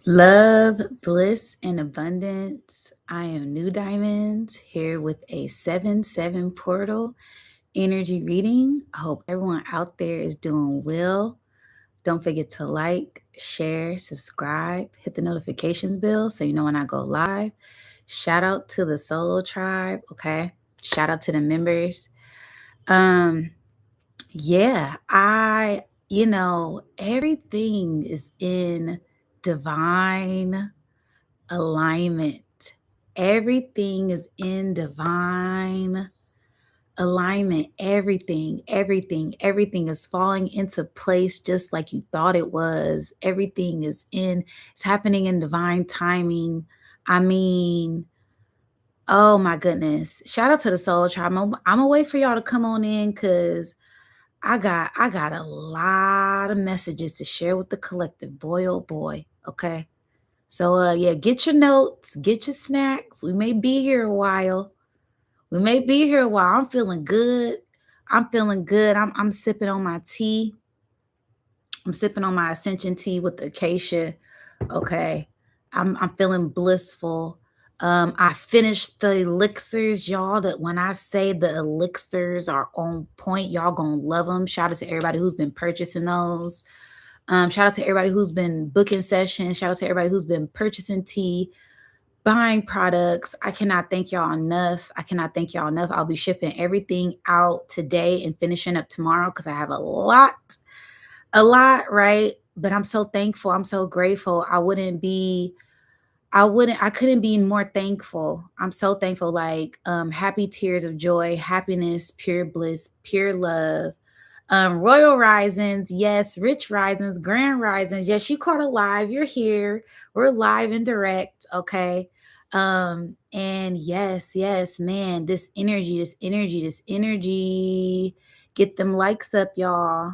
Love, bliss, and abundance. I am Nudiamonds here with a 7-7 portal energy reading. I hope everyone out there is doing well. Don't forget to like, share, subscribe, hit the notifications bell so you know when I go live. Shout out to the solo tribe, okay? Shout out to the members. Yeah, everything is in divine alignment. Everything is in divine alignment. Everything is falling into place just like you thought it was. It's happening in divine timing. I mean, oh my goodness. Shout out to the Soul Tribe. I'm gonna wait for y'all to come on in because I got a lot of messages to share with the collective. Boy, oh boy. Okay. So yeah, get your notes, get your snacks. We may be here a while. I'm feeling good. I'm sipping on my tea. I'm sipping on my ascension tea with the acacia. Okay. I'm feeling blissful. I finished the elixirs, y'all. That when I say the elixirs are on point, y'all gonna love them. Shout out to everybody who's been purchasing those. Shout out to everybody who's been booking sessions. Shout out to everybody who's been purchasing tea, buying products. I cannot thank y'all enough. I'll be shipping everything out today and finishing up tomorrow because I have a lot, right? But I'm so thankful. I'm so grateful. I couldn't be more thankful. I'm so thankful. Like happy tears of joy, happiness, pure bliss, pure love. Royal risings, yes, rich risings, grand risings. Yes, you caught alive. You're here. We're live and direct. Okay. And yes, man, this energy. Get them likes up, y'all.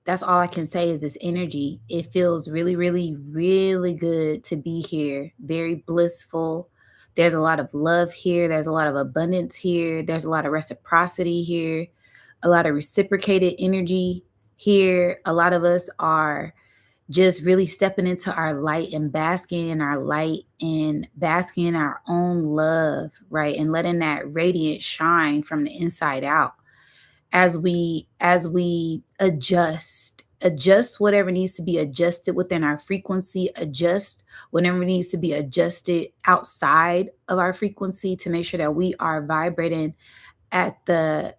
That's all I can say is this energy. It feels really, really, really good to be here. Very blissful. There's a lot of love here. There's a lot of abundance here. There's a lot of reciprocity here, a lot of reciprocated energy here. A lot of us are just really stepping into our light and basking in our light and basking in our own love, right? And letting that radiance shine from the inside out as we adjust whatever needs to be adjusted within our frequency, adjust whatever needs to be adjusted outside of our frequency to make sure that we are vibrating at the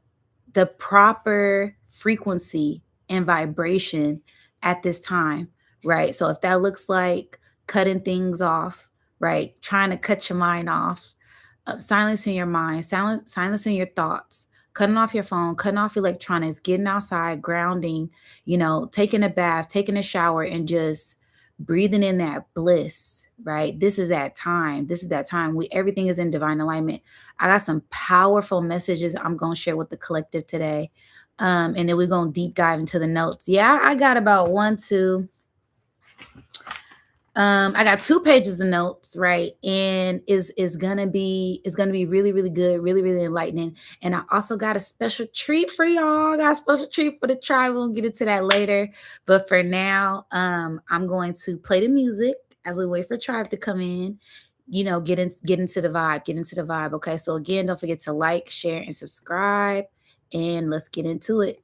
proper frequency and vibration at this time, right? So if that looks like cutting things off, right? Trying to cut your mind off, silencing your mind, silencing your thoughts, cutting off your phone, cutting off electronics, getting outside, grounding, taking a bath, taking a shower, and just breathing in that bliss, right? This is that time. Everything is in divine alignment. I got some powerful messages I'm going to share with the collective today. And then we're going to deep dive into the notes. Yeah, I got about I got 2 pages of notes, right? And is gonna be really, really good, really, really enlightening. And I also got a special treat for y'all. I got a special treat for the tribe. We'll get into that later. But for now, I'm going to play the music as we wait for tribe to come in. Get into the vibe. Okay. So again, don't forget to like, share, and subscribe. And let's get into it.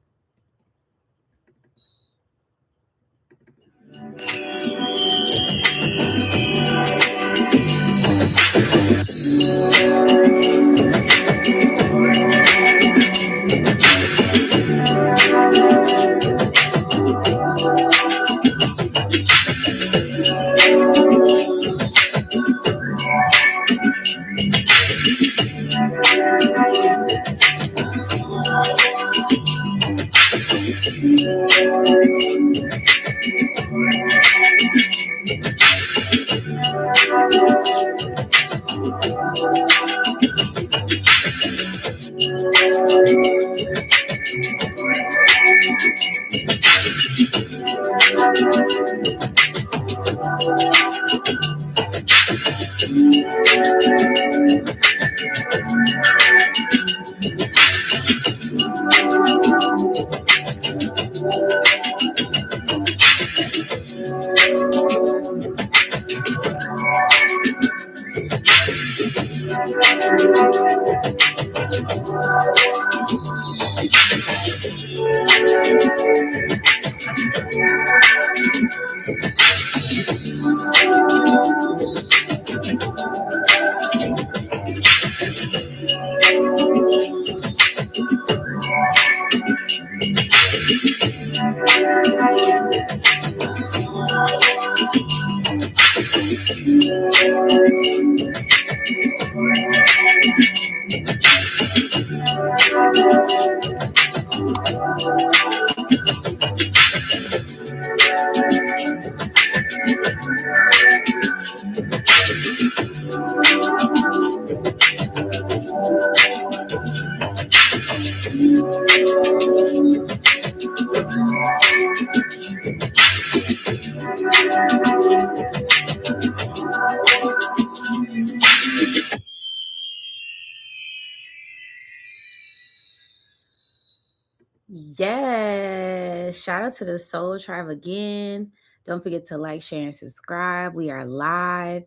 Yes. Shout out to the Soul Tribe again. Don't forget to like, share, and subscribe. We are live.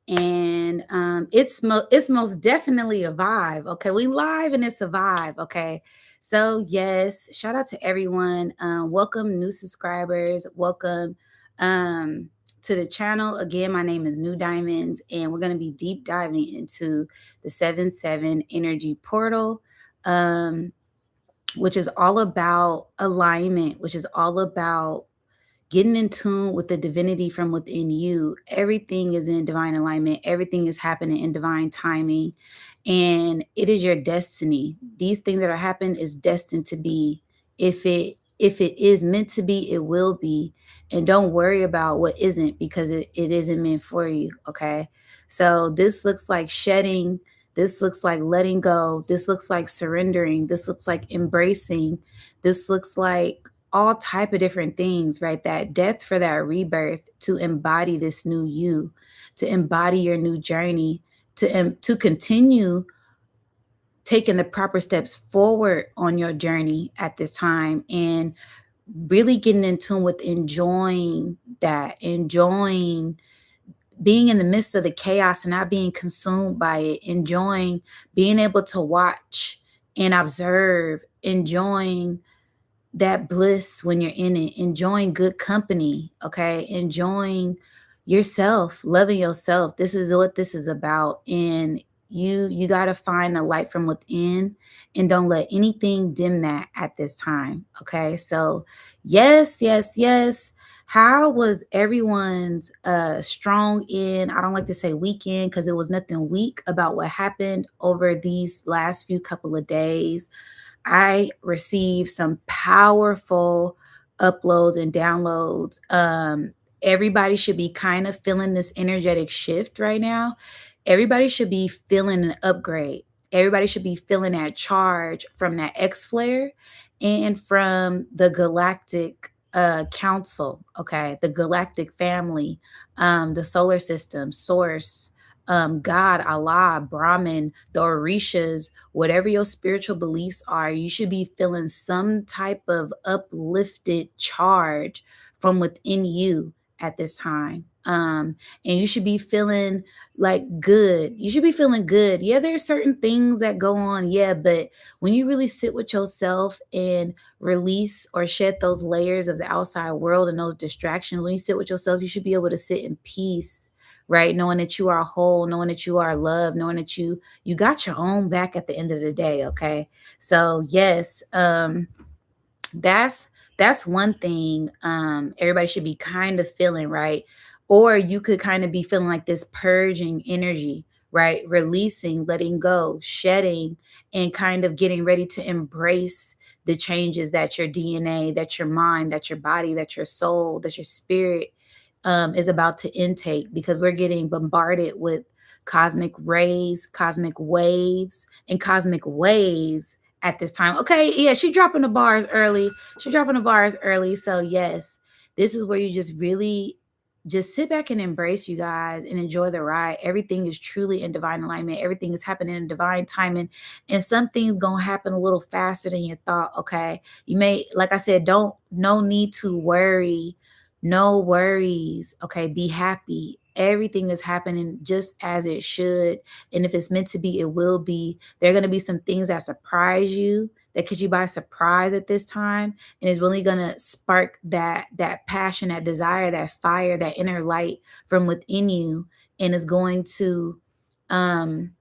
And it's most definitely a vibe. Okay. We live and it's a vibe. Okay. So yes, shout out to everyone. Welcome new subscribers. Welcome to the channel. Again, my name is New Diamonds, and we're gonna be deep diving into the 7-7 energy portal. Which is all about alignment, which is all about getting in tune with the divinity from within you. Everything is in divine alignment, everything is happening in divine timing, and it is your destiny. These things that are happening is destined to be. If it is meant to be, it will be. And don't worry about what isn't, because it isn't meant for you. Okay. So this looks like shedding, this looks like letting go, this looks like surrendering, this looks like embracing, this looks like all type of different things, right? That death for that rebirth, to embody this new you, to embody your new journey, to continue taking the proper steps forward on your journey at this time, and really getting in tune with enjoying that, enjoying being in the midst of the chaos and not being consumed by it, enjoying being able to watch and observe, enjoying that bliss when you're in it, enjoying good company, okay? Enjoying yourself, loving yourself. This is what this is about. And you got to find the light from within, and don't let anything dim that at this time, okay? So, yes, yes, yes. How was everyone's strong in, I don't like to say weekend because it was nothing weak about what happened over these last few couple of days. I received some powerful uploads and downloads. Everybody should be kind of feeling this energetic shift right now. Everybody should be feeling an upgrade. Everybody should be feeling that charge from that X flare and from the galactic council, okay? The galactic family, the solar system, source, God, Allah, Brahman, the Orishas, whatever your spiritual beliefs are, you should be feeling some type of uplifted charge from within you at this time. And you should be feeling like good. You should be feeling good. Yeah, there's certain things that go on. Yeah, but when you really sit with yourself and release or shed those layers of the outside world and those distractions, when you sit with yourself, you should be able to sit in peace, right? Knowing that you are whole, knowing that you are loved, knowing that you got your own back at the end of the day. Okay. So yes, that's one thing everybody should be kind of feeling, right? Or you could kind of be feeling like this purging energy, right? Releasing, letting go, shedding, and kind of getting ready to embrace the changes that your DNA, that your mind, that your body, that your soul, that your spirit is about to intake, because we're getting bombarded with cosmic rays, cosmic waves, and cosmic ways at this time. Okay, yeah, she dropping the bars early. She dropping the bars early. So yes, this is where you just really just sit back and embrace, you guys, and enjoy the ride. Everything is truly in divine alignment. Everything is happening in divine timing, and some things gonna happen a little faster than you thought. Okay, you may, like I said, no need to worry, no worries. Okay, be happy. Everything is happening just as it should, and if it's meant to be, it will be. There are going to be some things that surprise you, that catch you by surprise at this time, and it's really going to spark that passion, that desire, that fire, that inner light from within you, and is going to um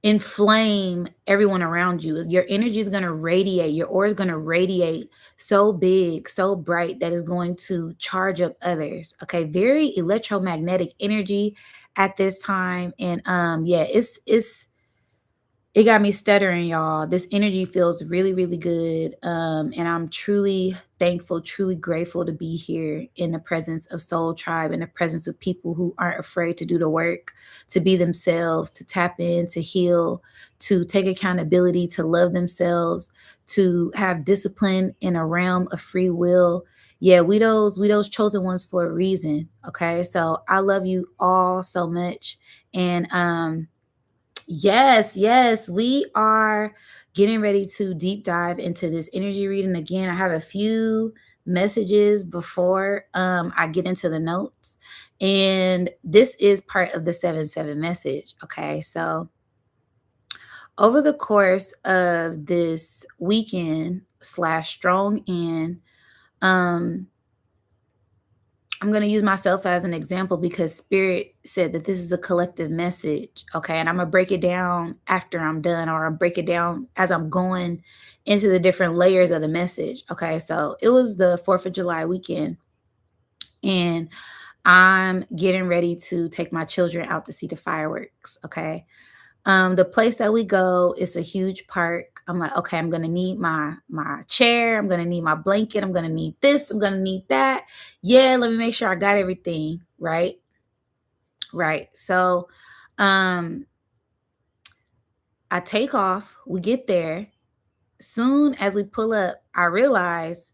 inflame everyone around you. Your energy is going to radiate, your aura is going to radiate so big, so bright that is going to charge up others. Okay, very electromagnetic energy at this time. And yeah, it got me stuttering, y'all. This energy feels really, really good. And I'm truly thankful, truly grateful to be here in the presence of Soul Tribe, in the presence of people who aren't afraid to do the work, to be themselves, to tap in, to heal, to take accountability, to love themselves, to have discipline in a realm of free will. Yeah, we those chosen ones for a reason. Okay. So I love you all so much. And yes, yes, we are getting ready to deep dive into this energy reading again. I have a few messages before I get into the notes. And this is part of the 7-7 message. Okay. So, over the course of this weekend slash strong end, um, I'm going to use myself as an example because Spirit said that this is a collective message. Okay. And I'm going to break it down after I'm done, or I'll break it down as I'm going into the different layers of the message. Okay. So it was the 4th of July weekend, and I'm getting ready to take my children out to see the fireworks. Okay. The place that we go is a huge park. I'm like, okay, I'm gonna need my chair, I'm gonna need my blanket, I'm gonna need this, I'm gonna need that. Yeah, let me make sure I got everything, right? Right. So um I take off, we get there. Soon as we pull up, I realize,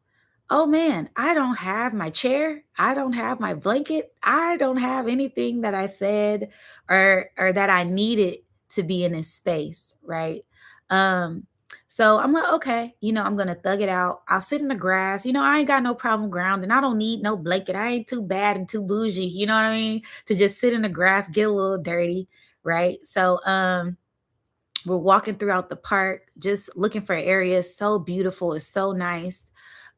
oh man, I don't have my chair. I don't have my blanket. I don't have anything that I said or that I needed to be in this space, right? Um, so I'm like, okay, I'm gonna thug it out. I'll sit in the grass. I ain't got no problem grounding. I don't need no blanket. I ain't too bad and too bougie, you know what I mean? To just sit in the grass, get a little dirty, right? So we're walking throughout the park, just looking for areas. So beautiful. It's so nice.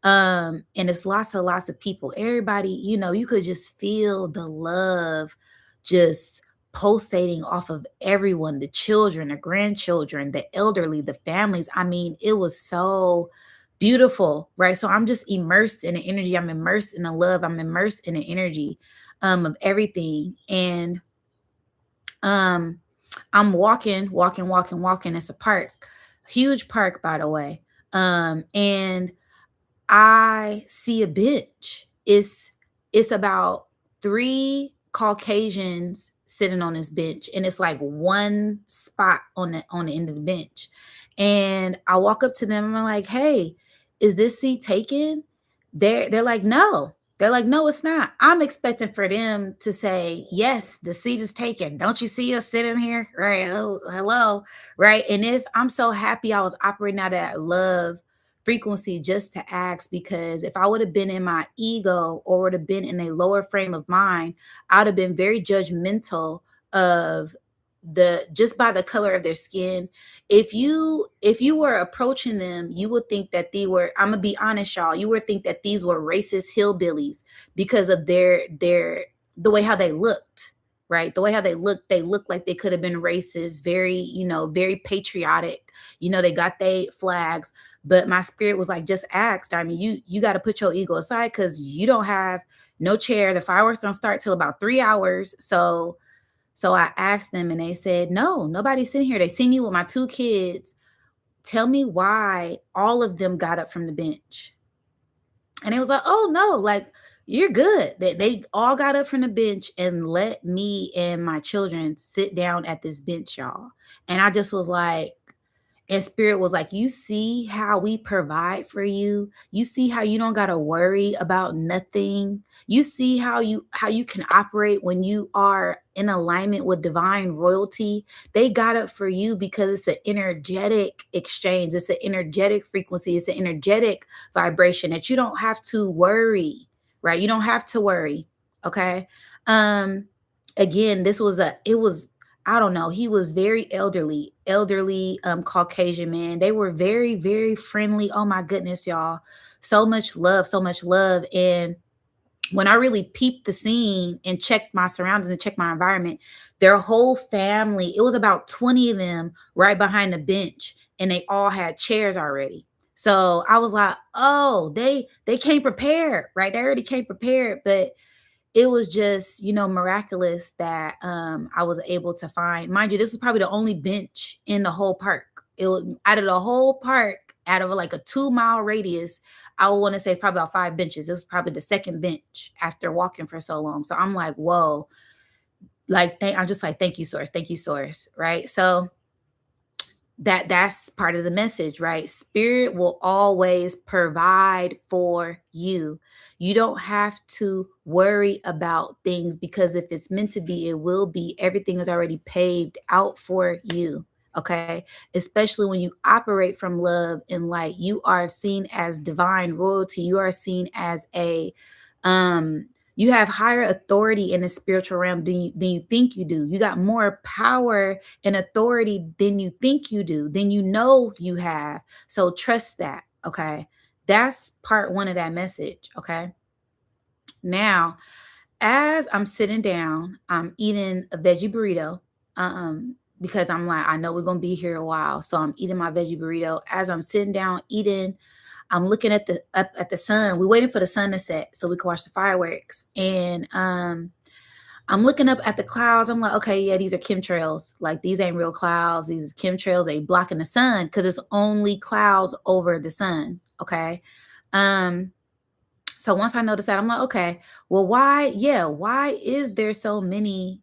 And it's lots of people. Everybody, you could just feel the love just pulsating off of everyone, the children, the grandchildren, the elderly, the families. I mean, it was so beautiful, right? So I'm just immersed in the energy. I'm immersed in the love. I'm immersed in the energy of everything. And um I'm walking. It's a park, huge park, by the way. And I see a bench. It's about three Caucasians sitting on this bench, and it's like one spot on the end of the bench. And I walk up to them and I'm like, "Hey, is this seat taken?" They're like, "No." They're like, "No, it's not." I'm expecting for them to say, "Yes, the seat is taken. Don't you see us sitting here?" Right? Oh, hello, right? And if I'm so happy I was operating out of that love frequency just to ask, because if I would have been in my ego or would have been in a lower frame of mind, I'd have been very judgmental of the just by the color of their skin. If you were approaching them, you would think that they were, I'm gonna be honest, y'all, you would think that these were racist hillbillies because of the way how they looked, right? The way how they looked like they could have been racist, very, very patriotic. They got their flags, but my spirit was like, just ask. I mean, you got to put your ego aside because you don't have no chair. The fireworks don't start till about 3 hours. So I asked them and they said, no, nobody's sitting here. They see me with my two kids. Tell me why all of them got up from the bench. And it was like, oh no, like you're good. They all got up from the bench and let me and my children sit down at this bench, y'all. And I just was like, and Spirit was like, you see how we provide for you? You see how you don't gotta worry about nothing. You see how you can operate when you are in alignment with divine royalty. They got it for you because it's an energetic exchange, it's an energetic frequency, it's an energetic vibration that you don't have to worry, right? You don't have to worry. Okay. Um, again, it was, I don't know. He was very elderly, Caucasian man. They were very, very friendly. Oh my goodness, y'all. So much love, so much love. And When I really peeped the scene and checked my surroundings and checked my environment, their whole family, it was about 20 of them right behind the bench, and they all had chairs already. So I was like, oh, they came prepared, right? They already came prepared, but it was just, miraculous that I was able to find. Mind you, this is probably the only bench in the whole park. It was out of the whole park, out of like a 2 mile radius. I would want to say it's probably about five benches. It was probably the second bench after walking for so long. So I'm like, whoa, like I'm just like, thank you, source, right? So that's part of the message, right? Spirit will always provide for you. You don't have to worry about things, because if it's meant to be, it will be. Everything is already paved out for you. Okay, especially when you operate from love and light, you are seen as divine royalty. You are seen as a um you have higher authority in the spiritual realm than you think you do. You got more power and authority than you think you do, than you have. So trust that. Okay. That's part one of that message. Okay. Now, as I'm sitting down, I'm eating a veggie burrito. Because I'm like, I know we're gonna be here a while. So I'm eating my veggie burrito. As I'm sitting down eating, I'm looking at the up at the sun. We're waiting for the sun to set so we can watch the fireworks. And I'm looking up at the clouds. I'm like, okay, yeah, these are chemtrails. Like, these ain't real clouds. These chemtrails, they blocking the sun because it's only clouds over the sun. Okay. Um, so once I noticed that, I'm like, okay, well, why is there so many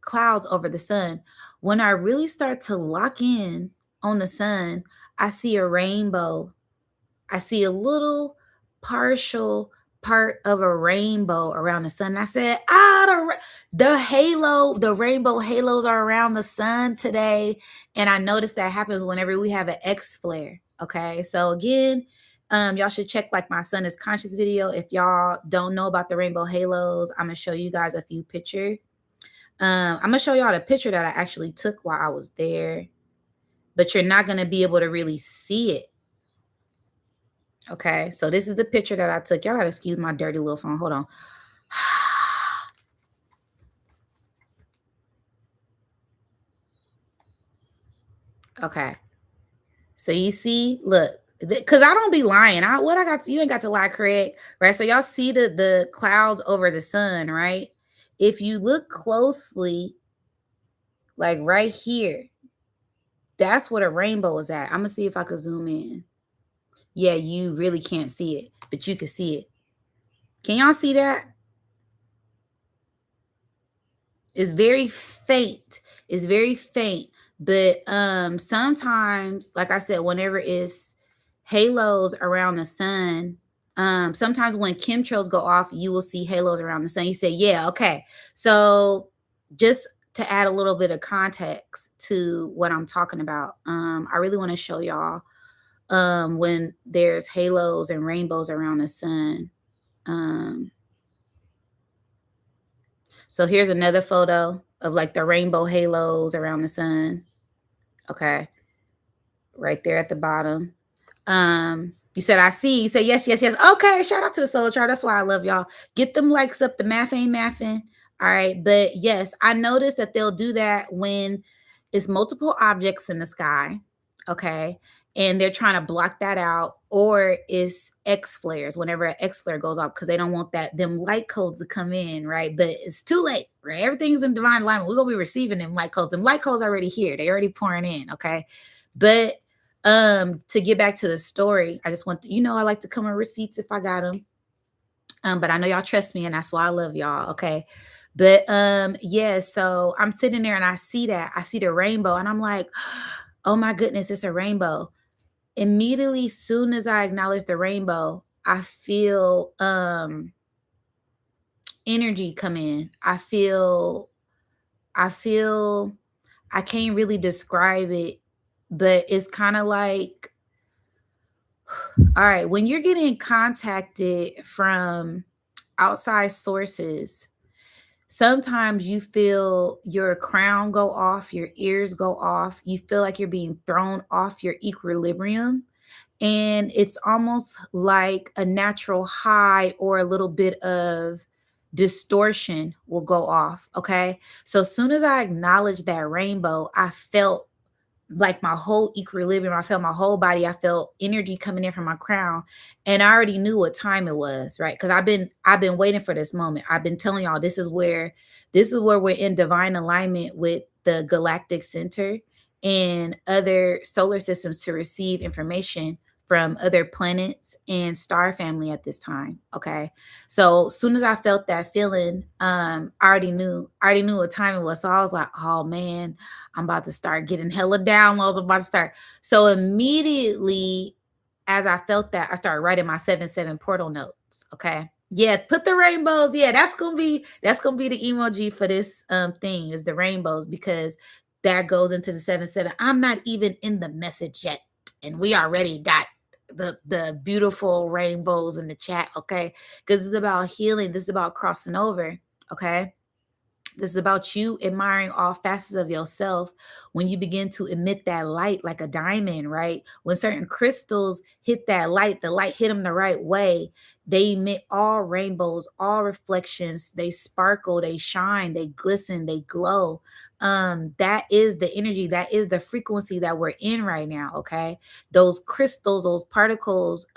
clouds over the sun? When I really start to lock in on the sun, I see a rainbow. I see a little partial part of a rainbow around the sun. I said, the halo, the rainbow halos are around the sun today. And I noticed that happens whenever we have an X flare. Okay. So again, y'all should check like my Sun is Conscious video. If y'all don't know about the rainbow halos, I'm gonna show you guys a few pictures. I'm gonna show y'all the picture that I actually took while I was there, but you're not gonna be able to really see it. Okay, so this is the picture that I took. Y'all gotta excuse my dirty little phone. Hold on. Okay, so you see, look, because I don't be lying. What I got, you ain't got to lie, Craig. Right? So y'all see the clouds over the sun, right? If you look closely, like right here, that's what a rainbow is at. I'm gonna see if I could zoom in. Yeah, you really can't see it, but you can see it. Can y'all see that? It's very faint. It's very faint. But sometimes, like I said, whenever it's halos around the sun, sometimes when chemtrails go off, you will see halos around the sun. You say, yeah, okay. So just to add a little bit of context to what I'm talking about, I really want to show y'all when there's halos and rainbows around the sun. Um, So here's another photo of like the rainbow halos around the sun. Okay, right there at the bottom. You said I see. You said yes, yes, yes. Okay, shout out to the soul chart. That's why I love y'all. Get them likes up. The math ain't mathing. All right, but yes, I noticed that they'll do that when it's multiple objects in the sky. Okay, and they're trying to block that out, or it's X flares whenever an X flare goes off because they don't want them light codes to come in, right? But it's too late, right? Everything's in divine alignment. We're gonna be receiving them light codes. Them light codes already here. They already pouring in. Okay, but to get back to the story, I just want I like to come with receipts if I got them. But I know y'all trust me, and that's why I love y'all. Okay. But yeah, so I'm sitting there and I see that. I see the rainbow, and I'm like, oh my goodness, it's a rainbow. Immediately, soon as I acknowledge the rainbow, I feel energy come in. I feel I can't really describe it, but it's kind of like, all right, when you're getting contacted from outside sources, sometimes you feel your crown go off, your ears go off. You feel like you're being thrown off your equilibrium. And it's almost like a natural high or a little bit of distortion will go off. Okay. So as soon as I acknowledged that rainbow, I felt like my whole equilibrium. I felt my whole body. I felt energy coming in from my crown. And I already knew what time it was, right? Because I've been waiting for this moment. I've been telling y'all this is where we're in divine alignment with the galactic center and other solar systems to receive information from other planets and star family at this time. Okay. So as soon as I felt that feeling, I already knew what time it was. So I was like, oh man, I'm about to start getting hella downloads. I'm about to start. So immediately, as I felt that, I started writing my 7-7 portal notes. Okay. Yeah, put the rainbows. Yeah, that's gonna be the emoji for this thing is the rainbows because that goes into the 7-7. I'm not even in the message yet, and we already got the beautiful rainbows in the chat. Okay, because it's about healing. This is about crossing over. Okay, this is about you admiring all facets of yourself when you begin to emit that light like a diamond, right? When certain crystals hit that light, the light hit them the right way. They emit all rainbows, all reflections. They sparkle, they shine, they glisten, they glow. That is the energy, that is the frequency that we're in right now. Okay. Those crystals, those particles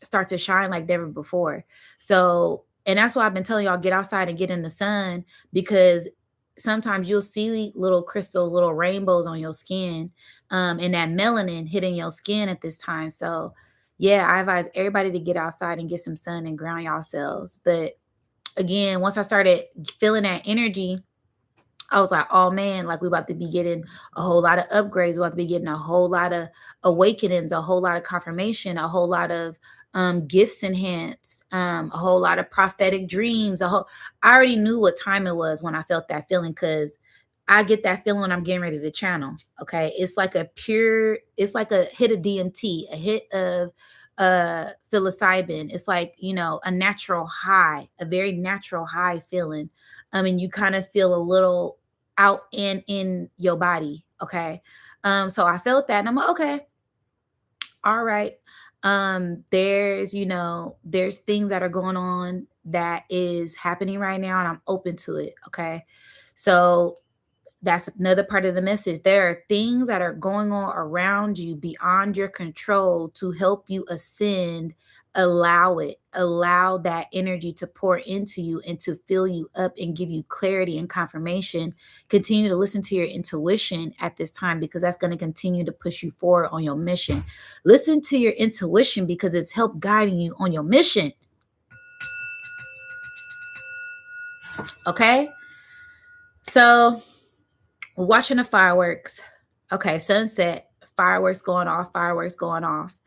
start to shine like never before. So, and that's why I've been telling y'all get outside and get in the sun because sometimes you'll see little crystals, little rainbows on your skin, and that melanin hitting your skin at this time. So, yeah, I advise everybody to get outside and get some sun and ground yourselves. But again, once I started feeling that energy, I was like, oh man, like we about to be getting a whole lot of upgrades. We're about to be getting a whole lot of awakenings, a whole lot of confirmation, a whole lot of gifts enhanced, a whole lot of prophetic dreams. I already knew what time it was when I felt that feeling because I get that feeling when I'm getting ready to channel. Okay. It's like a hit of DMT, a hit of psilocybin. It's like, a natural high, a very natural high feeling. I mean, you kind of feel a little out and in your body. Okay. So I felt that and I'm like, okay, all right. There's things that are going on that is happening right now, and I'm open to it. Okay. So that's another part of the message. There are things that are going on around you beyond your control to help you ascend. Allow it. Allow that energy to pour into you and to fill you up and give you clarity and confirmation. Continue to listen to your intuition at this time because that's going to continue to push you forward on your mission. Listen to your intuition because it's help guiding you on your mission. Okay? So, we're watching the fireworks. Okay, sunset, fireworks going off.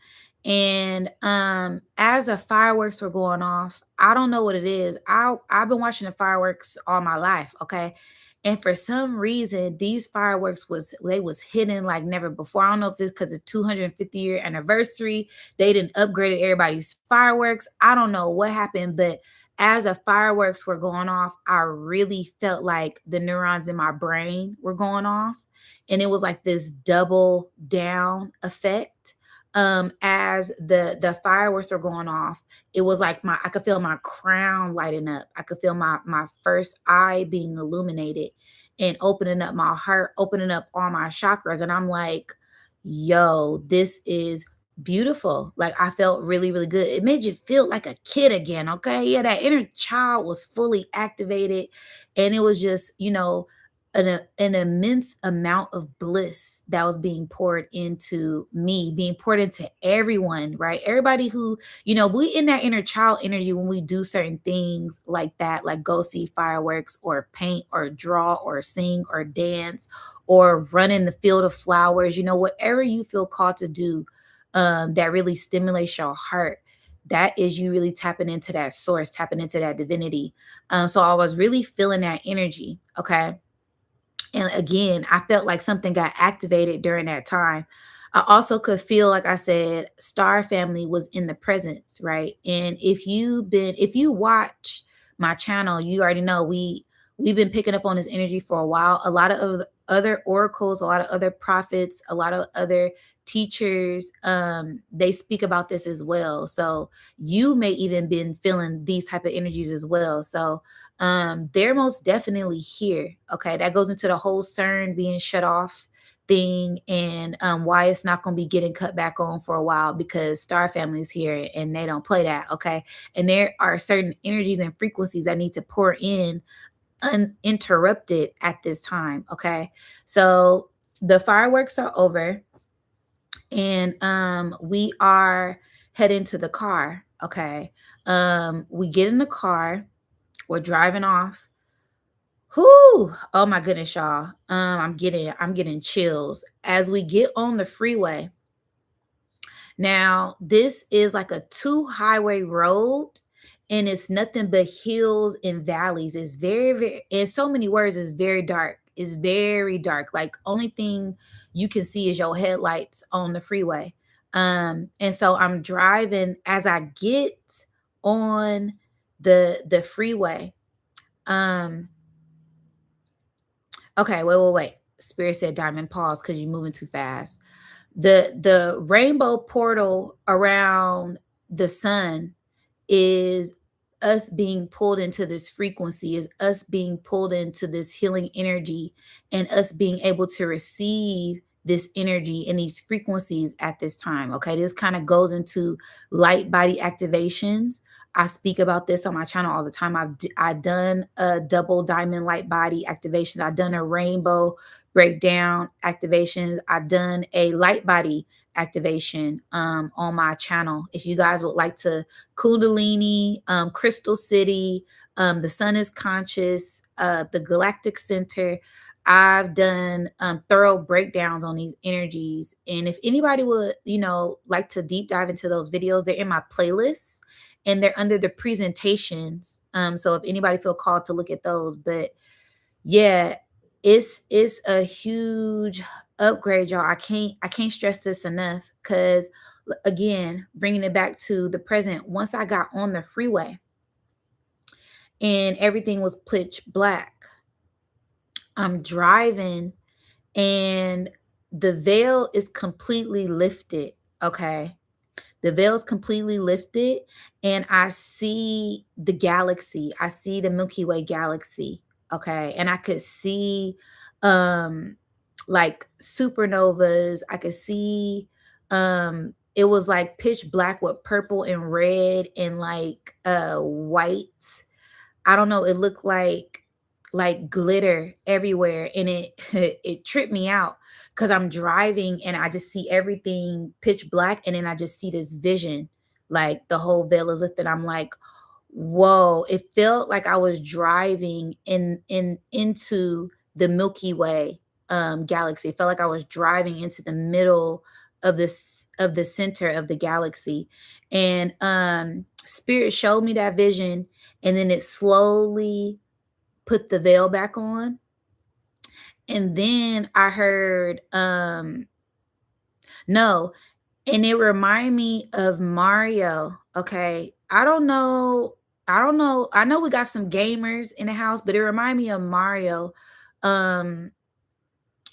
And as the fireworks were going off, I don't know what it is. I've been watching the fireworks all my life, okay? And for some reason, these fireworks was hidden like never before. I don't know if it's because of 250-year anniversary. They didn't upgrade everybody's fireworks. I don't know what happened, but as the fireworks were going off, I really felt like the neurons in my brain were going off. And it was like this double down effect. As the fireworks are going off, it was like I could feel my crown lighting up. I could feel my first eye being illuminated and opening up my heart, opening up all my chakras. And I'm like, yo, this is beautiful. Like I felt really, really good. It made you feel like a kid again. Okay. Yeah, that inner child was fully activated. And it was just, an immense amount of bliss that was being poured into me, being poured into everyone, right? Everybody who, we in that inner child energy when we do certain things like that, like go see fireworks or paint or draw or sing or dance or run in the field of flowers, whatever you feel called to do, that really stimulates your heart. That is you really tapping into that source, tapping into that divinity. So I was really feeling that energy. Okay. And again, I felt like something got activated during that time. I also could feel, like I said, Star Family was in the presence, right? And if you watch my channel, you already know we've been picking up on this energy for a while. A lot of other oracles, a lot of other prophets, a lot of other teachers, they speak about this as well. So you may even been feeling these type of energies as well. So they're most definitely here. Okay, that goes into the whole CERN being shut off thing, and why it's not going to be getting cut back on for a while, because Star Family is here and they don't play that. Okay, and there are certain energies and frequencies that need to pour in uninterrupted at this time. Okay, so the fireworks are over, and we are heading to the car. Okay, we get in the car, we're driving off. Whoo! Oh my goodness, y'all. I'm getting chills as we get on the freeway. Now, this is like a two highway road, and it's nothing but hills and valleys. It's very, very, in so many words, it's very dark. It's very dark. Like, only thing you can see is your headlights on the freeway. And so I'm driving as I get on the freeway. Um, okay, wait. Spirit said diamond pause because you're moving too fast. The rainbow portal around the sun is us being pulled into this frequency, is us being pulled into this healing energy, and us being able to receive this energy and these frequencies at this time. Okay, this kind of goes into light body activations. I speak about this on my channel all the time. I've done a double diamond light body activation. I've done a rainbow breakdown activations. I've done a light body activation on my channel. If you guys would like to Kundalini, Crystal City, the Sun is Conscious, the Galactic Center. I've done thorough breakdowns on these energies. And if anybody would, like to deep dive into those videos, they're in my playlist and they're under the presentations. So if anybody feel called to look at those, but yeah, it's a huge upgrade, y'all. I can't stress this enough, because again, bringing it back to the present, once I got on the freeway and everything was pitch black, I'm driving and the veil is completely lifted. Okay, the veil is completely lifted, and I see the galaxy. I see the Milky Way galaxy. Okay, and I could see um like supernovas. I could see it was like pitch black with purple and red and like white. I don't know, it looked like glitter everywhere, and it it tripped me out because I'm driving and I just see everything pitch black, and then I just see this vision, like the whole veil is lifted. I'm like, whoa, it felt like I was driving into the Milky Way galaxy. It felt like I was driving into the middle of the center of the galaxy. And spirit showed me that vision, and then it slowly put the veil back on. And then I heard no, and it reminded me of Mario. Okay, I don't know, I know we got some gamers in the house, but it reminded me of Mario. um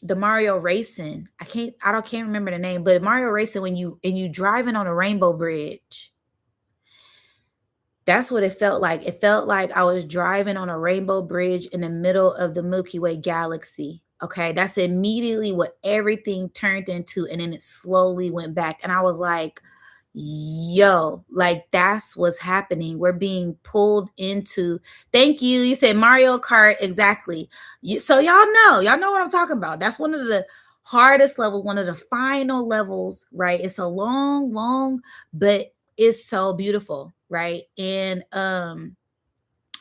the Mario racing, I can't remember the name, but Mario racing, when you driving on a rainbow bridge. That's what it felt like. It felt like I was driving on a rainbow bridge in the middle of the Milky Way galaxy. Okay, that's immediately what everything turned into, and then it slowly went back. And I was like, yo, like that's what's happening. We're being pulled into. Thank you. You said Mario Kart, exactly. So y'all know what I'm talking about. That's one of the hardest levels, one of the final levels, right? It's a long, but it's so beautiful, right? And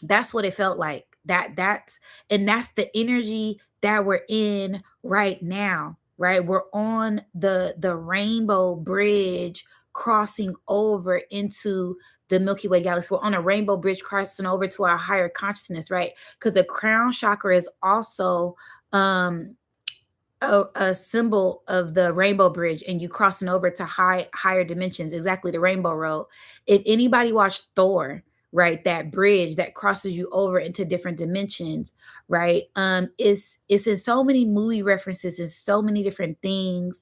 that's what it felt like. That's the energy that we're in right now, right? We're on the rainbow bridge, crossing over into the Milky Way galaxy. We're on a rainbow bridge crossing over to our higher consciousness, right? Because the crown chakra is also a symbol of the rainbow bridge, and you crossing over to higher dimensions, exactly, the rainbow road. If anybody watched Thor, right, that bridge that crosses you over into different dimensions, right, it's in so many movie references and so many different things.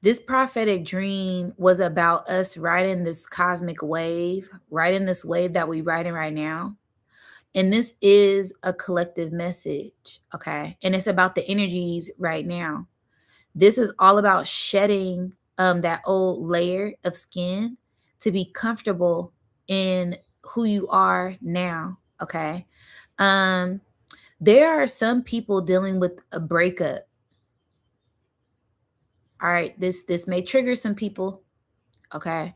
This prophetic dream was about us riding this cosmic wave, riding this wave that we riding right now. And this is a collective message, okay? And it's about the energies right now. This is all about shedding that old layer of skin to be comfortable in who you are now, okay? Um there are some people dealing with a breakup. All right, this may trigger some people, okay?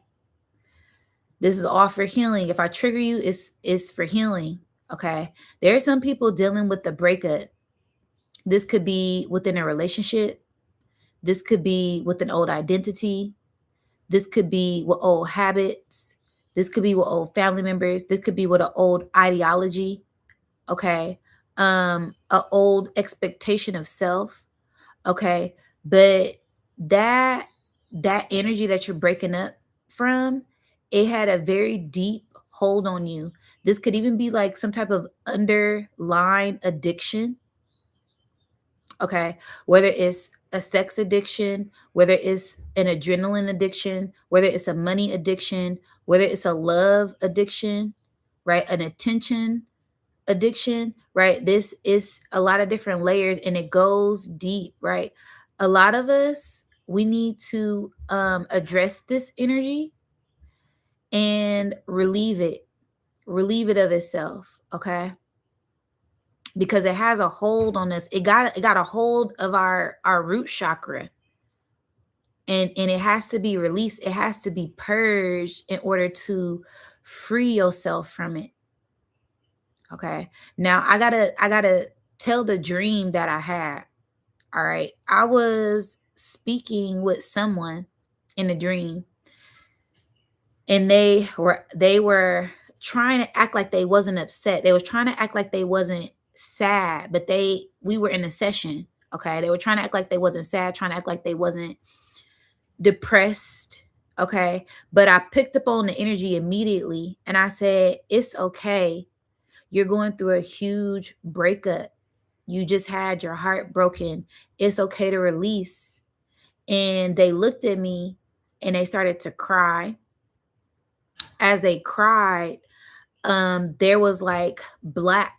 This is all for healing. If I trigger you, it's for healing, okay? There are some people dealing with the breakup. This could be within a relationship. This could be with an old identity. This could be with old habits. This could be with old family members. This could be with an old ideology, okay? A old expectation of self, okay? But that that energy that you're breaking up from, it had a very deep hold on you. This could even be like some type of underlying addiction, okay? Whether it's a sex addiction, whether it's an adrenaline addiction, whether it's a money addiction, whether it's a love addiction, right? An attention addiction, right? This is a lot of different layers and it goes deep, right? A lot of us, we need to address this energy and relieve it of itself, okay? Because it has a hold on us. It got a hold of our root chakra, and it has to be released. It has to be purged in order to free yourself from it. Okay. Now I gotta tell the dream that I had. All right. I was speaking with someone in a dream, and they were trying to act like they wasn't upset. They was trying to act like they wasn't sad, but we were in a session. Okay. They were trying to act like they wasn't sad, trying to act like they wasn't depressed. Okay. But I picked up on the energy immediately and I said, it's okay. You're going through a huge breakup. You just had your heart broken. It's okay to release. And they looked at me and they started to cry. As they cried, there was like black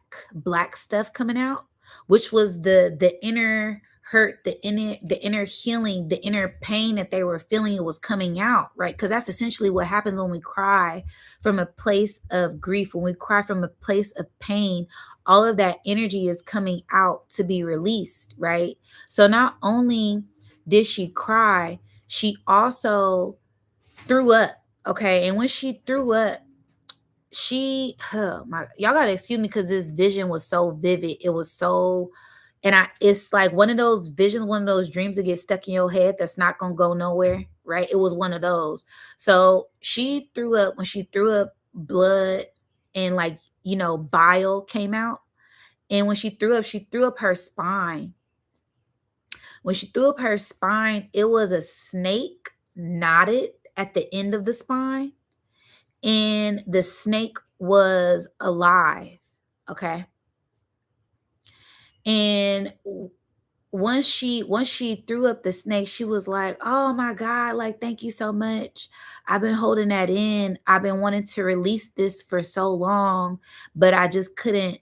stuff coming out, which was the inner hurt, the inner healing, the inner pain that they were feeling. It was coming out, right? Because that's essentially what happens when we cry from a place of grief, when we cry from a place of pain. All of that energy is coming out to be released, right? So not only did she cry, she also threw up. Okay, and when she threw up, my y'all gotta excuse me because this vision was so vivid. It was so, and it's like one of those visions, one of those dreams that get stuck in your head that's not gonna go nowhere, right? It was one of those. So she threw up. When she threw up, blood and like, bile came out. And when she threw up her spine. When she threw up her spine, it was a snake knotted at the end of the spine, and the snake was alive. Okay. And once she threw up the snake, she was like, oh my God, like, thank you so much. I've been holding that in. I've been wanting to release this for so long, but I just couldn't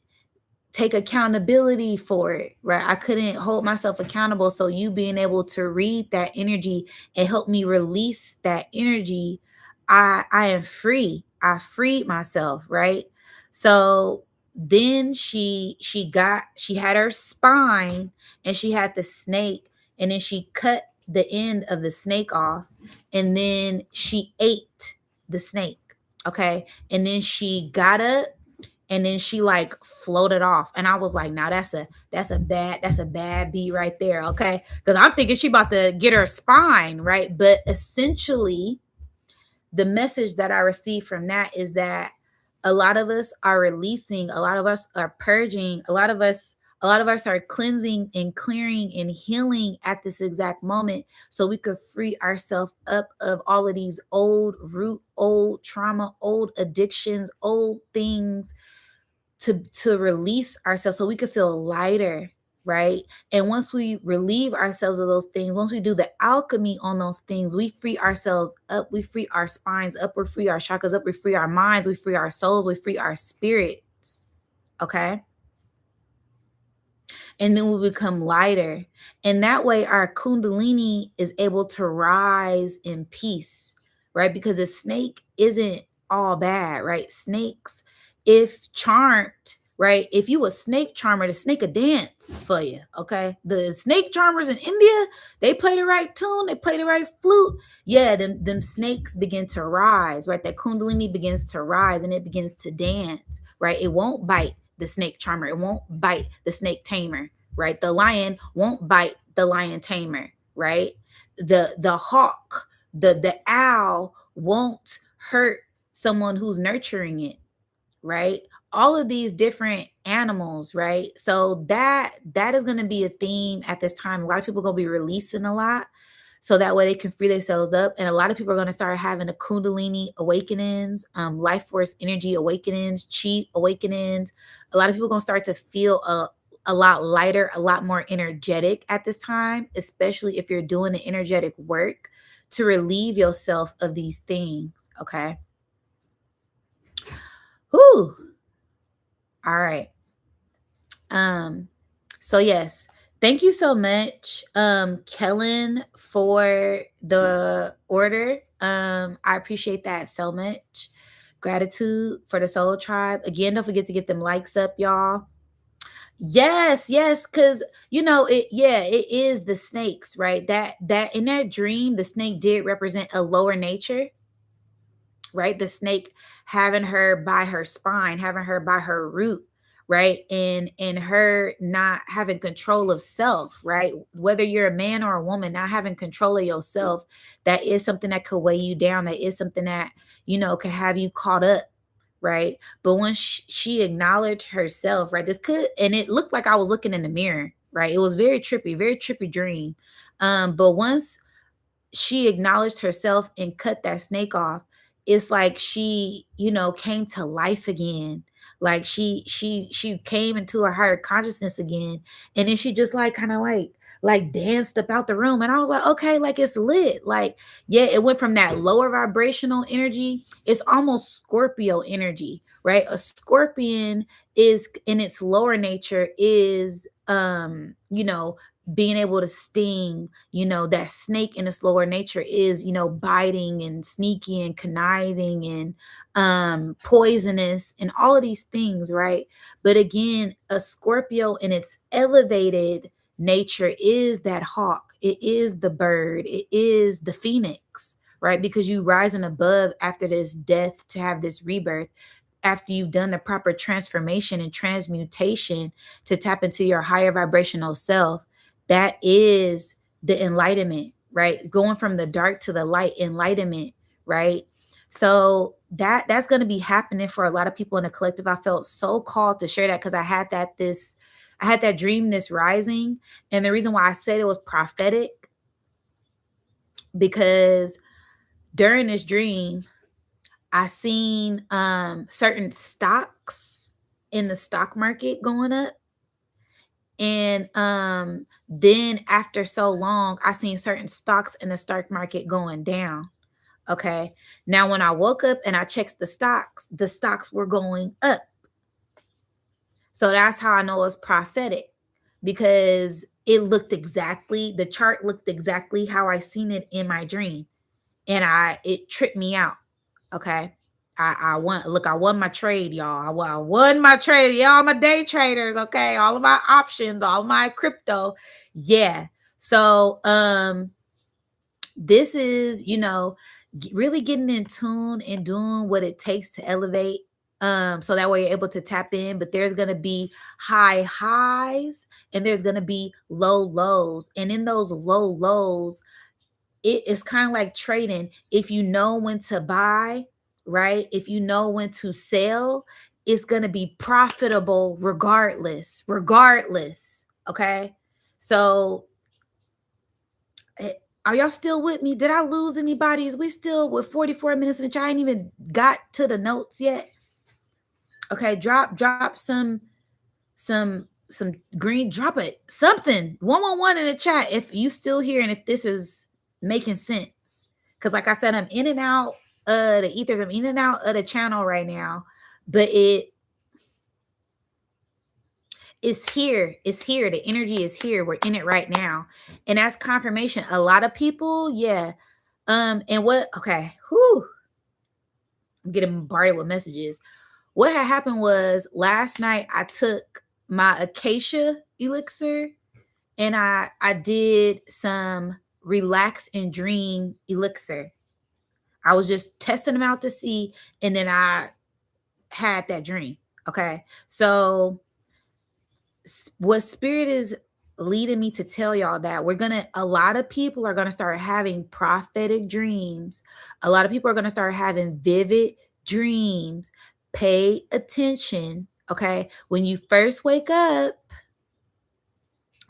take accountability for it, right? I couldn't hold myself accountable. So you being able to read that energy and help me release that energy, I am free. I freed myself, right? So then she had her spine and she had the snake, and then she cut the end of the snake off, and then she ate the snake. Okay. And then she got up and then she like floated off, and I was like, now that's a bad beat right there. Okay, because I'm thinking she about to get her spine right. But essentially the message that I received from that is that a lot of us are releasing, a lot of us are purging, a lot of us are cleansing and clearing and healing at this exact moment, so we could free ourselves up of all of these old trauma, old addictions, old things, to release ourselves so we could feel lighter. right? And once we relieve ourselves of those things, once we do the alchemy on those things, we free ourselves up, we free our spines up, we free our chakras up, we free our minds, we free our souls, we free our spirits. Okay. And then we become lighter. And that way, our Kundalini is able to rise in peace, right? Because a snake isn't all bad, right? Snakes, if charmed, right? If you a snake charmer, the snake will dance for you, okay? The snake charmers in India, they play the right tune, they play the right flute. Yeah, them snakes begin to rise, right? That Kundalini begins to rise and it begins to dance, right? It won't bite the snake charmer. It won't bite the snake tamer, right? The lion won't bite the lion tamer, right? The hawk, the owl won't hurt someone who's nurturing it, right? All of these different animals, right? So that is going to be a theme at this time. A lot of people are going to be releasing a lot, so that way they can free themselves up. And a lot of people are going to start having the Kundalini awakenings, life force energy awakenings, chi awakenings. A lot of people are going to start to feel a lot lighter, a lot more energetic at this time, especially if you're doing the energetic work to relieve yourself of these things. Okay. Whew. All right. So yes, thank you so much, Kellen, for the order. I appreciate that so much. Gratitude for the Soul Tribe. Again, don't forget to get them likes up, y'all. Yes, yes, because it is the snakes, right? That in that dream, the snake did represent a lower nature, right? The snake having her by her spine, having her by her root, right? And her not having control of self, right? Whether you're a man or a woman, not having control of yourself, that is something that could weigh you down. That is something that, could have you caught up, right? But once she acknowledged herself, right? This could, and it looked like I was looking in the mirror, right? It was very trippy dream. But once she acknowledged herself and cut that snake off, it's like she came to life again, like she came into her higher consciousness again. And then she just like kind of like danced about the room, and I was like, okay, like it's lit. Like, yeah, it went from that lower vibrational energy, it's almost Scorpio energy, right? A scorpion is in its lower nature is being able to sting. That snake in its lower nature is biting and sneaky and conniving and poisonous and all of these things, right? But again, a Scorpio in its elevated nature is that hawk, it is the bird, it is the phoenix, right? Because you rising above after this death to have this rebirth, after you've done the proper transformation and transmutation to tap into your higher vibrational self. That is the enlightenment, right? Going from the dark to the light, enlightenment, right? So that's going to be happening for a lot of people in the collective. I felt so called to share that because I had that dream this rising. And the reason why I said it was prophetic, because during this dream, I seen certain stocks in the stock market going up. And then after so long, I seen certain stocks in the stock market going down. Okay. Now when I woke up and I checked the stocks were going up. So that's how I know it's prophetic, because the chart looked exactly how I seen it in my dream. And it tripped me out. Okay. I won my trade, y'all. I won my trade. Y'all my day traders, okay? All of my options, all of my crypto. Yeah. So this is, really getting in tune and doing what it takes to elevate. So that way you're able to tap in, but there's gonna be high highs and there's gonna be low lows. And in those low lows, it is kind of like trading. If you know when to buy, right? If you know when to sell, it's going to be profitable regardless. Okay. So, are y'all still with me? Did I lose anybody? Is we still with 44 minutes and I ain't even got to the notes yet? Okay. Drop some some green, drop it, something 111 in the chat if you still here and if this is making sense. Because like I said, I'm in and out the ethers, I'm in and out of the channel right now, but it's here. It's here. The energy is here. We're in it right now. And that's confirmation. A lot of people, yeah. And what, okay, whew, I'm getting bombarded with messages. What had happened was last night I took my acacia elixir and I did some relax and dream elixir. I was just testing them out to see, and then I had that dream. Okay. So what spirit is leading me to tell y'all that a lot of people are gonna start having prophetic dreams. A lot of people are gonna start having vivid dreams. Pay attention. Okay. When you first wake up,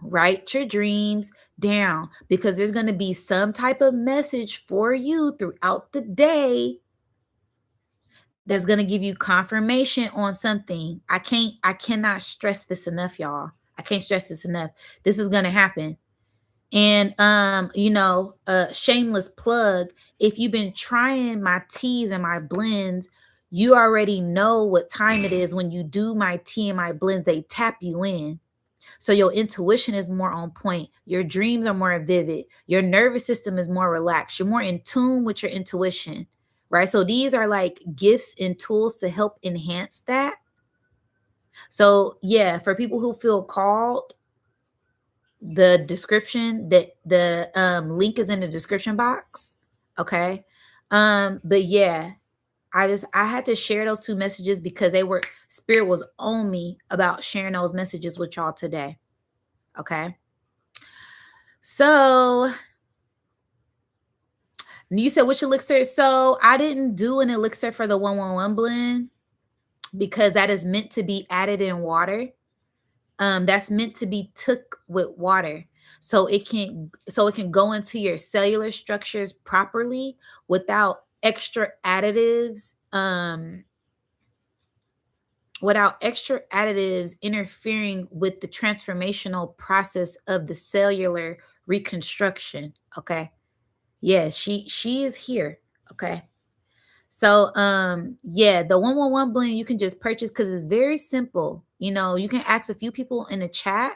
write your dreams down because there's going to be some type of message for you throughout the day that's going to give you confirmation on something. I cannot stress this enough, y'all. I can't stress this enough. This is going to happen. And shameless plug, if you've been trying my teas and my blends, you already know what time it is when you do my tea and my blends. They tap you in. So your intuition is more on point. Your dreams are more vivid. Your nervous system is more relaxed. You're more in tune with your intuition, right? So these are like gifts and tools to help enhance that. So yeah, for people who feel called, the description that the link is in the description box. Okay. But yeah, I had to share those two messages because spirit was on me about sharing those messages with y'all today. Okay. So you said which elixir? So I didn't do an elixir for the 111 blend because that is meant to be added in water. That's meant to be took with water. So it can go into your cellular structures properly without extra additives, interfering with the transformational process of the cellular reconstruction. Okay. Yes, she is here. Okay. So yeah, the 111 blend you can just purchase because it's very simple. You can ask a few people in the chat.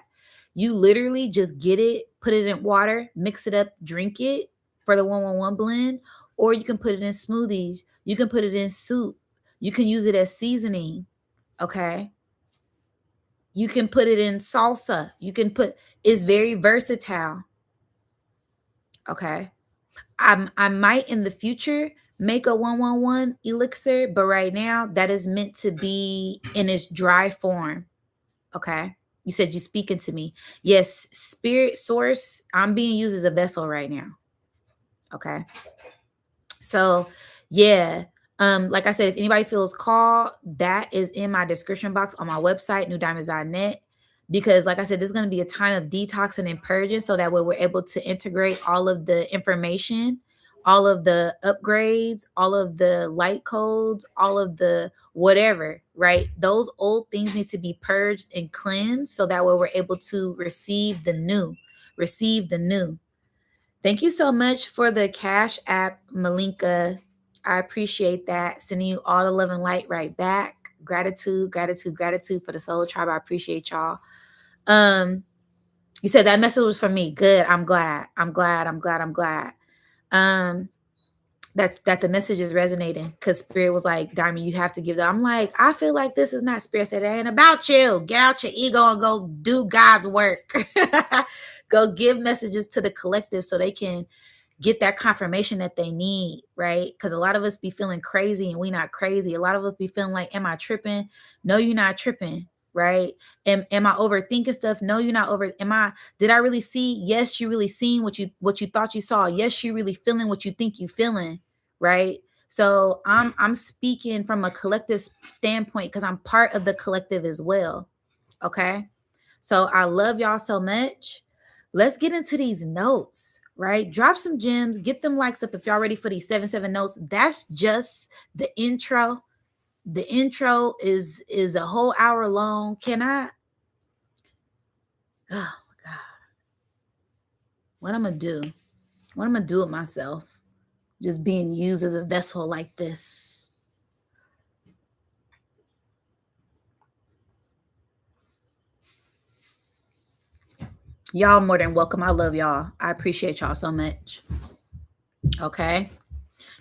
You literally just get it, put it in water, mix it up, drink it for the 111 blend, or you can put it in smoothies, you can put it in soup, you can use it as seasoning. Okay. You can put it in salsa. It's very versatile. Okay. I might in the future make a 111 elixir, but right now that is meant to be in its dry form. Okay. You said you speaking to me. Yes, spirit source, I'm being used as a vessel right now. Okay. So yeah. Like I said, if anybody feels called, that is in my description box on my website, nudiamonds.net. Because like I said, this is going to be a time of detoxing and purging so that way we're able to integrate all of the information, all of the upgrades, all of the light codes, all of the whatever, right? Those old things need to be purged and cleansed so that way we're able to receive the new. Receive the new. Thank you so much for the Cash App, Malinka. I appreciate that. Sending you all the love and light right back. Gratitude, gratitude, gratitude for the Soul Tribe. I appreciate y'all. You said that message was for me. Good. I'm glad. I'm glad. I'm glad. I'm glad. That the message is resonating because spirit was like, Diamond, you have to give that. I'm like, I feel like this is not spirit said it ain't about you. Get out your ego and go do God's work. Go give messages to the collective so they can get that confirmation that they need, right? Because a lot of us be feeling crazy and we not crazy. A lot of us be feeling like, am I tripping? No, you're not tripping, right? Am I overthinking stuff? No, you're not over. Did I really see? Yes, you really seen what you thought you saw. Yes, you really feeling what you think you feeling, right? So I'm speaking from a collective standpoint because I'm part of the collective as well. Okay. So I love y'all so much. Let's get into these notes, right? Drop some gems, get them likes up if y'all ready for these 7 notes. That's just the intro. The intro is a whole hour long. Oh my God. What I'm going to do? What I'm going to do with myself? Just being used as a vessel like this. Y'all more than welcome. I love y'all. I appreciate y'all so much. Okay.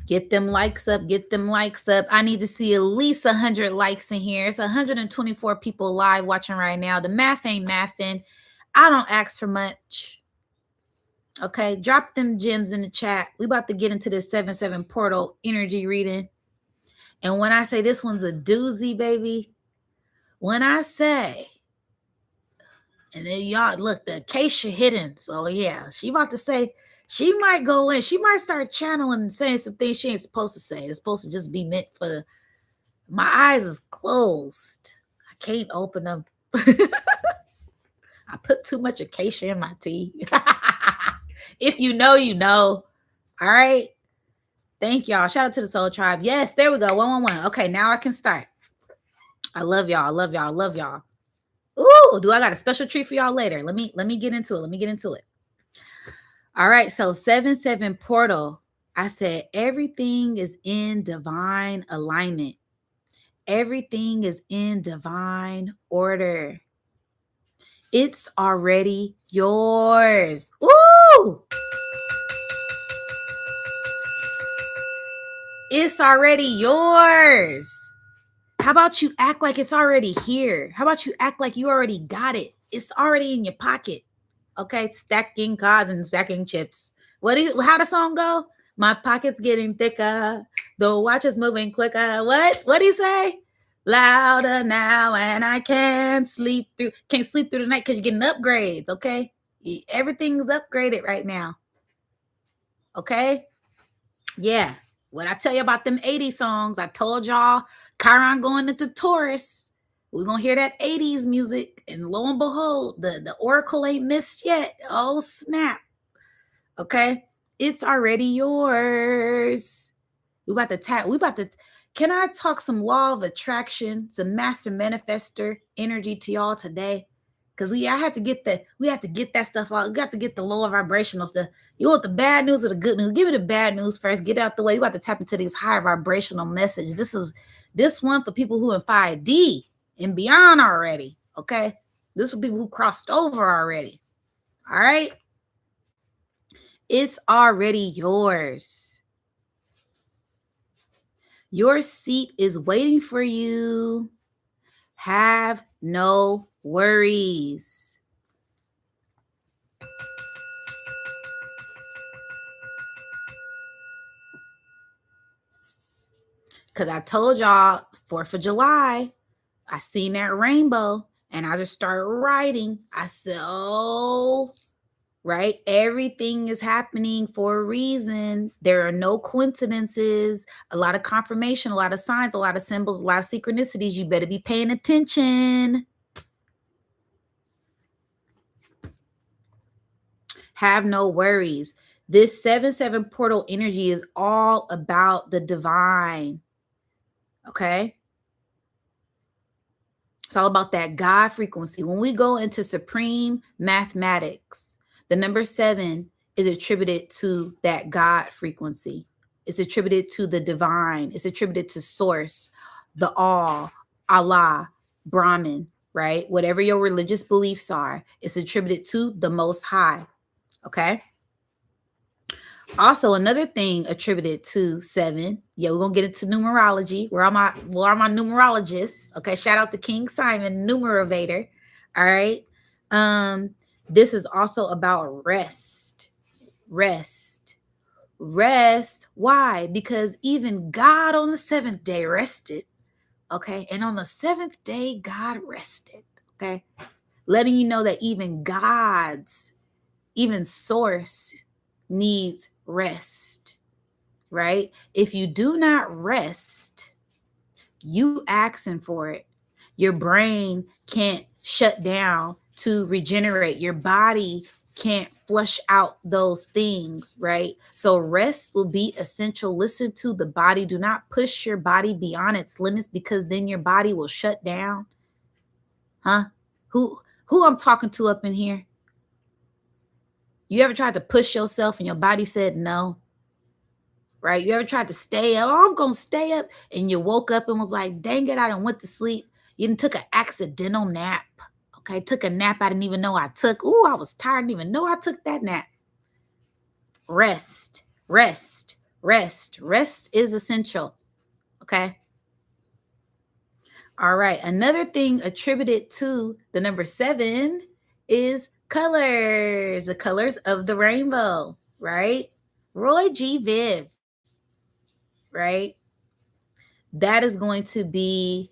Get them likes up. Get them likes up. I need to see at least 100 likes in here. It's 124 people live watching right now. The math ain't mathing. I don't ask for much. Okay. Drop them gems in the chat. We about to get into this 7-7 portal energy reading. And when I say this one's a doozy, baby, when I say, and then y'all look, the Acacia hidden. So yeah, she about to say, she might go in. She might start channeling and saying some things she ain't supposed to say. It's supposed to just be meant for the, my eyes is closed. I can't open them. I put too much acacia in my tea. If you know, you know. All right. Thank y'all. Shout out to the Soul Tribe. Yes, there we go. 111. Okay, now I can start. I love y'all. I love y'all. I love y'all. Ooh, do I got a special treat for y'all later? Let me get into it. Let me get into it. All right. So 7-7 portal. I said everything is in divine alignment. Everything is in divine order. It's already yours. Ooh! It's already yours. How about you act like it's already here? How about you act like you already got it? It's already in your pocket. Okay, stacking cards and stacking chips. How the song go? My pocket's getting thicker. The watch is moving quicker. What do you say? Louder now, and I can't sleep through the night because you're getting upgrades. Okay, everything's upgraded right now. Okay, yeah. What I tell you about them 80s songs? I told y'all Chiron going into Taurus. We're gonna hear that 80s music, and lo and behold, the oracle ain't missed yet. Oh snap. Okay, it's already yours. We about to tap. Can I talk some law of attraction, some master manifester energy to y'all today? Because we have to get that stuff out. We got to get the lower vibrational stuff. You want the bad news or the good news? Give me the bad news first. Get out the way. We about to tap into this higher vibrational message. This one for people who in 5D and beyond already. Okay, this for people who crossed over already. All right. It's already yours. Your seat is waiting for you. Have no worries. Because I told y'all, 4th of July, I seen that rainbow and I just started writing. I said, oh, right? Everything is happening for a reason. There are no coincidences, a lot of confirmation, a lot of signs, a lot of symbols, a lot of synchronicities. You better be paying attention. Have no worries. This 7-7 portal energy is all about the divine. Okay? It's all about that God frequency. When we go into supreme mathematics, the number 7 is attributed to that God frequency. It's attributed to the divine. It's attributed to source, the all, Allah, Brahman, right? Whatever your religious beliefs are, it's attributed to the Most High. Okay? Also, another thing attributed to 7. Yeah, we're gonna get into numerology. Where are my numerologists? Okay, shout out to King Simon, numerovator. All right. This is also about rest. Rest. Why? Because even God on the 7th day rested. Okay, and on the 7th day, God rested. Okay, letting you know that even source needs rest, right? If you do not rest, you asking for it. Your brain can't shut down to regenerate. Your body can't flush out those things, right? So rest will be essential. Listen to the body. Do not push your body beyond its limits because then your body will shut down. Huh? Who Who I'm talking to up in here? You ever tried to push yourself and your body said no? Right? You ever tried to stay up? Oh, I'm gonna stay up, and you woke up and was like, "Dang it, I done went to sleep." You done took an accidental nap. Okay, took a nap I didn't even know I took. Ooh, I was tired, didn't even know I took that nap. Rest, rest, rest. Rest is essential. Okay. All right. Another thing attributed to the number 7 is colors, the colors of the rainbow, right? Roy G. Viv, right? That is going to be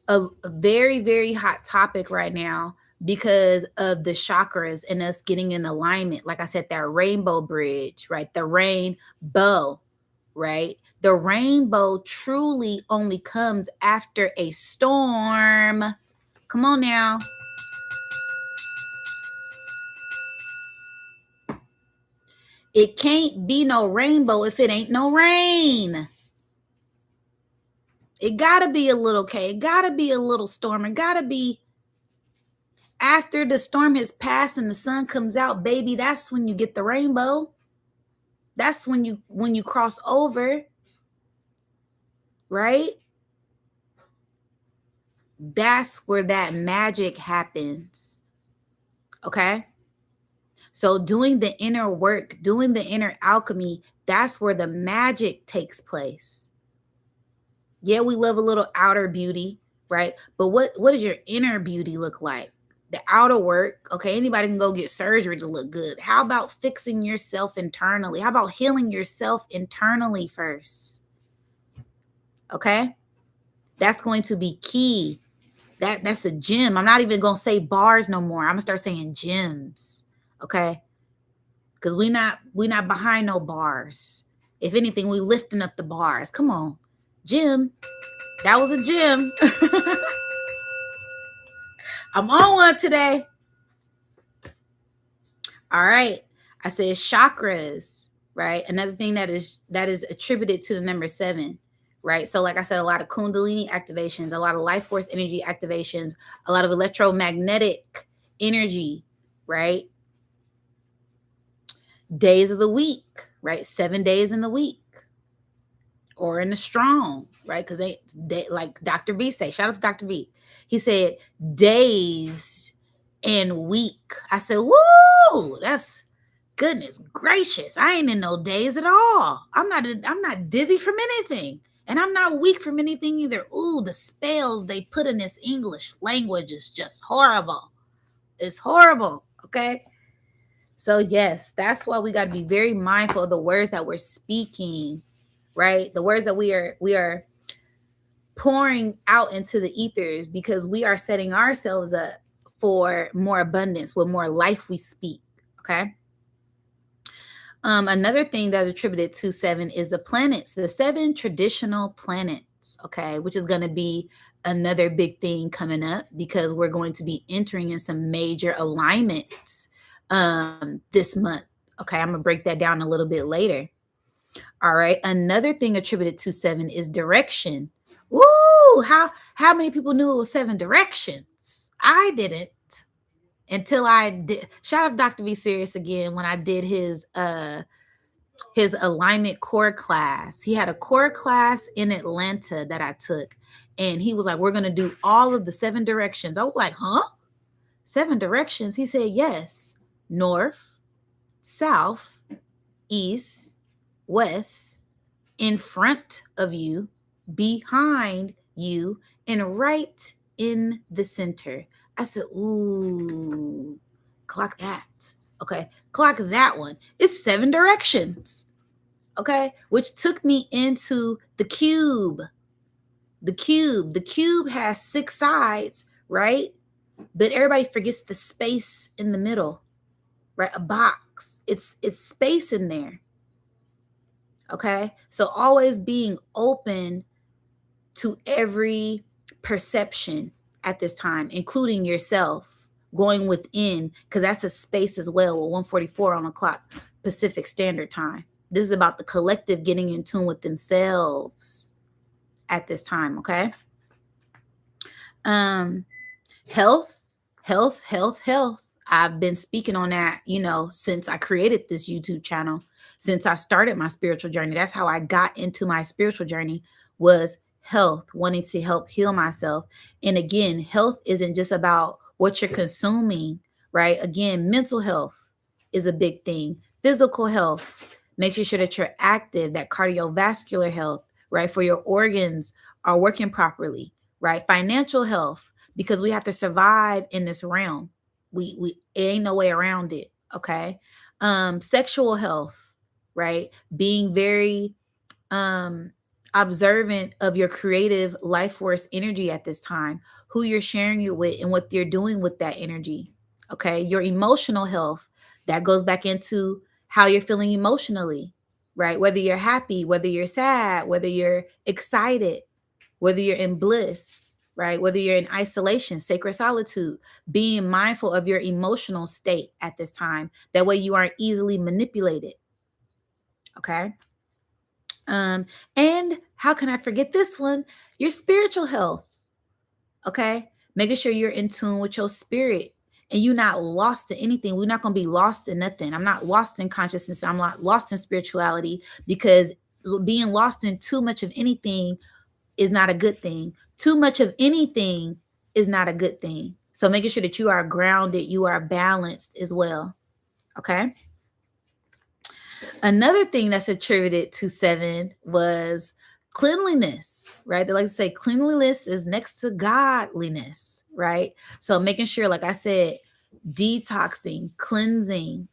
a very, very hot topic right now because of the chakras and us getting in alignment. Like I said, that rainbow bridge, right? The rainbow, right? The rainbow truly only comes after a storm. Come on now. It can't be no rainbow if it ain't no rain. It gotta be a little It gotta be a little storm. It gotta be after the storm has passed and the sun comes out, baby. That's when you get the rainbow. That's when you cross over, right? That's where that magic happens. Okay? So doing the inner work, doing the inner alchemy, that's where the magic takes place. Yeah, we love a little outer beauty, right? But what does your inner beauty look like? The outer work, okay, anybody can go get surgery to look good. How about fixing yourself internally? How about healing yourself internally first? Okay? That's going to be key. That's a gem. I'm not even going to say bars no more. I'm going to start saying gems. Okay? Cuz we not behind no bars. If anything, we lifting up the bars. Come on. Gem. That was a gem. I'm on one today. All right. I said chakras, right? Another thing that is attributed to the number 7, right? So like I said, a lot of kundalini activations, a lot of life force energy activations, a lot of electromagnetic energy, right? Days of the week, right? 7 days in the week or in the strong, right? Because they like Dr. B say, shout out to Dr. B. He said days and week. I said, woo, that's goodness gracious. I ain't in no days at all. I'm not dizzy from anything. And I'm not weak from anything either. Ooh, the spells they put in this English language is just horrible. It's horrible. Okay. So yes, that's why we got to be very mindful of the words that we're speaking, right? The words that we are pouring out into the ethers, because we are setting ourselves up for more abundance with more life we speak. Okay. Another thing that's attributed to 7 is the planets, the 7 traditional planets, okay, which is going to be another big thing coming up because we're going to be entering in some major alignments this month. Okay, I'm going to break that down a little bit later. All right, another thing attributed to 7 is direction. Woo! How many people knew it was 7 directions? I didn't until I did. Shout out to Dr. V Serious again when I did his alignment core class. He had a core class in Atlanta that I took, and he was like, we're going to do all of the 7 directions. I was like, huh? 7 directions? He said, yes. North, south, east, west, in front of you, behind you, and right in the center. I said, ooh, clock that. Okay, clock that one. It's 7 directions. Okay, which took me into the cube. The cube. The cube has 6 sides, right? But everybody forgets the space in the middle, right? A box. It's space in there. Okay, so always being open to every perception at this time, including yourself, going within, because that's a space as well with 144 on the clock, Pacific Standard Time. This is about the collective getting in tune with themselves at this time, okay? Health Health, health, health. I've been speaking on that, since I created this YouTube channel, since I started my spiritual journey. That's how I got into my spiritual journey, was health, wanting to help heal myself. And again, health isn't just about what you're consuming, right? Again, mental health is a big thing. Physical health, making sure that you're active, that cardiovascular health, right? For your organs are working properly, right? Financial health, because we have to survive in this realm. We it ain't no way around it. Okay. Sexual health, right? Being very um observant of your creative life force energy at this time, who you're sharing it with and what you're doing with that energy. Okay. Your emotional health, that goes back into how you're feeling emotionally, right? Whether you're happy, whether you're sad, whether you're excited, whether you're in bliss, right? Whether you're in isolation, sacred solitude, being mindful of your emotional state at this time. That way you aren't easily manipulated. Okay. Um, and how can I forget this one? Your spiritual health. Okay. Making sure you're in tune with your spirit and you're not lost to anything. We're not going to be lost in nothing. I'm not lost in consciousness. I'm not lost in spirituality, because being lost in too much of anything is not a good thing. Too much of anything is not a good thing. So making sure that you are grounded, you are balanced as well. Okay. Another thing that's attributed to seven was cleanliness, right? They like to say cleanliness is next to godliness, right? So making sure, like I said, detoxing, cleansing,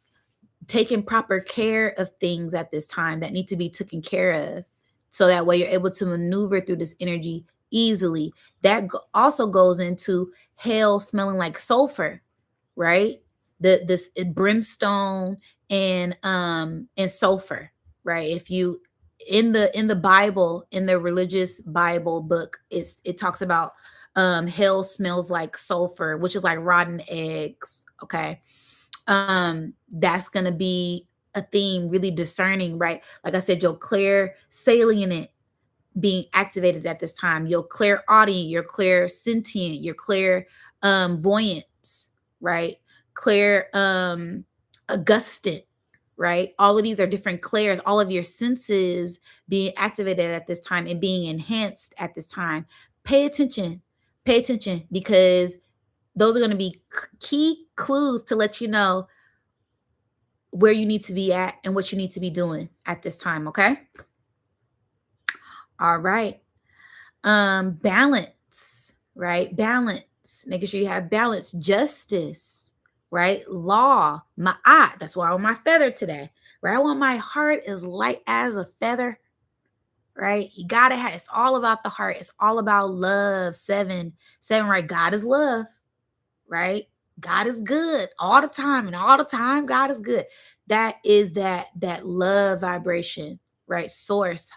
taking proper care of things at this time that need to be taken care of, so that way you're able to maneuver through this energy easily. That also goes into hell smelling like sulfur, right? This brimstone and sulfur, right? If you, in the Bible, in the religious Bible book, it talks about hell smells like sulfur, which is like rotten eggs. Okay. That's gonna be a theme, really discerning, right? Like I said, your clear salient being activated at this time, your clear audience, your clear sentient, your clear voyance, right? Clear augustant, right? All of these are different clairs, all of your senses being activated at this time and being enhanced at this time. Pay attention, pay attention, because those are going to be key clues to let you know where you need to be at and what you need to be doing at this time. Okay. All right. Balance, right? Balance, making sure you have balance, justice, right? Law, ma'at. That's why I want my feather today, right? I want my heart as light as a feather, right? You gotta have, it's all about the heart. It's all about love. Seven, right? God is love, right? God is good all the time, and all the time God is good. That is that love vibration, right? Source,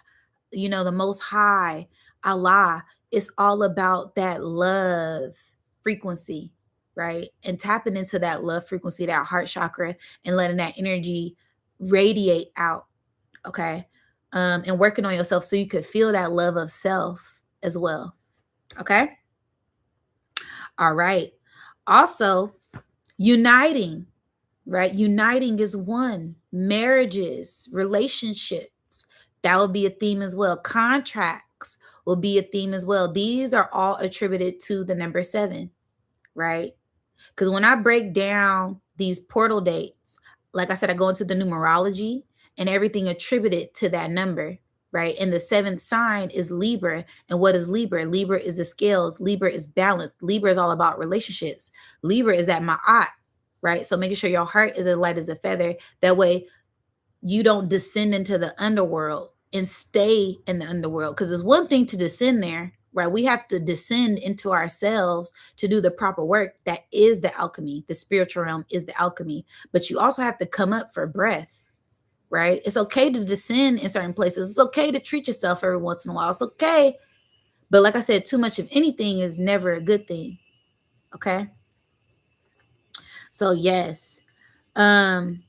the most high, Allah. It's all about that love frequency, right? And tapping into that love frequency, that heart chakra, and letting that energy radiate out. Okay. And working on yourself so you could feel that love of self as well. Okay. All right. Also, uniting, right? Uniting is one. Marriages, relationships, that will be a theme as well. Contracts will be a theme as well. These are all attributed to the number seven, right? Because when I break down these portal dates, like I said, I go into the numerology and everything attributed to that number, right? And the seventh sign is Libra. And what is Libra? Libra is the scales. Libra is balance. Libra is all about relationships. Libra is that ma'at, right? So making sure your heart is as light as a feather. That way you don't descend into the underworld and stay in the underworld. Because it's one thing to descend there, right? We have to descend into ourselves to do the proper work. That is the alchemy. The spiritual realm is the alchemy. But you also have to come up for breath, right? It's okay to descend in certain places. It's okay to treat yourself every once in a while. It's okay. But like I said, too much of anything is never a good thing. Okay. So yes. Um,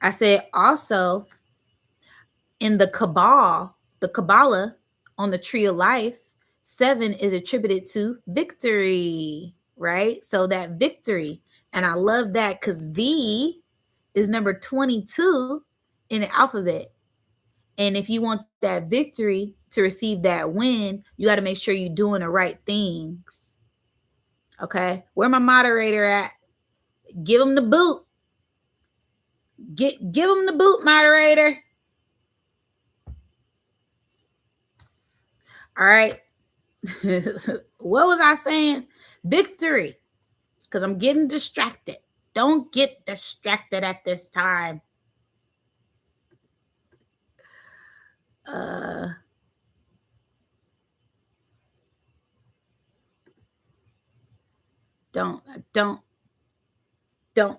I said also, in the Kabbalah on the tree of life, 7 is attributed to victory, right? So that victory. And I love that because V is number 22 in the alphabet. And if you want that victory to receive that win, you got to make sure you're doing the right things. Okay. Where my moderator at? Give him the boot. Give him the boot, moderator. All right. What was I saying? Victory. Because I'm getting distracted. Don't get distracted at this time. Don't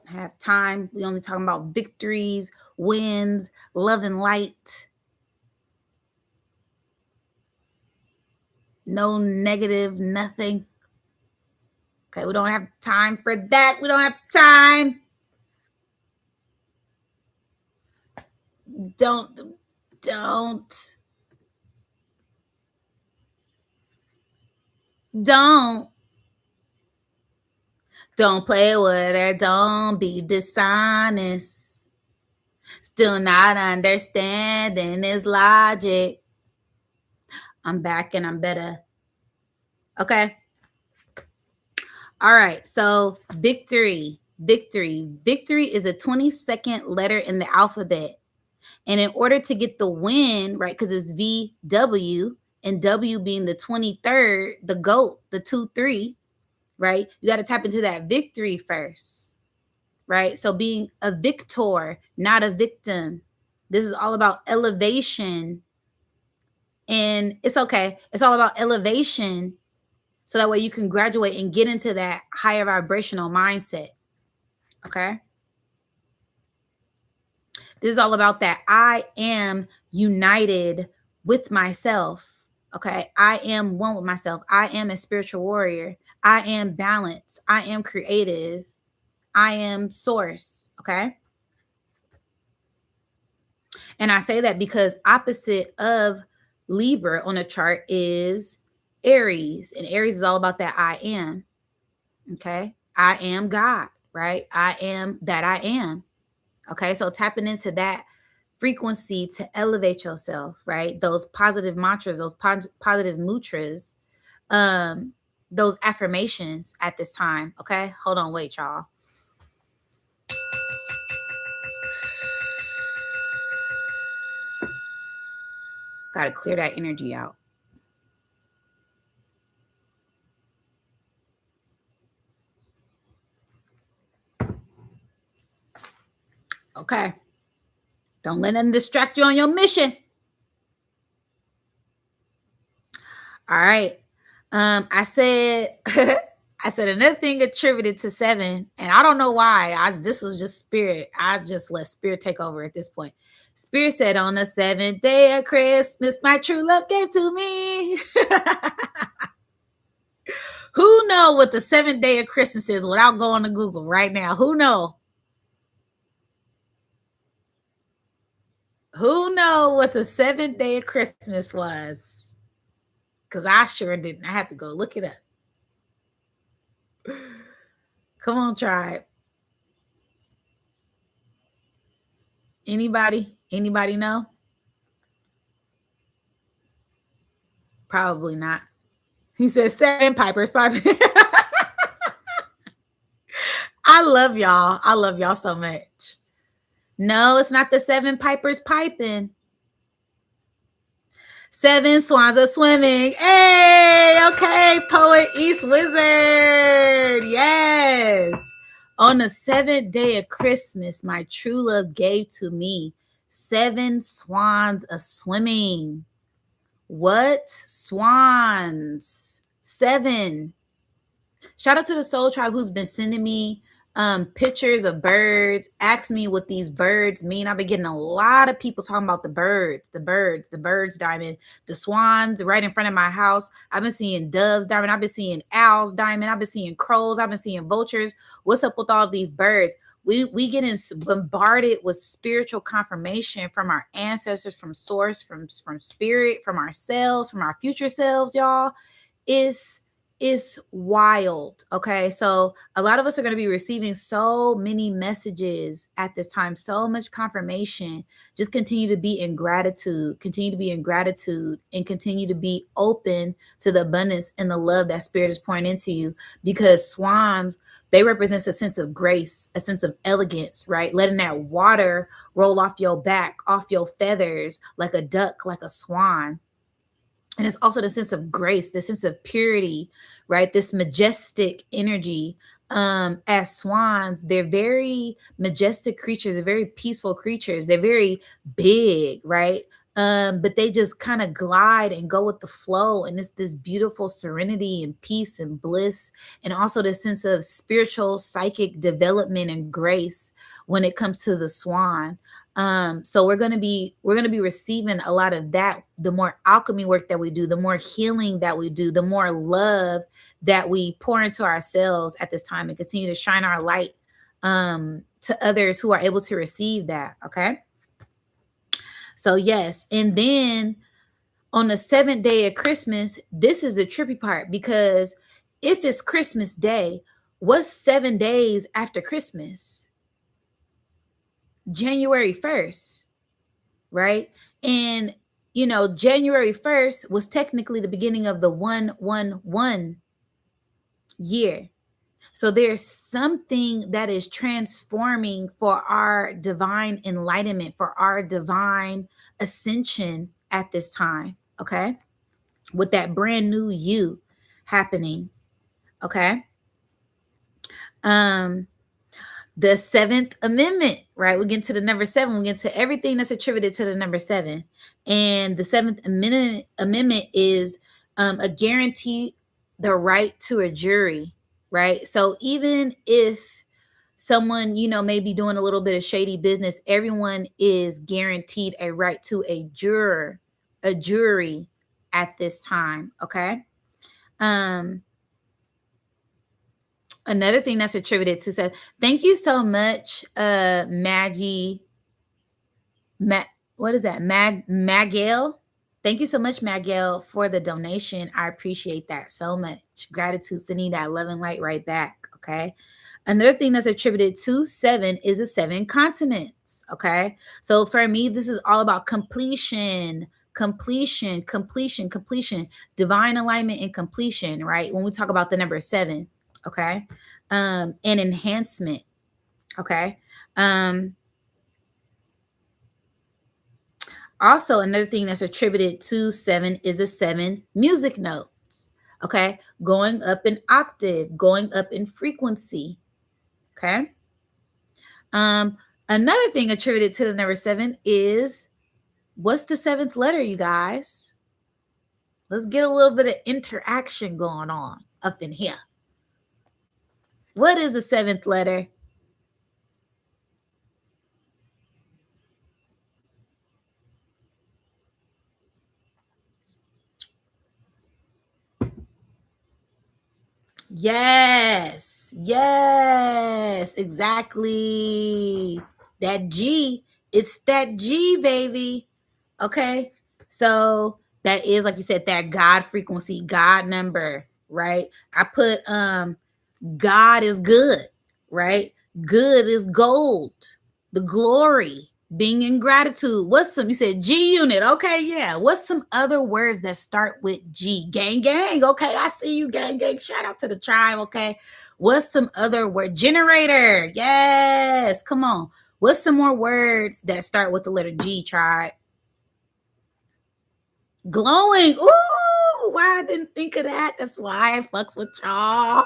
have time. We only talking about victories, wins, love and light. No negative, nothing. Okay, we don't have time for that. We don't have time. Don't play with her. Don't be dishonest. Still not understanding his logic. I'm back and I'm better. Okay. All right. So victory is a 22nd letter in the alphabet. And in order to get the win, right, because it's VW and W being the 23rd, the GOAT, the 2-3, right? You got to tap into that victory first, right? So being a victor, not a victim. This is all about elevation. And it's okay. It's all about elevation. So that way you can graduate and get into that higher vibrational mindset. Okay. This is all about that I am united with myself. Okay. I am one with myself. I am a spiritual warrior. I am balanced. I am creative. I am source. Okay. And I say that because opposite of Libra on a chart is Aries. And Aries is all about that I am. Okay. I am God, right? I am that I am. Okay. So tapping into that frequency to elevate yourself, right? Those positive mantras, those positive mudras, those affirmations at this time. Okay. Hold on. Wait, y'all. Got to clear that energy out. Okay. Don't let them distract you on your mission. All right. I said I said another thing attributed to 7, and I don't know why. This was just spirit. I just let spirit take over at this point. Spirit said, on the 7th day of Christmas, my true love gave to me. Who know what the 7th day of Christmas is without going to Google right now? Who know? Who know what the 7th day of Christmas was? Because I sure didn't. I had to go look it up. Come on, tribe. Anybody know? Probably not. He says 7 pipers piping. I love y'all. I love y'all so much. No, it's not the 7 pipers piping. 7 swans are swimming. Hey, okay, Poet East Wizard. Yes. On the 7th day of Christmas, my true love gave to me 7 swans are swimming. What? Swans. 7. Shout out to the Soul Tribe who's been sending me pictures of birds. Ask me what these birds mean. I've been getting a lot of people talking about the birds, Diamond, the swans right in front of my house. I've been seeing doves, Diamond. I've been seeing owls, Diamond. I've been seeing crows. I've been seeing vultures. What's up with all these birds? We getting bombarded with spiritual confirmation from our ancestors, from source, from spirit, from ourselves, from our future selves, y'all. It's it's wild. Okay. So a lot of us are going to be receiving so many messages at this time, so much confirmation. Just continue to be in gratitude, continue to be in gratitude, and continue to be open to the abundance and the love that spirit is pouring into you, because swans, they represent a sense of grace, a sense of elegance, right? Letting that water roll off your back, off your feathers, like a duck, like a swan. And it's also the sense of grace, the sense of purity, right? This majestic energy. As swans, they're very majestic creatures, they're very peaceful creatures, they're very big, right? But they just kind of glide and go with the flow, and it's this beautiful serenity and peace and bliss, and also this sense of spiritual psychic development and grace when it comes to the swan. So we're gonna be receiving a lot of that. The more alchemy work that we do, the more healing that we do, the more love that we pour into ourselves at this time, and continue to shine our light to others who are able to receive that. Okay. So yes, and then on the seventh day of Christmas, this is the trippy part, because if it's Christmas Day, what's 7 days after Christmas? January 1st, right? And January 1st was technically the beginning of the 111 year. So there's something that is transforming for our divine enlightenment, for our divine ascension at this time, okay? With that brand new you happening, okay? Um the seventh amendment, right? We get to the number seven, we get to everything that's attributed to the number seven. And the seventh amendment is a guarantee the right to a jury, right? So even if someone, may be doing a little bit of shady business, everyone is guaranteed a right to a jury at this time. Okay. Um, Another thing that's attributed to, so thank you so much, Maggie. What is that? Magel. Thank you so much, Magel, for the donation. I appreciate that so much. Gratitude, sending that love and light right back. Okay. Another thing that's attributed to seven is the seven continents. Okay. So for me, this is all about completion, completion, divine alignment and completion, right? When we talk about the number seven, okay. And enhancement. Okay. Um, Also, another thing that's attributed to seven is the seven music notes. Okay. Going up in octave, going up in frequency. Okay. Um, Another thing attributed to the number seven is, what's the seventh letter, you guys? Let's get a little bit of interaction going on up in here. What is the seventh letter? Yes, exactly. That G, it's that G, baby. Okay. So that is, like you said, that God frequency, God number, right? I put God is good, right? Good is gold, the glory, being in gratitude. What's some, you said G unit. Okay, yeah. What's some other words that start with G? Gang, gang. Okay, I see you, gang, gang. Shout out to the tribe. Okay. What's some other word? Generator. Yes. Come on. What's some more words that start with the letter G, tribe? Glowing. Ooh, why I didn't think of that. That's why I fucks with y'all.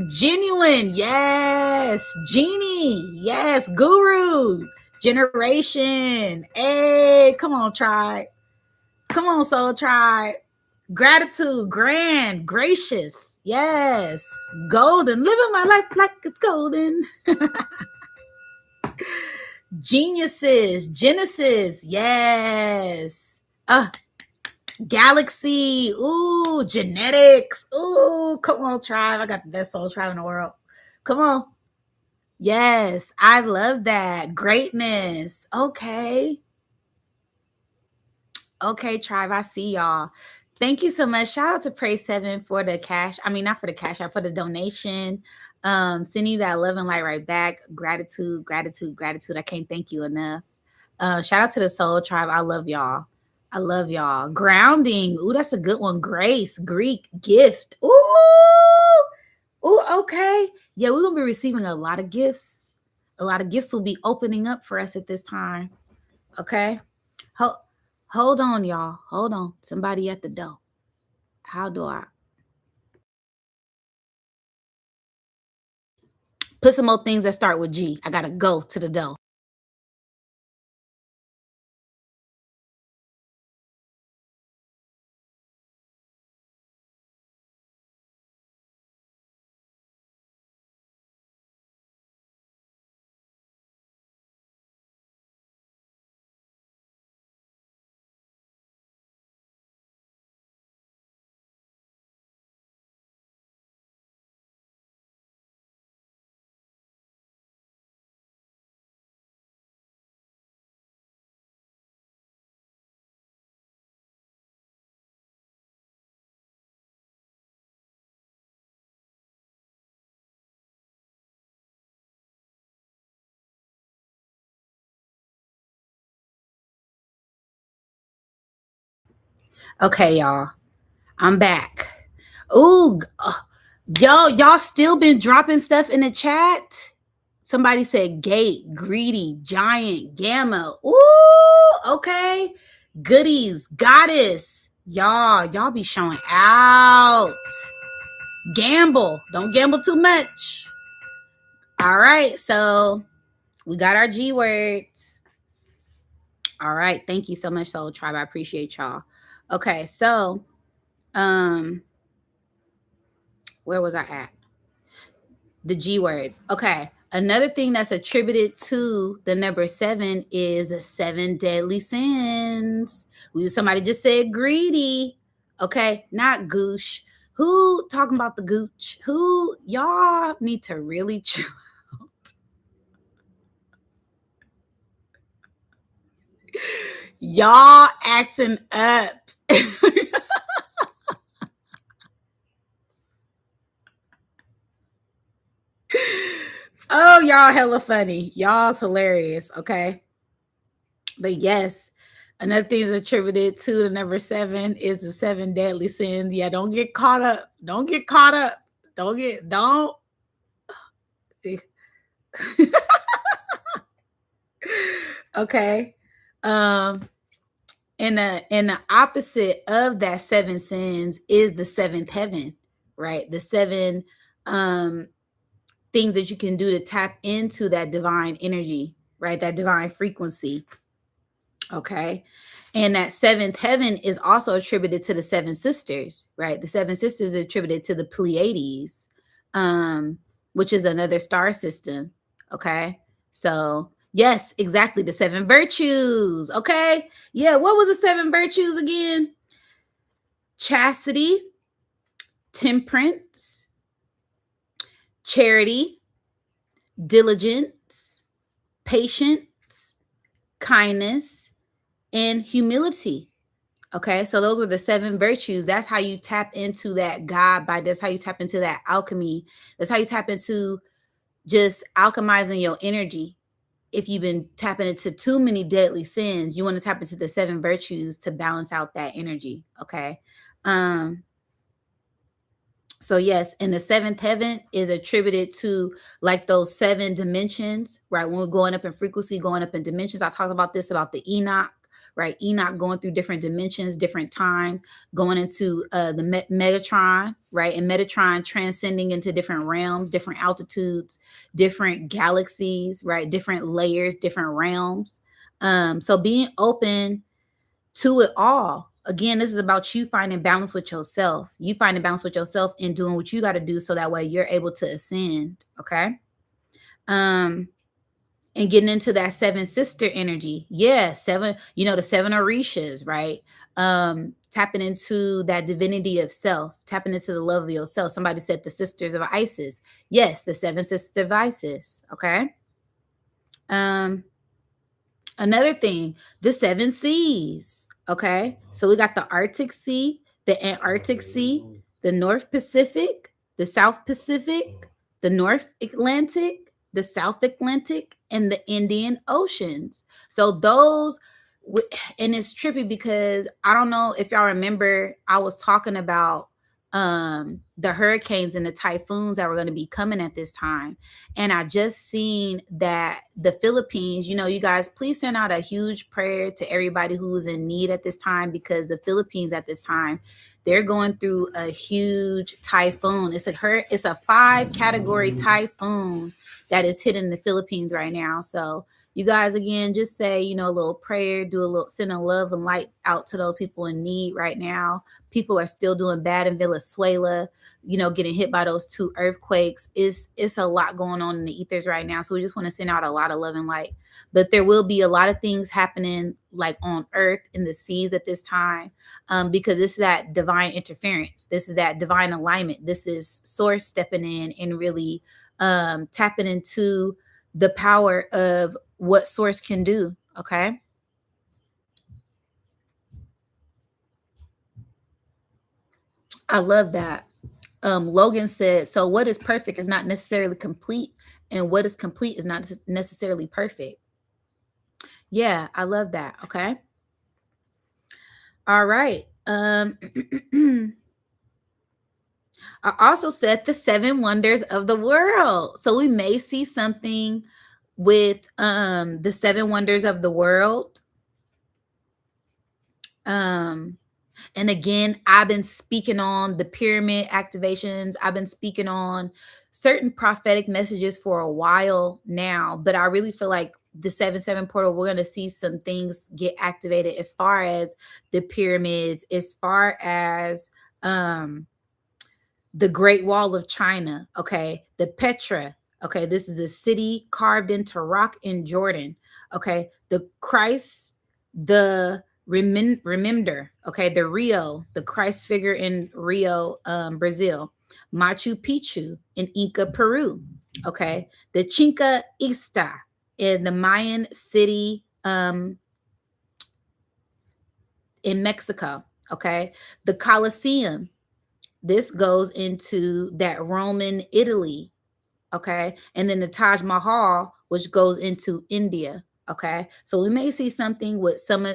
Genuine, yes. Genie, yes. Guru, generation. Hey, come on, tribe. Come on, soul tribe. Gratitude, grand, gracious, yes. Golden, living my life like it's golden. Geniuses, Genesis, yes. Galaxy, ooh, genetics, ooh, come on, tribe. I got the best soul tribe in the world. Come on. Yes, I love that. Greatness. Okay. Okay, tribe, I see y'all. Thank you so much. Shout out to Praise Seven for the cash. I mean, not for the cash out, for the donation. Sending you that love and light right back. Gratitude, gratitude, gratitude. I can't thank you enough. Shout out to the Soul Tribe. I love y'all. I love y'all. Grounding. Ooh, that's a good one. Grace, Greek, gift. Ooh, okay. Yeah, we're gonna be receiving a lot of gifts. A lot of gifts will be opening up for us at this time. Okay. Hold, hold on, y'all. Hold on. Somebody at the door. How do I put some more things that start with G? I gotta go to the door. Okay, y'all. I'm back. Ooh, y'all still been dropping stuff in the chat. Somebody said gate, greedy, giant, gamma. Ooh, okay. Goodies, goddess. Y'all be showing out. Gamble. Don't gamble too much. All right. So we got our G words. All right. Thank you so much, Soul Tribe. I appreciate y'all. Okay. So, um, where was I at? The G words. Okay. Another thing that's attributed to the number seven is the seven deadly sins. Somebody just said greedy. Okay. Not goosh. Who talking about the gooch? Who y'all need to really chill. Y'all acting up. Oh, y'all hella funny. Y'all's hilarious. Okay. But yes, another thing is attributed to the number seven is the seven deadly sins. Yeah, don't get caught up. Don't get caught up. Don't. Okay. Um, and the opposite of that seven sins is the seventh heaven, right? The seven things that you can do to tap into that divine energy, right? That divine frequency. Okay. And that seventh heaven is also attributed to the seven sisters, right? The seven sisters are attributed to the Pleiades, um, which is another star system. Okay. So, yes, exactly. The seven virtues. Okay. Yeah. What was the seven virtues again? Chastity, temperance, charity, diligence, patience, kindness, and humility. Okay, so those were the seven virtues. That's how you tap into that God by that's how you tap into that alchemy. That's how you tap into just alchemizing your energy. If you've been tapping into too many deadly sins, you want to tap into the seven virtues to balance out that energy. Okay. Um, so yes, and the seventh heaven is attributed to like those seven dimensions, right? When we're going up in frequency, going up in dimensions. I talked about this about the Enoch, right? Enoch going through different dimensions, different time, going into the Metatron, right? And Metatron transcending into different realms, different altitudes, different galaxies, right? Different layers, different realms. So being open to it all. Again, this is about you finding balance with yourself. You finding balance with yourself and doing what you got to do so that way you're able to ascend. Okay. Um, and getting into that seven sister energy. Yeah, seven, the seven Orishas, right? Tapping into that divinity of self, tapping into the love of yourself. Somebody said the sisters of Isis. Yes, the seven sisters of Isis. Okay. Um, Another thing, the seven seas. Okay. So we got the Arctic Sea, the Antarctic Sea, the North Pacific, the South Pacific, the North Atlantic, the South Atlantic, and the Indian Oceans. So those, and it's trippy because I don't know if y'all remember, I was talking about the hurricanes and the typhoons that were going to be coming at this time. And I just seen that the Philippines, you guys, please send out a huge prayer to everybody who's in need at this time, because the Philippines at this time, they're going through a huge typhoon. It's a 5 category typhoon that is hitting the Philippines right now. So you guys, again, just say, a little prayer, send a love and light out to those people in need right now. People are still doing bad in Venezuela, getting hit by those 2 earthquakes. It's a lot going on in the ethers right now. So we just want to send out a lot of love and light. But there will be a lot of things happening like on earth, in the seas at this time, because this is that divine interference. This is that divine alignment. This is source stepping in and really tapping into the power of what source can do. Okay. I love that. Logan said, so what is perfect is not necessarily complete, and what is complete is not necessarily perfect. Yeah, I love that. Okay. All right. I also said the 7 wonders of the world. So we may see something with the 7 wonders of the world. And again, I've been speaking on the pyramid activations. I've been speaking on certain prophetic messages for a while now, but I really feel like the 7-7 portal, we're going to see some things get activated as far as the pyramids, as far as the Great Wall of China. Okay. The Petra. Okay. This is a city carved into rock in Jordan. Okay. The Christ, the remember, okay, the Rio, the Christ figure in Rio, Brazil, Machu Picchu in Inca, Peru, okay, the Chinca Ista in the Mayan city in Mexico, okay, the Colosseum, this goes into that Roman Italy, okay, and then the Taj Mahal, which goes into India. Okay, so we may see something with some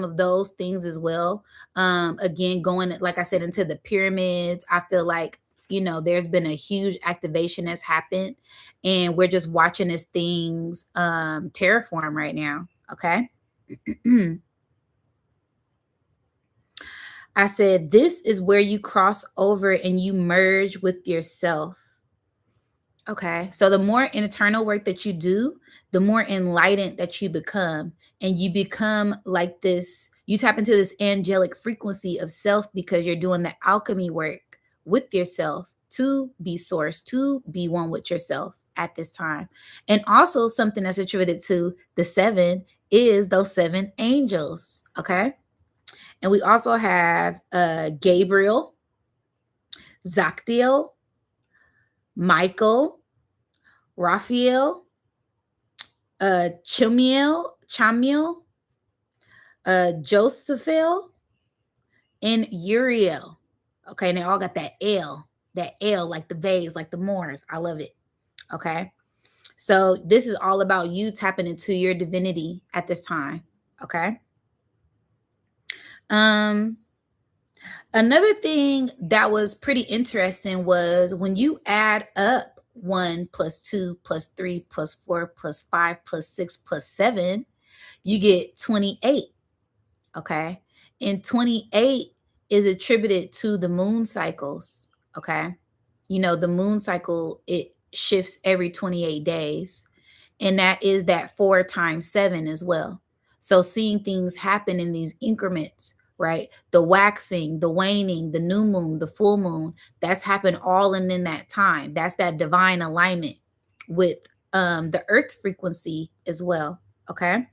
of those things as well. Again, going, like I said, into the pyramids, I feel like, there's been a huge activation that's happened, and we're just watching as things terraform right now. Okay. I said, this is where you cross over and you merge with yourself. Okay. So the more internal work that you do, the more enlightened that you become. And you become like this, you tap into this angelic frequency of self, because you're doing the alchemy work with yourself to be source, to be one with yourself at this time. And also, something that's attributed to the 7 is those 7 angels. Okay. And we also have Gabriel, Zactiel, Michael, Raphael, Chamiel, Josephel, and Uriel. Okay, and they all got that L, like the vase, like the Moors. I love it. Okay, so this is all about you tapping into your divinity at this time. Okay. Another thing that was pretty interesting was when you add up 1 plus 2 plus 3 plus 4 plus 5 plus 6 plus 7, you get 28. Okay. And 28 is attributed to the moon cycles. Okay. The moon cycle, it shifts every 28 days. And that is that 4 times 7 as well. So seeing things happen in these increments, right? The waxing, the waning, the new moon, the full moon, that's happened all in that time. That's that divine alignment with the earth frequency as well. Okay.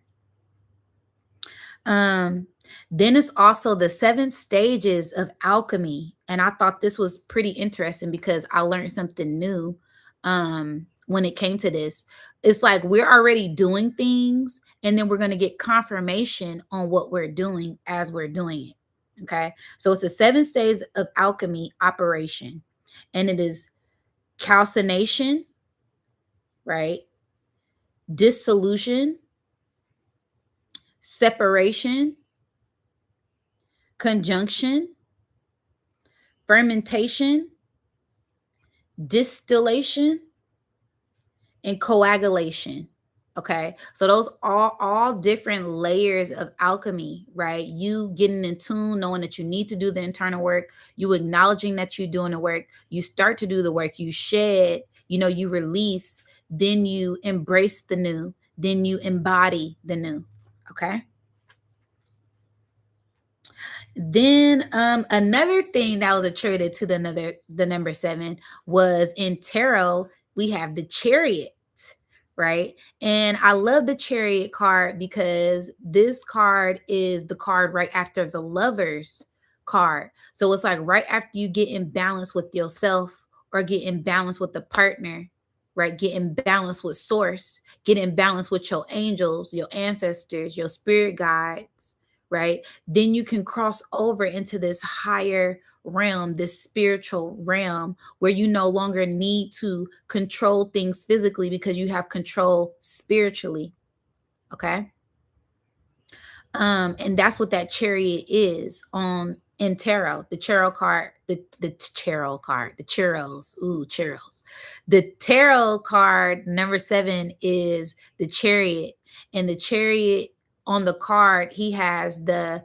Then it's also the 7 stages of alchemy. And I thought this was pretty interesting because I learned something new when it came to this. It's like we're already doing things, and then we're going to get confirmation on what we're doing as we're doing it. Okay. So it's the 7 stages of alchemy operation. And it is calcination, right? Dissolution, separation, conjunction, fermentation, distillation, and coagulation. Okay. So those are all different layers of alchemy, right? You getting in tune, knowing that you need to do the internal work, you acknowledging that you're doing the work, you start to do the work, you shed, you release, then you embrace the new, then you embody the new. Okay. Then another thing that was attributed to the number 7 was in tarot, we have the chariot, right? And I love the chariot card because this card is the card right after the lovers card. So it's like right after you get in balance with yourself or get in balance with the partner, right? Get in balance with source, get in balance with your angels, your ancestors, your spirit guides, right? Then you can cross over into this higher realm, this spiritual realm where you no longer need to control things physically because you have control spiritually. Okay. And that's what that chariot is on in tarot, the tarot card, the tarot card, the churros, ooh, churros. The tarot card number 7 is the chariot, and the chariot on the card, he has the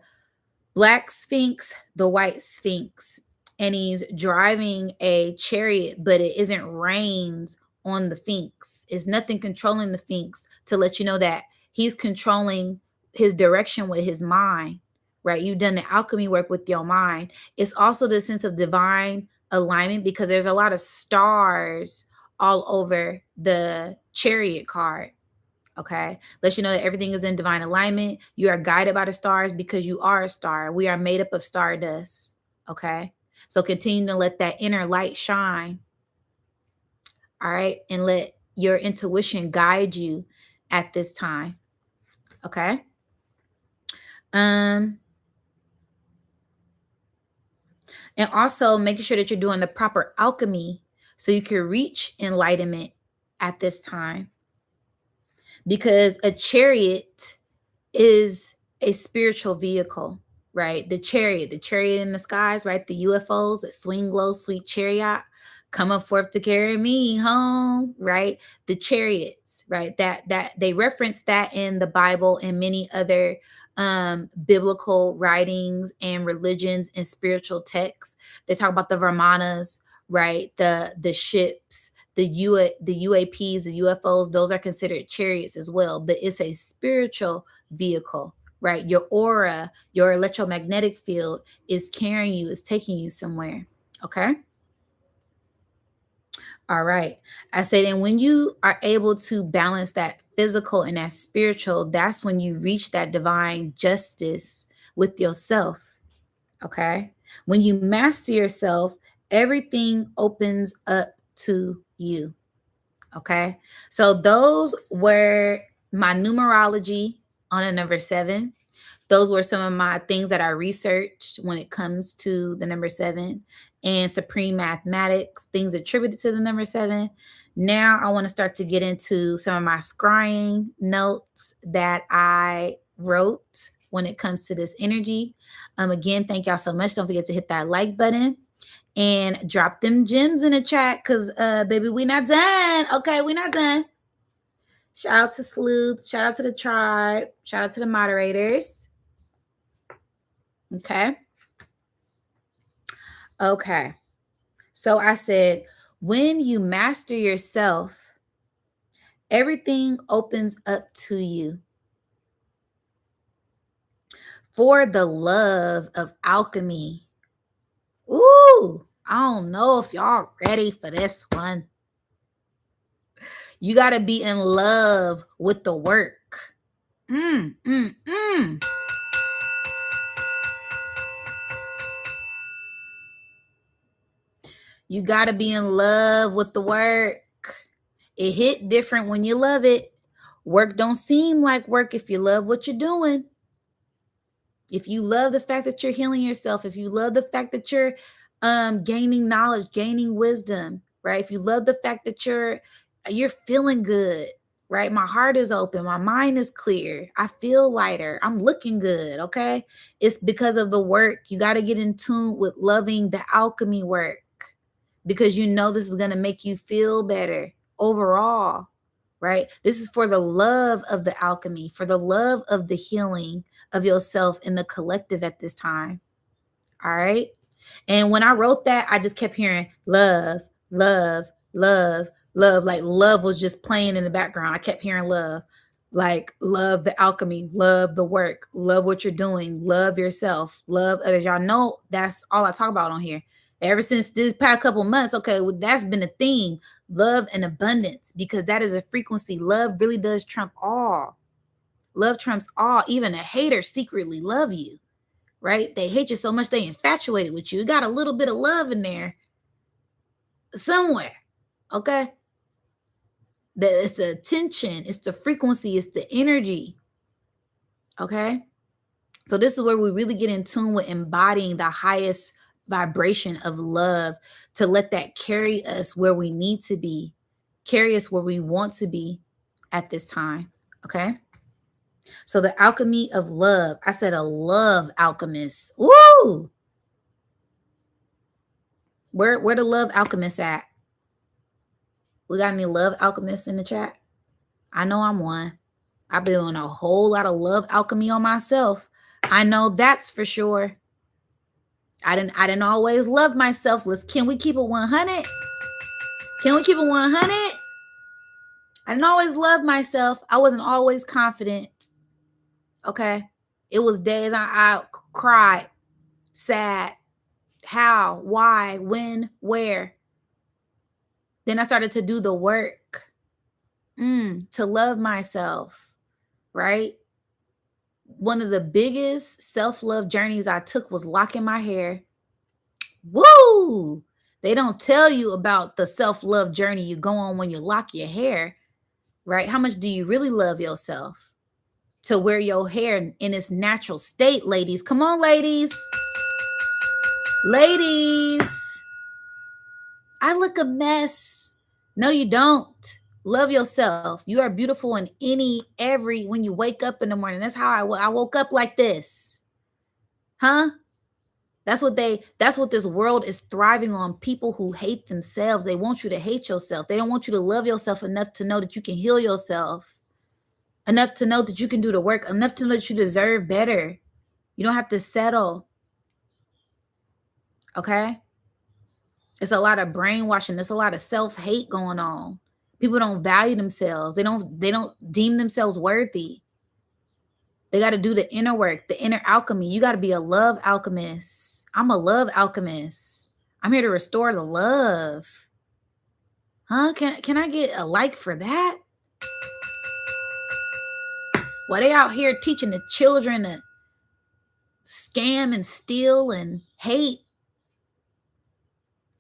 black sphinx, the white sphinx, and he's driving a chariot, but it isn't reins on the sphinx. It's nothing controlling the sphinx to let you know that he's controlling his direction with his mind, right? You've done the alchemy work with your mind. It's also the sense of divine alignment because there's a lot of stars all over the chariot card. Okay. Let you know that everything is in divine alignment. You are guided by the stars because you are a star. We are made up of stardust. Okay. So continue to let that inner light shine. All right. And let your intuition guide you at this time. Okay. Um, and also making sure that you're doing the proper alchemy so you can reach enlightenment at this time. Because a chariot is a spiritual vehicle, right? The chariot in the skies, right? The UFOs that swing low, sweet chariot, come up forth to carry me home, right? The chariots, right? That they reference that in the Bible and many other biblical writings and religions and spiritual texts. They talk about the Varmanas, right? The ships, the UAPs, the UFOs, those are considered chariots as well, but it's a spiritual vehicle, right? Your aura, your electromagnetic field is carrying you, is taking you somewhere. Okay. All right. I said, and when you are able to balance that physical and that spiritual, that's when you reach that divine justice with yourself. Okay. When you master yourself, everything opens up to you. Okay. So those were my numerology on a number 7. Those were some of my things that I researched when it comes to the number 7 and supreme mathematics, things attributed to the number 7. Now I want to start to get into some of my scrying notes that I wrote when it comes to this energy. Again, thank y'all so much. Don't forget to hit that like button and drop them gems in the chat because baby, we not done. Okay, we not done. Shout out to Sleuth, shout out to the tribe, shout out to the moderators. Okay. Okay. So I said, when you master yourself, everything opens up to you. For the love of alchemy. Ooh, I don't know if y'all ready for this one. You got to be in love with the work. Mm, mm, mm. You got to be in love with the work. It hit different when you love it. Work don't seem like work if you love what you're doing. If you love the fact that you're healing yourself, if you love the fact that you're gaining knowledge, gaining wisdom, right? If you love the fact that you're feeling good, right? My heart is open, my mind is clear, I feel lighter, I'm looking good, okay? It's because of the work. You got to get in tune with loving the alchemy work because you know this is going to make you feel better overall, right? This is for the love of the alchemy, for the love of the healing of yourself and the collective at this time. All right. And when I wrote that, I just kept hearing love, love, love, love. Like love was just playing in the background. I kept hearing love, like love the alchemy, love the work, love what you're doing, love yourself, love others. Y'all know that's all I talk about on here. Ever since this past couple months, okay, well, that's been a theme, love and abundance, because that is a frequency. Love really does trump all. Love trumps all. Even a hater secretly love you, right? They hate you so much they infatuated with you. You got a little bit of love in there somewhere, okay? It's the attention, it's the frequency, it's the energy, okay? So this is where we really get in tune with embodying the highest vibration of love to let that carry us where we need to be, carry us where we want to be at this time, okay? So the alchemy of love. I said a love alchemist. Woo! Where the love alchemists at? We got any love alchemists in the chat? I know I'm one. I've been doing a whole lot of love alchemy on myself. I know that's for sure. I didn't always love myself. Can we keep it 100? Can we keep it 100? I didn't always love myself. I wasn't always confident. Okay. It was days I cried, sad. How, why, when, where? Then I started to do the work to love myself, right? One of the biggest self-love journeys I took was locking my hair. Woo! They don't tell you about the self-love journey you go on when you lock your hair, right? How much do you really love yourself? To wear your hair in its natural state, ladies. Come on, ladies. Ladies. I look a mess. No, you don't. Love yourself. You are beautiful in when you wake up in the morning. That's how I woke up like this. Huh? That's what this world is thriving on. People who hate themselves. They want you to hate yourself. They don't want you to love yourself enough to know that you can heal yourself. Enough to know that you can do the work. Enough to know that you deserve better. You don't have to settle. Okay? It's a lot of brainwashing. There's a lot of self-hate going on. People don't value themselves. They don't deem themselves worthy. They got to do the inner work, the inner alchemy. You got to be a love alchemist. I'm a love alchemist. I'm here to restore the love. Huh? Can I get a like for that? While they out here teaching the children to scam and steal and hate,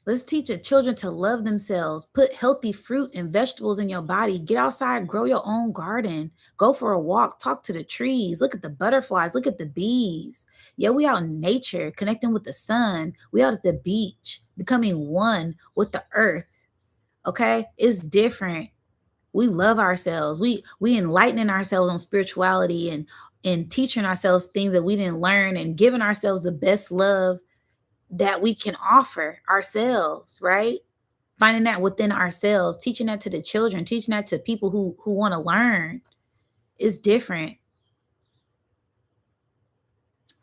let's teach the children to love themselves. Put healthy fruit and vegetables in your body. Get outside, grow your own garden. Go for a walk, talk to the trees. Look at the butterflies, look at the bees. Yeah, we out in nature, connecting with the sun. We out at the beach, becoming one with the earth. Okay? It's different. We love ourselves. We enlightening ourselves on spirituality and teaching ourselves things that we didn't learn and giving ourselves the best love that we can offer ourselves, right? Finding that within ourselves, teaching that to the children, teaching that to people who want to learn is different.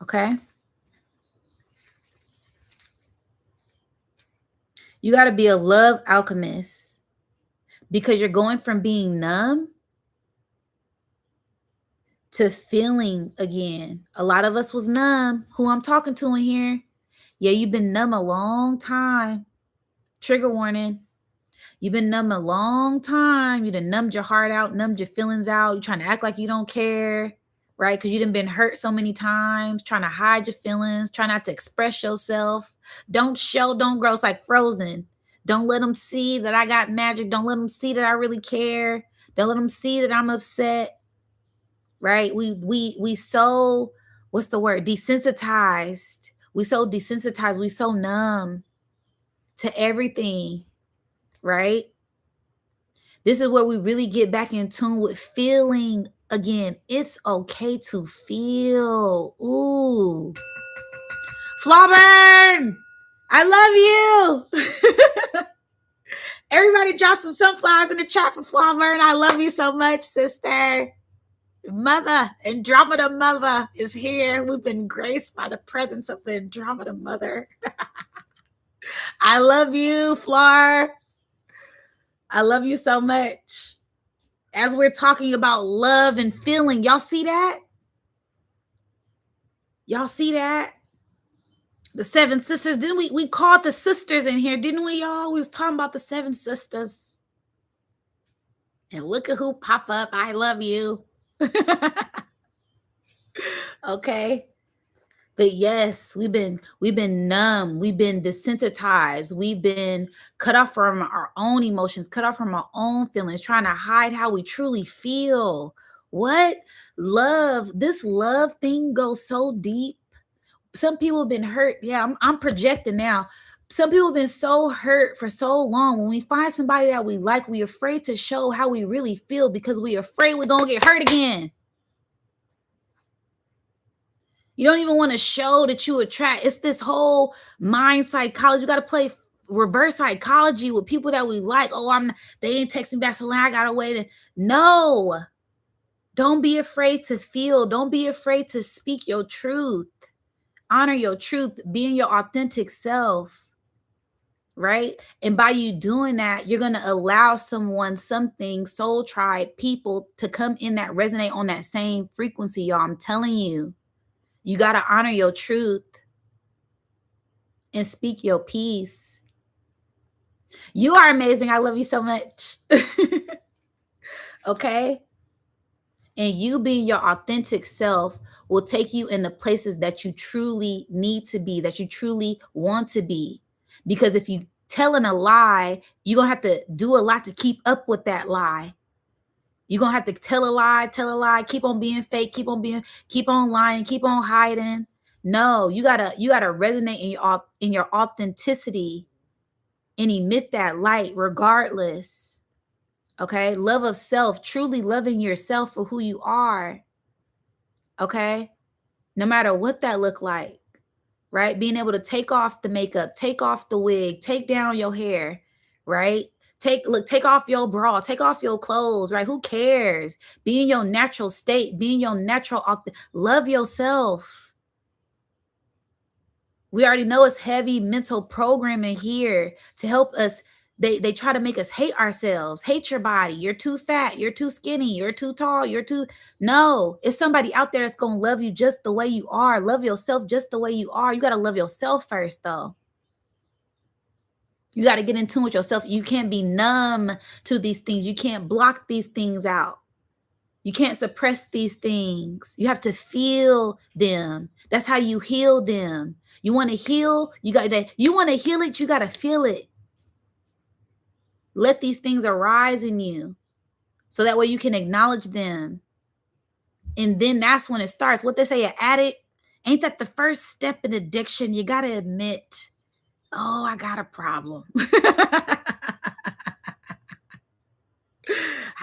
Okay? You got to be a love alchemist because you're going from being numb to feeling again. A lot of us was numb. Who I'm talking to in here? Yeah, you've been numb a long time. Trigger warning. You've been numb a long time. You done numbed your heart out, numbed your feelings out. You're trying to act like you don't care, right? Because you done been hurt so many times, trying to hide your feelings, try not to express yourself. Don't show, don't grow. It's like Frozen. Don't let them see that I got magic. Don't let them see that I really care. Don't let them see that I'm upset, right? We so what's the word? Desensitized. We so desensitized. We so numb to everything, right? This is where we really get back in tune with feeling again. It's okay to feel. Ooh. Flauburn, I love you. Everybody drop some sunflowers in the chat for Flauburn. I love you so much, sister. Mother, Andromeda Mother is here. We've been graced by the presence of the Andromeda Mother. I love you, Fleur. I love you so much. As we're talking about love and feeling, y'all see that? Y'all see that? The seven sisters, didn't we called the sisters in here, didn't we, y'all? We was talking about the seven sisters. And look at who pop up. I love you. Okay. But yes, we've been numb, we've been desensitized, we've been cut off from our own emotions, cut off from our own feelings, trying to hide how we truly feel. What? Love, this love thing goes so deep. Some people have been hurt. Yeah, I'm projecting now. Some people have been so hurt for so long. When we find somebody that we like, we're afraid to show how we really feel because we're afraid we're gonna get hurt again. You don't even want to show that you attract. It's this whole mind psychology. You got to play reverse psychology with people that we like. Oh, they ain't text me back, so now I gotta wait. No, don't be afraid to feel. Don't be afraid to speak your truth. Honor your truth, being your authentic self, right? And by you doing that, you're gonna allow someone, something, soul tribe, people to come in that resonate on that same frequency, y'all. I'm telling you. You got to honor your truth and speak your peace. You are amazing. I love you so much. Okay? And you being your authentic self will take you in the places that you truly need to be, that you truly want to be. Because if you telling a lie, you're going to have to do a lot to keep up with that lie. You're going to have to tell a lie, keep on being fake, keep on lying, keep on hiding. No, you gotta resonate in your authenticity and emit that light regardless. Okay. Love of self, truly loving yourself for who you are. Okay. No matter what that look like, right? Being able to take off the makeup, take off the wig, take down your hair, right? Take off your bra, take off your clothes, right? Who cares? Be in your natural state, be in your natural, love yourself. We already know it's heavy mental programming here to help us. They try to make us hate ourselves, hate your body. You're too fat, you're too skinny, you're too tall, no, it's somebody out there that's going to love you just the way you are. Love yourself just the way you are. You got to love yourself first though. You got to get in tune with yourself. You can't be numb to these things. You can't block these things out. You can't suppress these things. You have to feel them. That's how you heal them. You want to heal, you want to heal it, you got to feel it. Let these things arise in you so that way you can acknowledge them. And then that's when it starts. What they say, an addict, ain't that the first step in addiction? You got to admit, oh, I got a problem.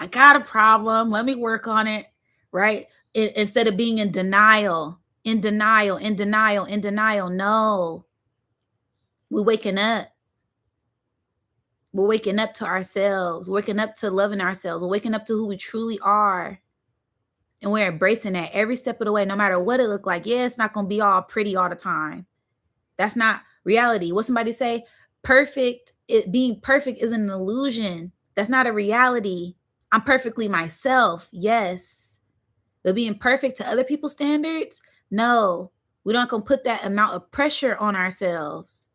I got a problem. Let me work on it, right? Instead of being in denial. No, we're waking up. We're waking up to ourselves, waking up to loving ourselves, we're waking up to who we truly are. And we're embracing that every step of the way, no matter what it looked like. Yeah, it's not going to be all pretty all the time. That's not reality. What somebody say, being perfect is an illusion. That's not a reality. I'm perfectly myself. Yes. But being perfect to other people's standards, no. We're not going to put that amount of pressure on ourselves,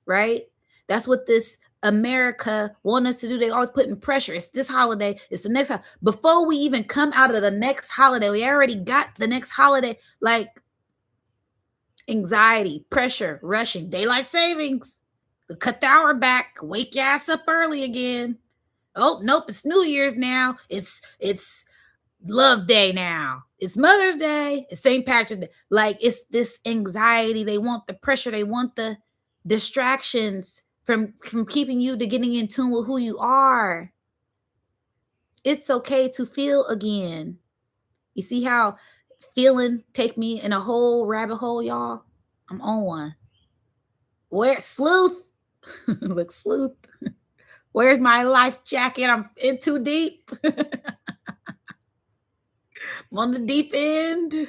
right? That's what this America want us to do. They always putting pressure. It's this holiday. It's the next holiday. Before we even come out of the next holiday, we already got the next holiday. Like anxiety, pressure, rushing, daylight savings. Cut the hour back. Wake your ass up early again. Oh, nope. It's New Year's now. It's love day now. It's Mother's Day. It's St. Patrick's Day. Like, it's this anxiety. They want the pressure. They want the distractions from keeping you to getting in tune with who you are. It's okay to feel again. You see how feeling take me in a whole rabbit hole, y'all? I'm on one. Where sleuth? Look, sleuth. Where's my life jacket? I'm in too deep. I'm on the deep end.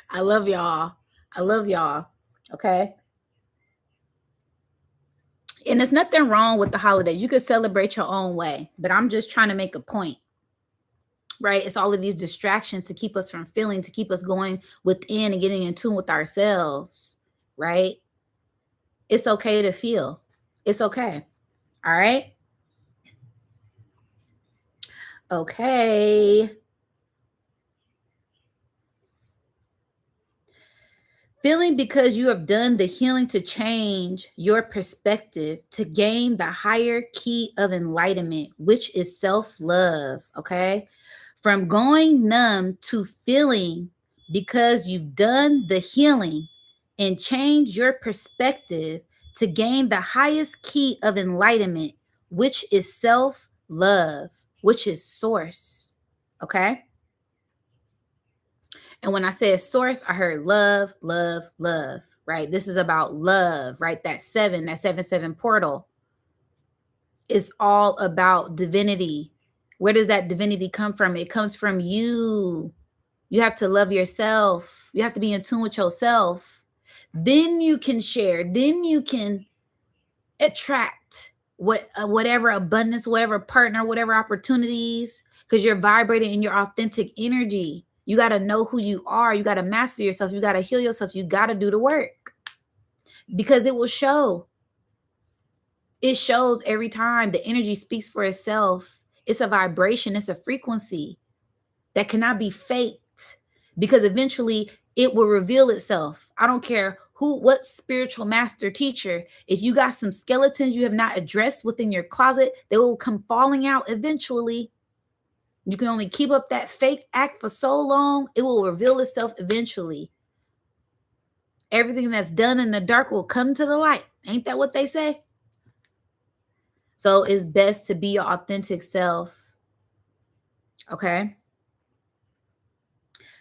I love y'all. I love y'all. Okay. And there's nothing wrong with the holidays. You could celebrate your own way, but I'm just trying to make a point, right? It's all of these distractions to keep us from feeling, to keep us going within and getting in tune with ourselves, right? It's okay to feel. It's okay. All right. Okay. Feeling because you have done the healing to change your perspective to gain the higher key of enlightenment, which is self love. Okay. From going numb to feeling because you've done the healing and changed your perspective to gain the highest key of enlightenment, which is self love, which is source. Okay. And when I said source, I heard love, love, love, right? This is about love, right? That 7 portal is all about divinity. Where does that divinity come from? It comes from you. You have to love yourself. You have to be in tune with yourself. Then you can share. Then you can attract whatever abundance, whatever partner, whatever opportunities, because you're vibrating in your authentic energy. You got to know who you are. You got to master yourself. You got to heal yourself. You got to do the work because it will show. It shows every time. The energy speaks for itself. It's a vibration. It's a frequency that cannot be faked because eventually it will reveal itself. I don't care what spiritual master teacher, if you got some skeletons you have not addressed within your closet, they will come falling out eventually. You can only keep up that fake act for so long, it will reveal itself eventually. Everything that's done in the dark will come to the light. Ain't that what they say? So it's best to be your authentic self. Okay.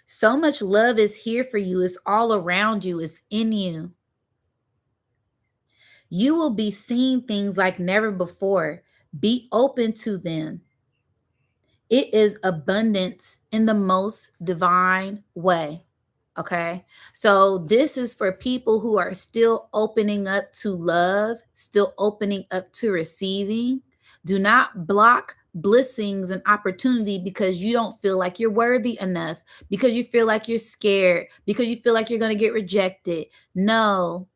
So much love is here for you. It's all around you. It's in you. You will be seeing things like never before. Be open to them. It is abundance in the most divine way. Okay. So this is for people who are still opening up to love, still opening up to receiving. Do not block blessings and opportunity because you don't feel like you're worthy enough, because you feel like you're scared, because you feel like you're going to get rejected. No,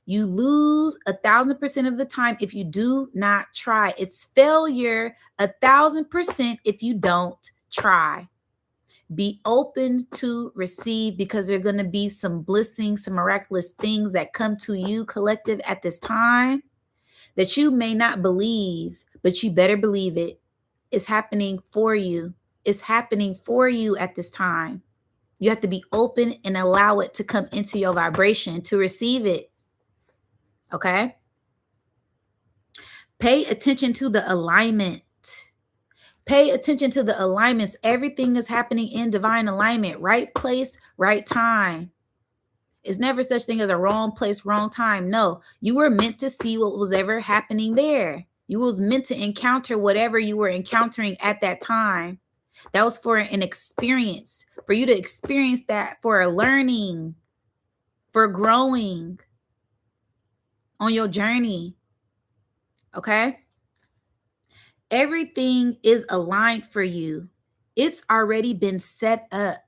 you lose 1,000% of the time if you do not try. It's failure 1,000% if you don't try. Be open to receive because there are going to be some blessings, some miraculous things that come to you, collective, at this time that you may not believe, but you better believe it. It's happening for you. It's happening for you at this time. You have to be open and allow it to come into your vibration to receive it. Okay? Pay attention to the alignment. Pay attention to the alignments. Everything is happening in divine alignment. Right place, right time. It's never such thing as a wrong place, wrong time. No, you were meant to see what was ever happening there. You was meant to encounter whatever you were encountering at that time. That was for an experience, for you to experience that, for a learning, for growing on your journey. Okay? Everything is aligned for you. It's already been set up.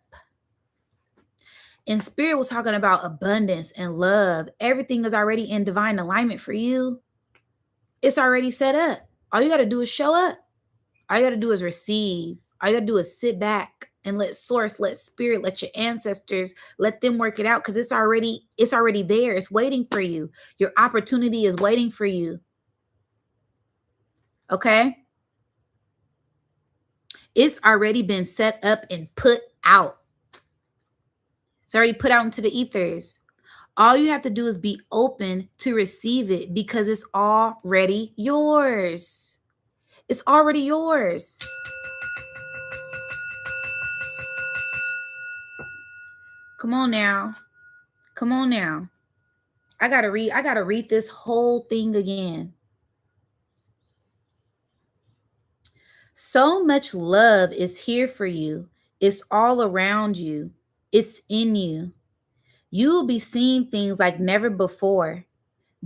And Spirit was talking about abundance and love. Everything is already in divine alignment for you. It's already set up. All you got to do is show up. All you got to do is receive. All you got to do is sit back and let source, let spirit, let your ancestors, let them work it out because it's already there. It's waiting for you. Your opportunity is waiting for you. Okay? It's already been set up and put out. It's already put out into the ethers. All you have to do is be open to receive it because it's already yours. It's already yours. Come on now. Come on now. I gotta read this whole thing again. So much love is here for you. It's all around you. It's in you. You will be seeing things like never before.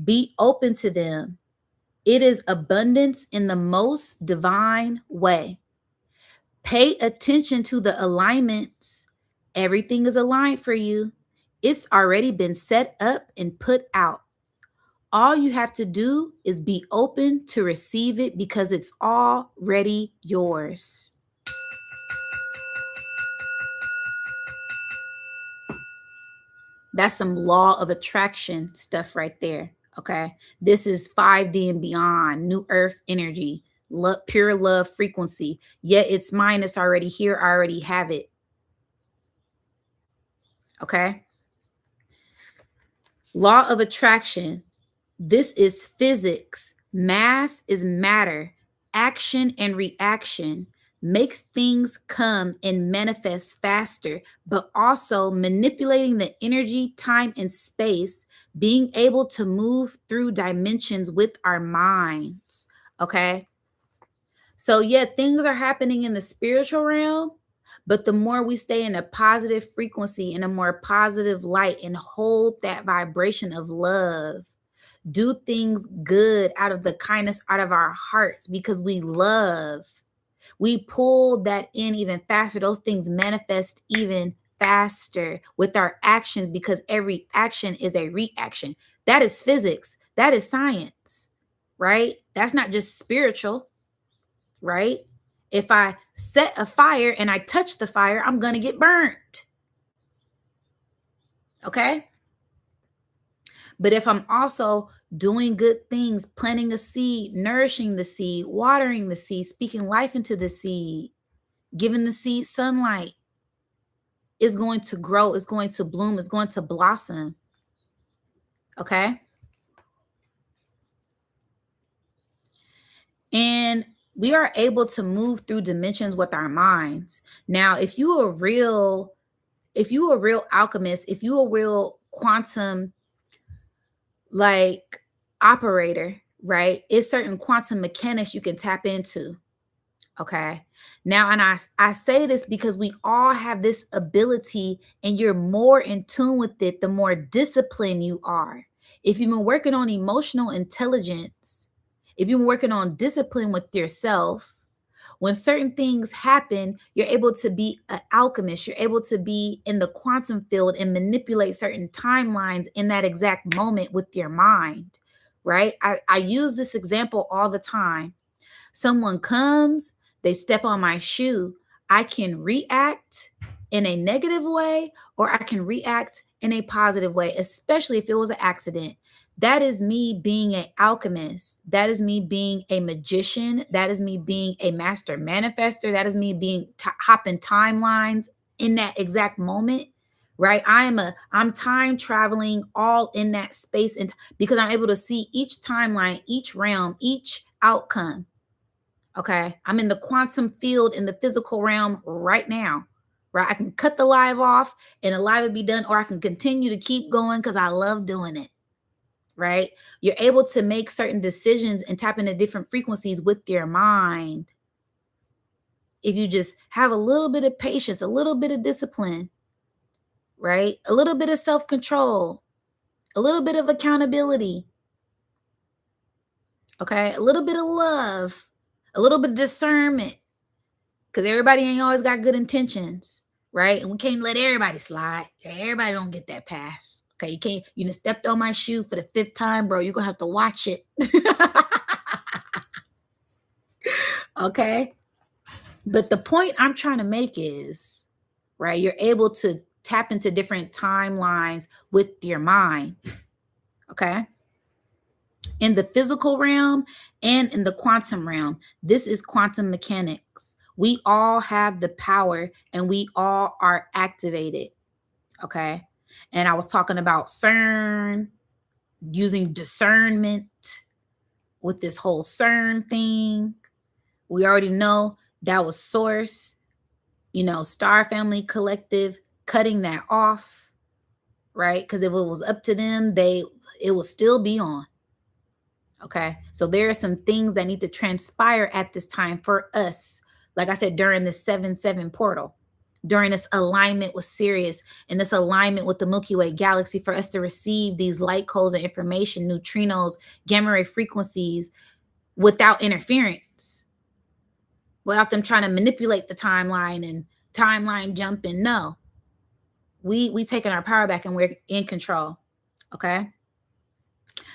Be open to them. It is abundance in the most divine way. Pay attention to the alignments. Everything is aligned for you. It's already been set up and put out. All you have to do is be open to receive it because it's already yours. That's some law of attraction stuff right there. Okay. This is 5D and beyond, new earth energy, love, pure love frequency. Yet it's mine. It's already here. I already have it. Okay. Law of attraction. This is physics. Mass is matter. Action and reaction makes things come and manifest faster, but also manipulating the energy, time, and space, being able to move through dimensions with our minds. Okay. So, yeah, things are happening in the spiritual realm, but the more we stay in a positive frequency, in a more positive light, and hold that vibration of love, do things good out of the kindness out of our hearts because we love. We pull that in even faster. Those things manifest even faster with our actions because every action is a reaction. That is physics. That is science, right? That's not just spiritual, right? If I set a fire and I touch the fire, I'm going to get burnt. Okay? But if I'm also doing good things, planting a seed, nourishing the seed, watering the seed, speaking life into the seed, giving the seed sunlight, it's going to grow, it's going to bloom, it's going to blossom. Okay? And we are able to move through dimensions with our minds. Now, if you are a real alchemist, if you a real quantum like operator, right? It's certain quantum mechanics you can tap into. Okay. Now, and I say this because we all have this ability, and you're more in tune with it the more disciplined you are. If you've been working on emotional intelligence, if you've been working on discipline with yourself, when certain things happen, you're able to be an alchemist. You're able to be in the quantum field and manipulate certain timelines in that exact moment with your mind, right? I use this example all the time. Someone comes, they step on my shoe. I can react in a negative way or I can react in a positive way, especially if it was an accident. That is me being an alchemist. That is me being a magician. That is me being a master manifester. That is me being hopping timelines in that exact moment, right? I'm time traveling all in that space and because I'm able to see each timeline, each realm, each outcome. Okay. I'm in the quantum field in the physical realm right now, right? I can cut the live off and the live will be done, or I can continue to keep going because I love doing it, right? You're able to make certain decisions and tap into different frequencies with your mind. If you just have a little bit of patience, a little bit of discipline, right? A little bit of self control, a little bit of accountability, okay? A little bit of love, a little bit of discernment. Because everybody ain't always got good intentions, right? And we can't let everybody slide. Everybody don't get that pass. Okay, you done stepped on my shoe for the 5th time, bro. You're gonna have to watch it. Okay. But the point I'm trying to make is, right, you're able to tap into different timelines with your mind. Okay. In the physical realm and in the quantum realm, this is quantum mechanics. We all have the power and we all are activated. Okay. And I was talking about CERN, using discernment with this whole CERN thing. We already know that was source, Star Family Collective cutting that off, right? Because if it was up to them, it will still be on. Okay. So there are some things that need to transpire at this time for us. Like I said, during the 7-7 portal, during this alignment with Sirius and this alignment with the Milky Way galaxy, for us to receive these light codes and information, neutrinos, gamma ray frequencies without interference, without them trying to manipulate the timeline and timeline jumping. No, we taking our power back and we're in control. Okay.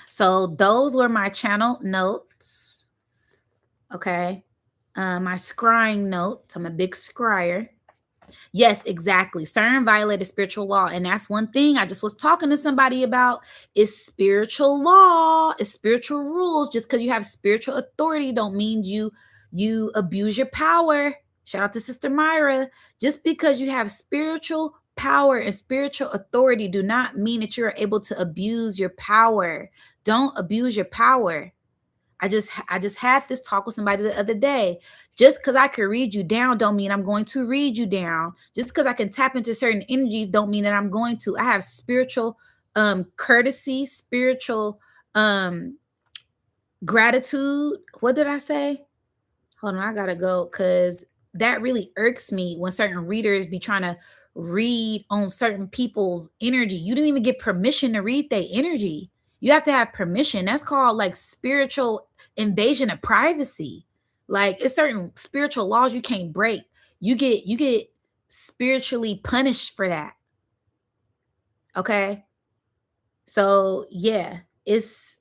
So those were my channel notes. Okay. My scrying notes. I'm a big scryer. Yes, exactly. CERN violated spiritual law. And that's one thing I just was talking to somebody about is spiritual law, is spiritual rules. Just because you have spiritual authority don't mean you abuse your power. Shout out to Sister Myra. Just because you have spiritual power and spiritual authority do not mean that you're able to abuse your power. Don't abuse your power. I just had this talk with somebody the other day. Just because I can read you down don't mean I'm going to read you down. Just because I can tap into certain energies don't mean that I'm going to. I have spiritual courtesy, spiritual gratitude. What did I say? Hold on, I gotta go because that really irks me when certain readers be trying to read on certain people's energy. You didn't even get permission to read their energy. You have to have permission. That's called like spiritual invasion of privacy. Like it's certain spiritual laws you can't break. You get spiritually punished for that. Okay? So yeah, it's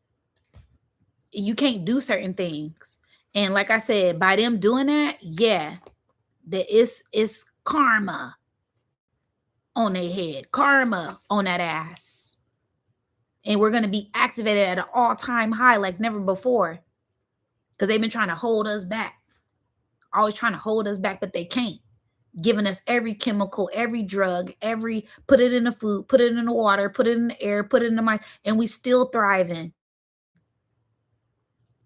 you can't do certain things. And like I said, by them doing that, yeah, that it's karma on their head, karma on that ass. And we're gonna be activated at an all-time high like never before. Because they've been trying to hold us back. Always trying to hold us back, but they can't. Giving us every chemical, every drug, every put it in the food, put it in the water, put it in the air, put it in the mind, and we still thriving.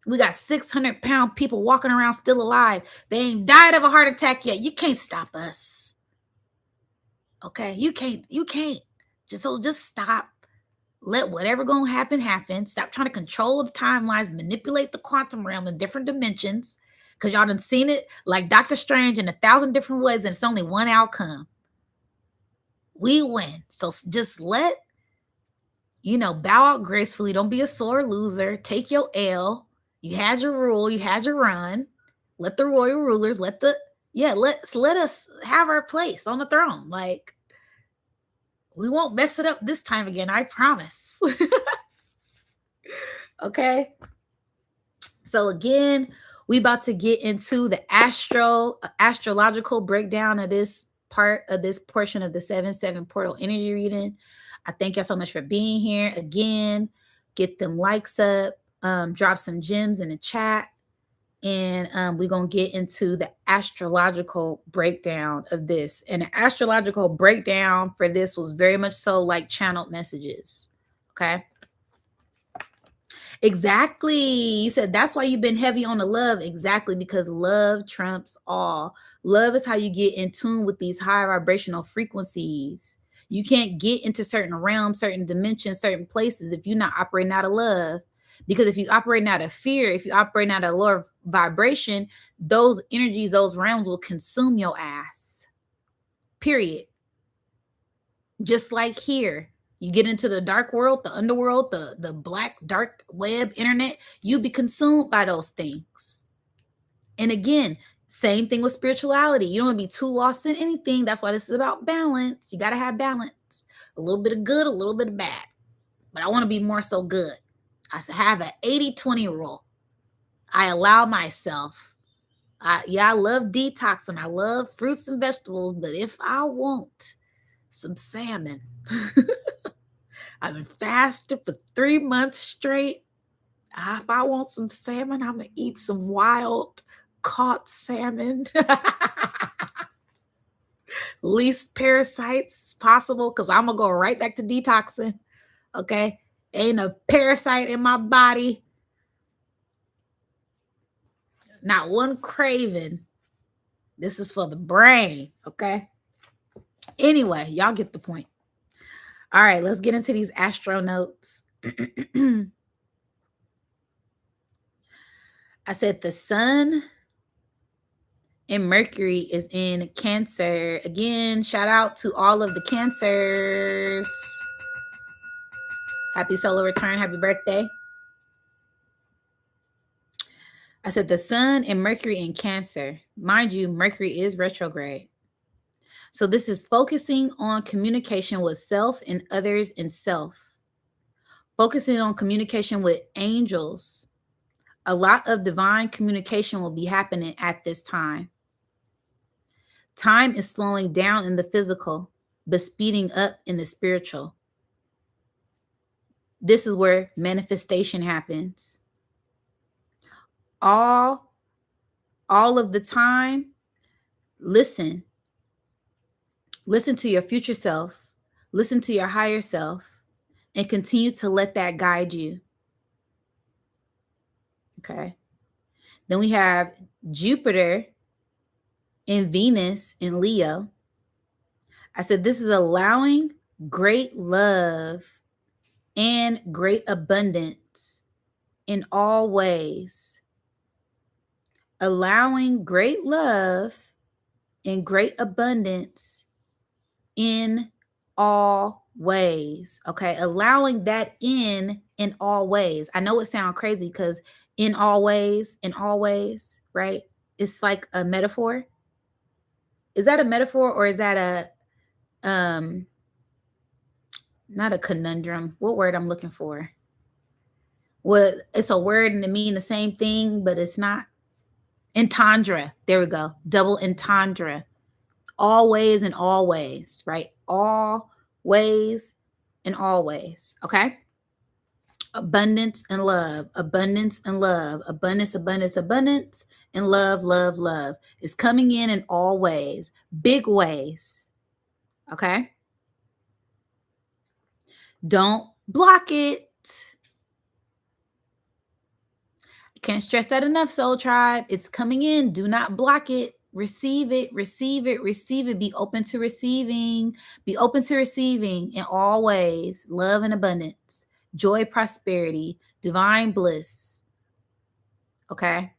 We got 600-pound people walking around still alive. They ain't died of a heart attack yet. You can't stop us. Okay? You can't. Just stop. Let whatever gonna happen, happen. Stop trying to control the timelines, manipulate the quantum realm in different dimensions. Cause y'all done seen it like Doctor Strange in 1,000 different ways, and it's only one outcome. We win. So just bow out gracefully. Don't be a sore loser. Take your L. You had your rule, you had your run. Let the royal rulers, let us have our place on the throne. Like, we won't mess it up this time again, I promise. Okay. So again, we about to get into the astrological breakdown of this portion of the 7-7 portal energy reading. I thank y'all so much for being here. Again, get them likes up, drop some gems in the chat, and we're going to get into the astrological breakdown of this. And the astrological breakdown for this was very much so like channeled messages. Okay. Exactly. You said that's why you've been heavy on the love. Exactly, because love trumps all. Love is how you get in tune with these high vibrational frequencies. You can't get into certain realms, certain dimensions, certain places if you're not operating out of love. Because if you operate out of fear, if you operate out of lower vibration, those energies, those realms will consume your ass. Period. Just like here. You get into the dark world, the underworld, the black dark web internet, you be consumed by those things. And again, same thing with spirituality. You don't want to be too lost in anything. That's why this is about balance. You got to have balance. A little bit of good, a little bit of bad. But I want to be more so good. I have an 80-20 rule. I allow myself. I love detoxing. I love fruits and vegetables. But if I want some salmon, I've been fasting for 3 months straight. If I want some salmon, I'm going to eat some wild caught salmon. Least parasites possible, because I'm gonna go right back to detoxing. Okay. Ain't a parasite in my body. Not one craving. This is for the brain. Okay. Anyway, y'all get the point. All right, let's get into these astro notes. I said the sun and Mercury is in Cancer. Again, shout out to all of the Cancers. Happy solar return. Happy birthday. I said the sun and Mercury in Cancer. Mind you, Mercury is retrograde. So this is focusing on communication with self and others and self. Focusing on communication with angels. A lot of divine communication will be happening at this time. Time is slowing down in the physical, but speeding up in the spiritual. This is where manifestation happens. All of the time, listen. Listen to your future self. Listen to your higher self, and continue to let that guide you. Okay. Then we have Jupiter and Venus in Leo. I said this is allowing great love and great abundance in all ways. Allowing great love and great abundance in all ways. Okay. Allowing that in all ways. I know it sounds crazy because in all ways, right? It's like a metaphor. Is that a metaphor, or is that not a conundrum? What word I'm looking for? Well, it's a word and it mean the same thing, but it's not. Entendre. There we go. Double entendre. Always and always, right? All ways and always. Okay. Abundance and love, abundance and love, abundance, abundance, abundance, and love, love, love is coming in all ways, big ways. Okay. Don't block it. Can't stress that enough, Soul Tribe. It's coming in. Do not block it. Receive it, receive it, receive it. Be open to receiving. Be open to receiving in all ways. Love and abundance, joy, prosperity, divine bliss. Okay?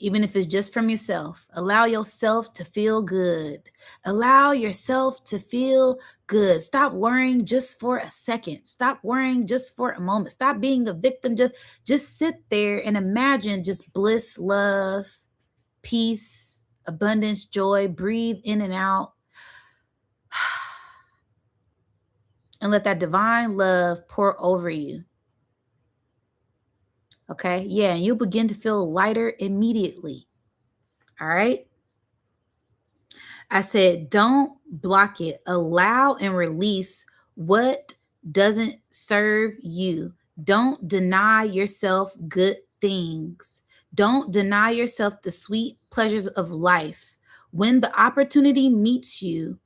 Even if it's just from yourself. Allow yourself to feel good. Allow yourself to feel good. Stop worrying just for a second. Stop worrying just for a moment. Stop being a victim. Just sit there and imagine just bliss, love, peace, abundance, joy. Breathe in and out. And let that divine love pour over you. Okay? Yeah, and you'll begin to feel lighter immediately. All right? I said, don't block it. Allow and release what doesn't serve you. Don't deny yourself good things. Don't deny yourself the sweet pleasures of life. When the opportunity meets you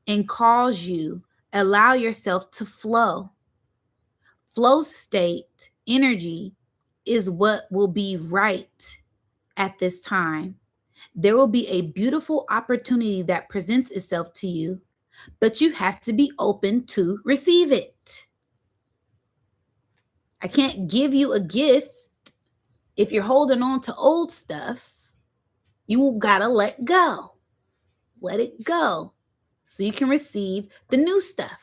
and calls you, allow yourself to flow. Flow state energy is what will be right at this time. There will be a beautiful opportunity that presents itself to you, but you have to be open to receive it. I can't give you a gift if you're holding on to old stuff. You gotta let go. Let it go so you can receive the new stuff.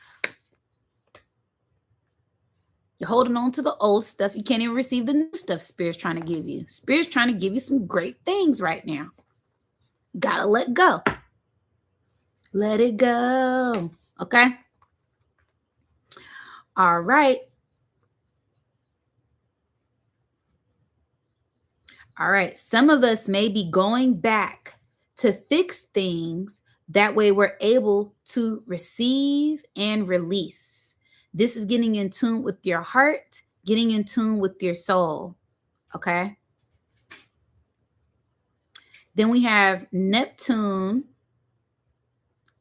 You're holding on to the old stuff. You can't even receive the new stuff Spirit's trying to give you. Spirit's trying to give you some great things right now. Gotta let go. Let it go. Okay? All right. All right. Some of us may be going back to fix things. That way we're able to receive and release. This is getting in tune with your heart, getting in tune with your soul. Okay. Then we have Neptune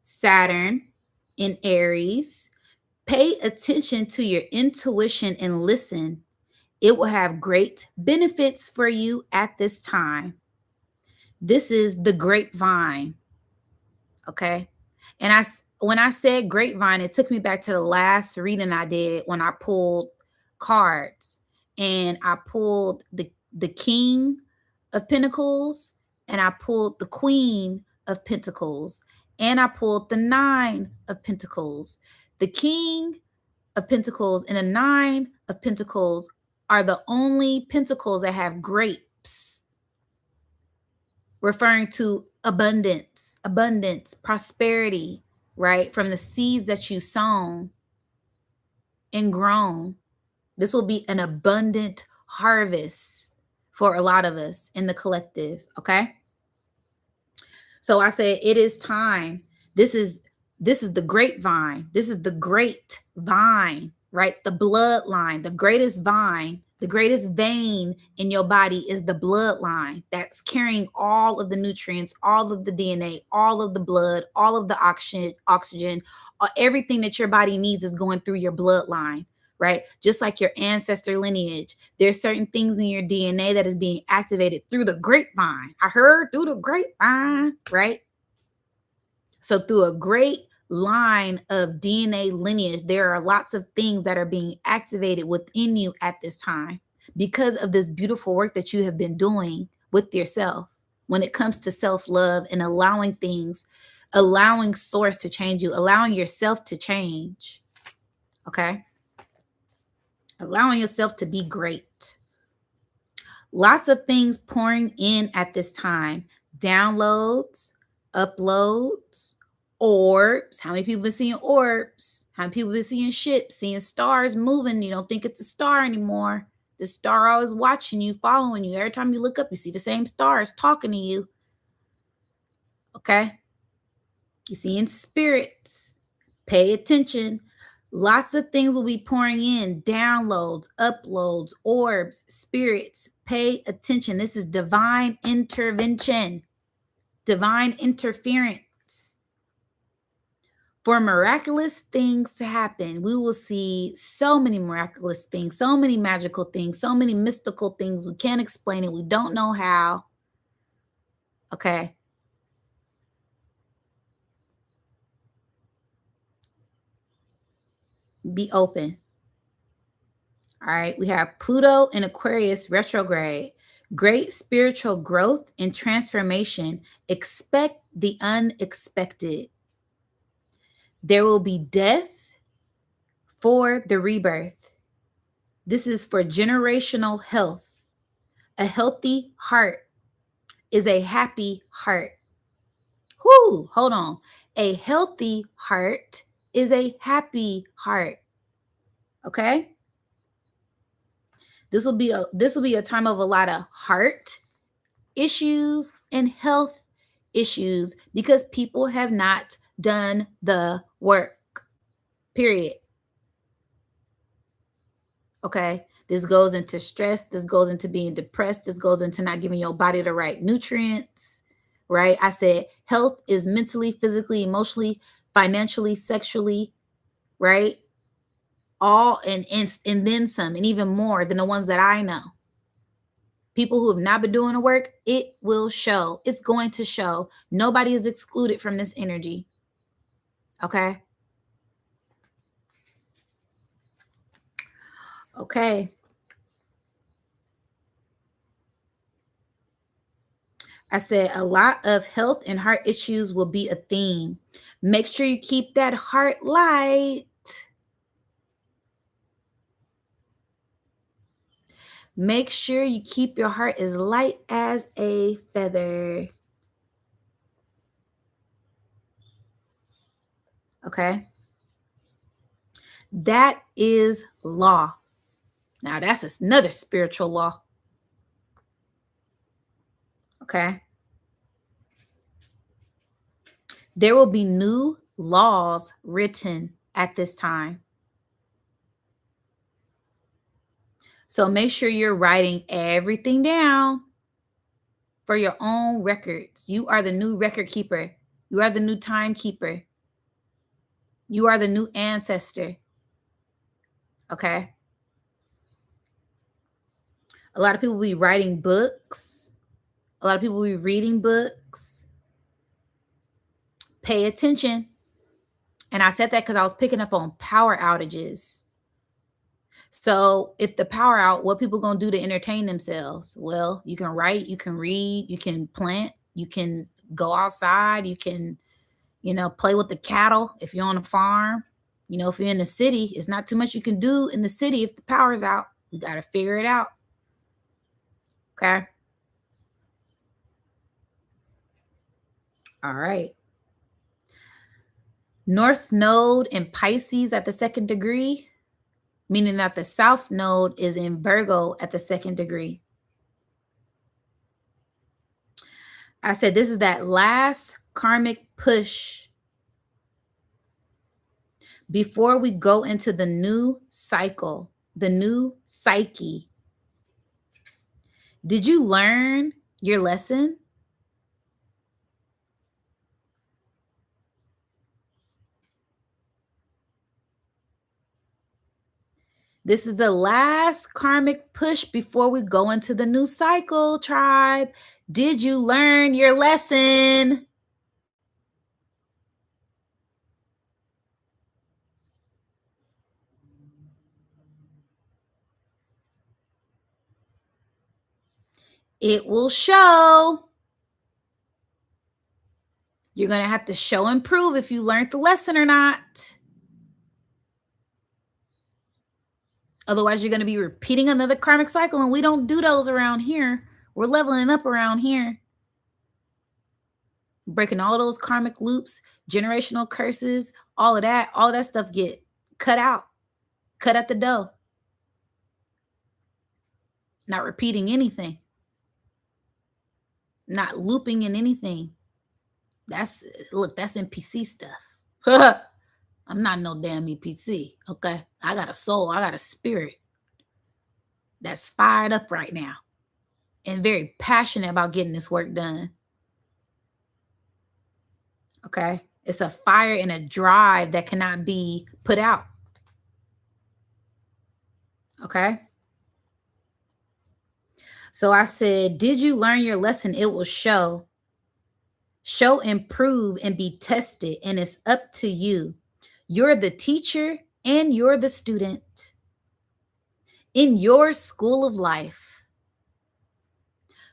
Saturn in Aries. Pay attention to your intuition and listen. It will have great benefits for you at this time. This is the grapevine. Okay. And when I said grapevine, it took me back to the last reading I did when I pulled cards, and I pulled the King of Pentacles, and I pulled the Queen of Pentacles, and I pulled the Nine of Pentacles. The King of Pentacles and the Nine of Pentacles are the only pentacles that have grapes, referring to abundance, prosperity, right? From the seeds that you sown and grown. This will be an abundant harvest for a lot of us in the collective, okay? So I said it is time. This is the grapevine. This is the great vine, right? The bloodline, the greatest vine, the greatest vein in your body is the bloodline that's carrying all of the nutrients, all of the DNA, all of the blood, all of the oxygen, everything that your body needs is going through your bloodline, right? Just like your ancestor lineage, there's certain things in your DNA that is being activated through the grapevine. I heard through the grapevine, right? So through a great line of DNA lineage, there are lots of things that are being activated within you at this time because of this beautiful work that you have been doing with yourself when it comes to self-love and allowing things, allowing source to change you, allowing yourself to change. Okay? Allowing yourself to be great. Lots of things pouring in at this time. Downloads, uploads, orbs. How many people been seeing orbs? How many people been seeing ships, seeing stars moving? You don't think it's a star anymore. The star always watching you, following you. Every time you look up, you see the same stars talking to you. Okay? You're seeing spirits. Pay attention. Lots of things will be pouring in. Downloads, uploads, orbs, spirits. Pay attention. This is divine intervention, divine interference. For miraculous things to happen, we will see so many miraculous things, so many magical things, so many mystical things. We can't explain it. We don't know how. Okay. Be open. All right, we have Pluto in Aquarius retrograde. Great spiritual growth and transformation. Expect the unexpected. There will be death for the rebirth. This is for generational health. A healthy heart is a happy heart. Whoo, hold on. A healthy heart is a happy heart. Okay? This will be a time of a lot of heart issues and health issues because people have not done the work. Period. Okay. This goes into stress. This goes into being depressed. This goes into not giving your body the right nutrients. Right. I said health is mentally, physically, emotionally, financially, sexually, right? All and then some, and even more than the ones that I know. People who have not been doing the work, it will show. It's going to show. Nobody is excluded from this energy. Okay. Okay. I said a lot of health and heart issues will be a theme. Make sure you keep that heart light. Make sure you keep your heart as light as a feather. Okay. That is law. Now, that's another spiritual law. Okay. There will be new laws written at this time. So make sure you're writing everything down for your own records. You are the new record keeper. You are the new timekeeper. You are the new ancestor. Okay. A lot of people be writing books. A lot of people be reading books. Pay attention. And I said that because I was picking up on power outages. So if the power out, what people gonna do to entertain themselves? Well, you can write, you can read, you can plant, you can go outside, you can, play with the cattle if you're on a farm. If you're in the city, it's not too much you can do in the city if the power's out. You got to figure it out. Okay. All right. North node in Pisces at the second degree, meaning that the south node is in Virgo at the second degree. I said this is that last karmic push before we go into the new cycle, the new psyche. Did you learn your lesson? This is the last karmic push before we go into the new cycle, tribe. Did you learn your lesson? It will show. You're going to have to show and prove if you learned the lesson or not. Otherwise, you're going to be repeating another karmic cycle, and we don't do those around here. We're leveling up around here. Breaking all those karmic loops, generational curses, all of that stuff get cut out, cut at the dough. Not repeating anything, not looping in anything. That's NPC stuff. I'm not no damn EPC. Okay. I got a soul. I got a spirit that's fired up right now and very passionate about getting this work done. Okay. It's a fire and a drive that cannot be put out. Okay. So I said, did you learn your lesson? It will show. Show, improve, and be tested. And it's up to you. You're the teacher and you're the student in your school of life.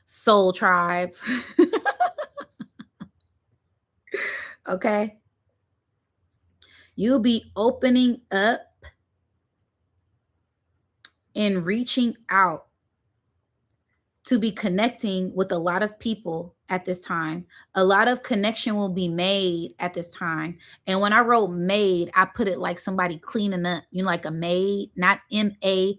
Soul tribe. Okay. You'll be opening up and reaching out to be connecting with a lot of people at this time. A lot of connection will be made at this time. And when I wrote made, I put it like somebody cleaning up, like a maid, not MADEMAID.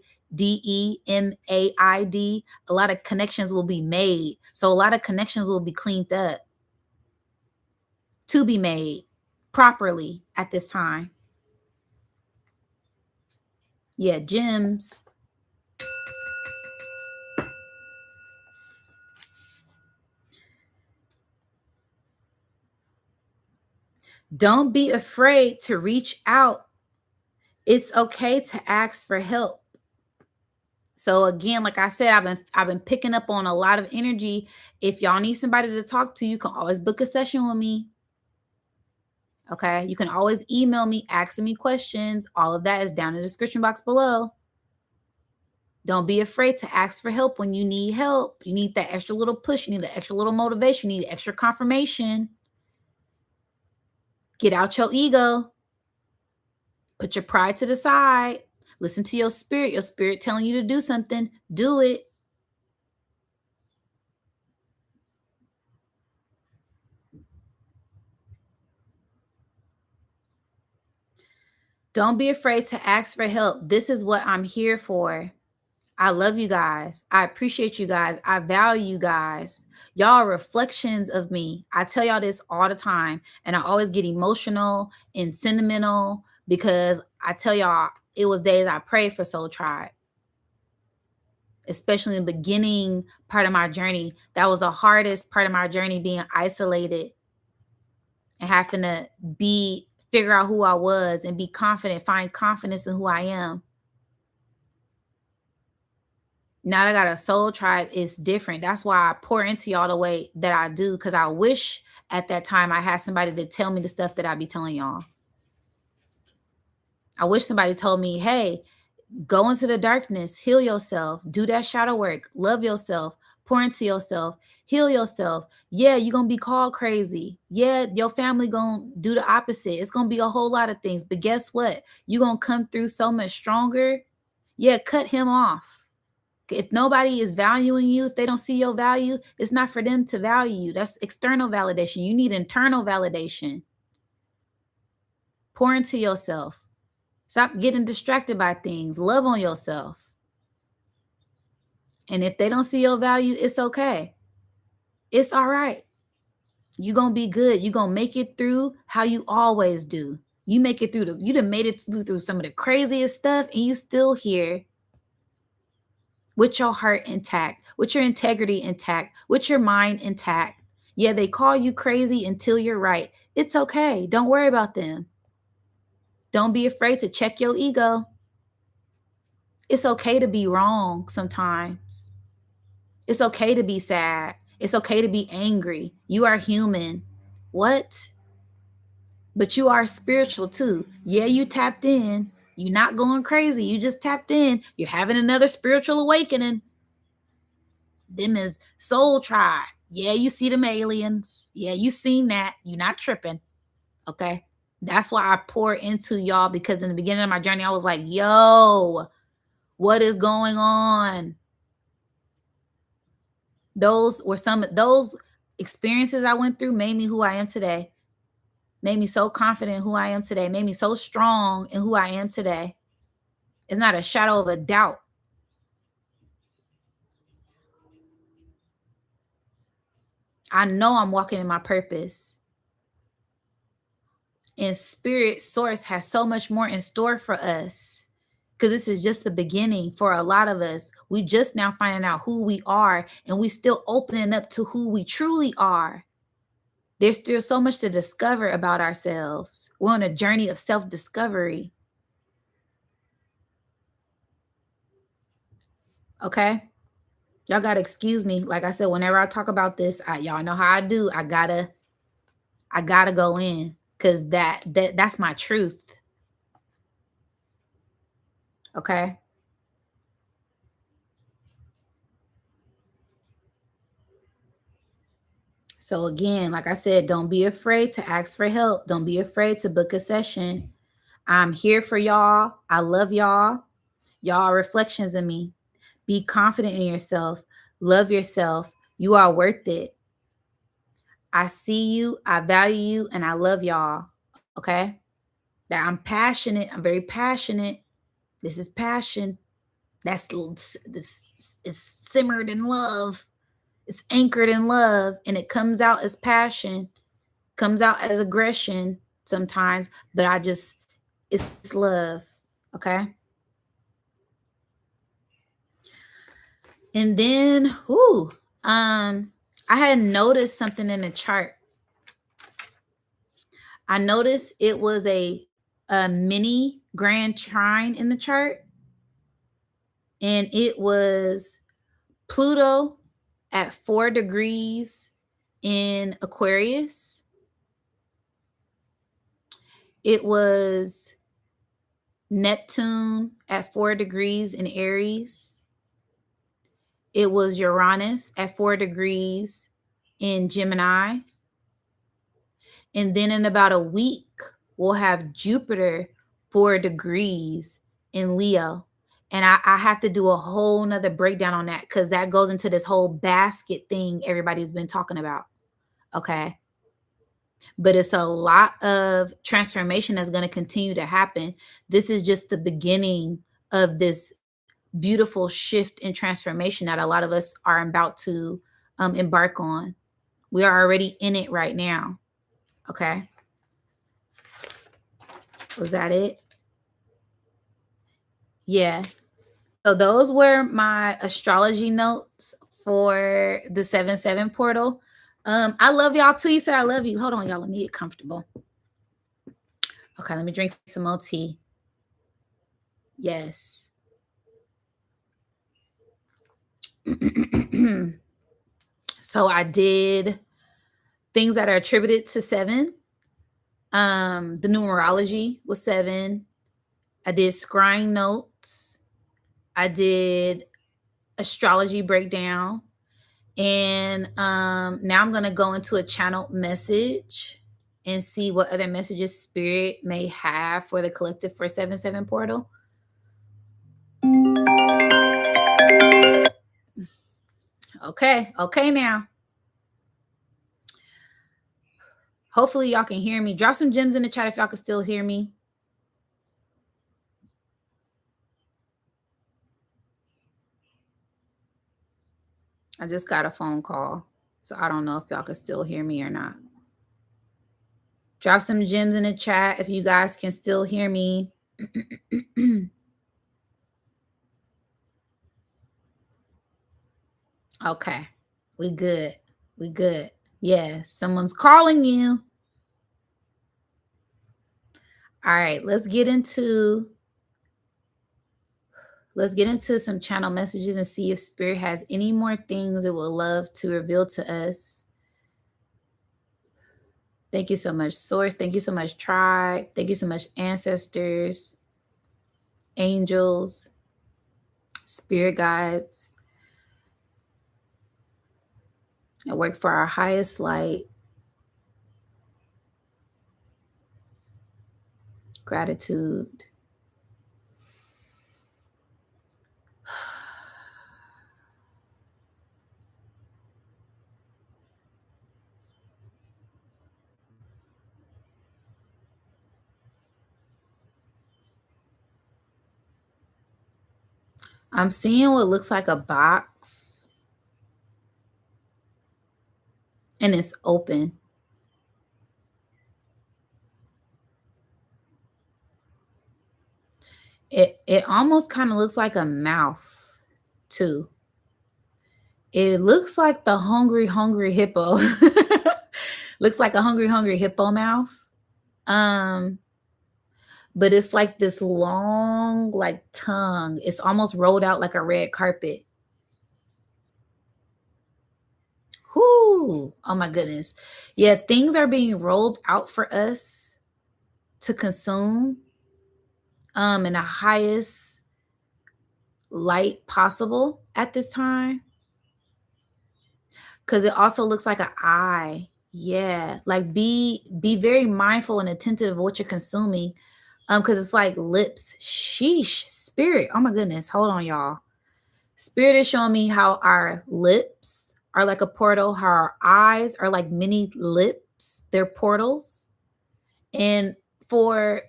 A lot of connections will be made. So a lot of connections will be cleaned up to be made properly at this time. Yeah, gems. Don't be afraid to reach out. It's okay to ask for help. So again, like I said, I've been picking up on a lot of energy. If y'all need somebody to talk to, you can always book a session with me. Okay. You can always email me, asking me questions. All of that is down in the description box below. Don't be afraid to ask for help when you need help. You need that extra little push. You need that extra little motivation. You need extra confirmation. Get out your ego. Put your pride to the side. Listen to your spirit telling you to do something. Do it. Don't be afraid to ask for help. This is what I'm here for. I love you guys. I appreciate you guys. I value you guys. Y'all are reflections of me. I tell y'all this all the time, and I always get emotional and sentimental because I tell y'all it was days I prayed for Soul Tribe, especially in the beginning part of my journey. That was the hardest part of my journey, being isolated and having to be figure out who I was and be confident, find confidence in who I am. Now that I got a soul tribe, it's different. That's why I pour into y'all the way that I do, because I wish at that time I had somebody to tell me the stuff that I be telling y'all. I wish somebody told me, hey, go into the darkness, heal yourself, do that shadow work, love yourself, pour into yourself, heal yourself. Yeah, you're gonna be called crazy. Yeah, your family gonna do the opposite. It's gonna be a whole lot of things. But guess what? You're gonna come through so much stronger. Yeah, cut him off. If nobody is valuing you, if they don't see your value, it's not for them to value you. That's external validation. You need internal validation. Pour into yourself. Stop getting distracted by things. Love on yourself. And if they don't see your value, it's okay. It's all right. You're going to be good. You're going to make it through how you always do. You make it through you done made it through some of the craziest stuff, and you still here with your heart intact, with your integrity intact, with your mind intact. Yeah, they call you crazy until you're right. It's okay. Don't worry about them. Don't be afraid to check your ego. It's okay to be wrong sometimes. It's okay to be sad. It's okay to be angry. You are human. What? But you are spiritual too. Yeah, you tapped in. You're not going crazy. You just tapped in. You're having another spiritual awakening. Them is soul tribe. Yeah, you see them aliens. Yeah, you seen that. You're not tripping. Okay. That's why I pour into y'all, because in the beginning of my journey, I was like, yo, what is going on? Those were some of those experiences I went through, made me who I am today. Made me so confident in who I am today. Made me so strong in who I am today. It's not a shadow of a doubt. I know I'm walking in my purpose. And spirit source has so much more in store for us, because this is just the beginning for a lot of us. We just now finding out who we are, and we still opening up to who we truly are. There's still so much to discover about ourselves. We're on a journey of self-discovery. Okay? Y'all gotta excuse me. Like I said, whenever I talk about this, y'all know how I do. I gotta go in, because that's my truth. Okay. So again, like I said, don't be afraid to ask for help. Don't be afraid to book a session. I'm here for y'all. I love y'all. Y'all are reflections of me. Be confident in yourself. Love yourself. You are worth it. I see you, I value you, and I love y'all. Okay? That I'm passionate. I'm very passionate. This is passion. This it's simmered in love. It's anchored in love, and it comes out as passion, comes out as aggression sometimes, but it's love. Okay? And then, I had noticed something in the chart. I noticed it was a mini grand trine in the chart, and it was Pluto at 4 degrees in Aquarius. It was Neptune at 4 degrees in Aries. It was Uranus at 4 degrees in Gemini. And then in about a week, we'll have Jupiter 4 degrees in Leo. And I have to do a whole nother breakdown on that, because that goes into this whole basket thing everybody's been talking about. Okay. But it's a lot of transformation that's going to continue to happen. This is just the beginning of this beautiful shift and transformation that a lot of us are about to embark on. We are already in it right now. Okay. Was that it? Yeah. So those were my astrology notes for the 7/7 portal. I love y'all too. You said I love you. Hold on, y'all. Let me get comfortable. Okay, let me drink some more tea. Yes. So I did things that are attributed to 7. The numerology was 7. I did scrying notes. I did astrology breakdown. And now I'm gonna go into a channel message and see what other messages spirit may have for the collective for 7/7 portal. Okay, now. Hopefully y'all can hear me. Drop some gems in the chat if y'all can still hear me. I just got a phone call, so I don't know if y'all can still hear me or not. Drop some gems in the chat if you guys can still hear me. Okay, we good. We good. Yeah, someone's calling you. All right, let's get into some channel messages and see if spirit has any more things it would love to reveal to us. Thank you so much, source. Thank you so much, tribe. Thank you so much, ancestors, angels, spirit guides. I work for our highest light. Gratitude. I'm seeing what looks like a box and it's open. It almost kind of looks like a mouth too. It looks like the hungry hippo. Looks like a hungry hippo mouth. But it's like this long, like tongue. It's almost rolled out like a red carpet. Whoo! Oh my goodness. Yeah, things are being rolled out for us to consume in the highest light possible at this time. Cause it also looks like an eye. Yeah. Like be very mindful and attentive of what you're consuming. Because it's like lips. Sheesh. Spirit. Oh my goodness. Hold on, y'all. Spirit is showing me how our lips are like a portal, how our eyes are like mini lips. They're portals. And for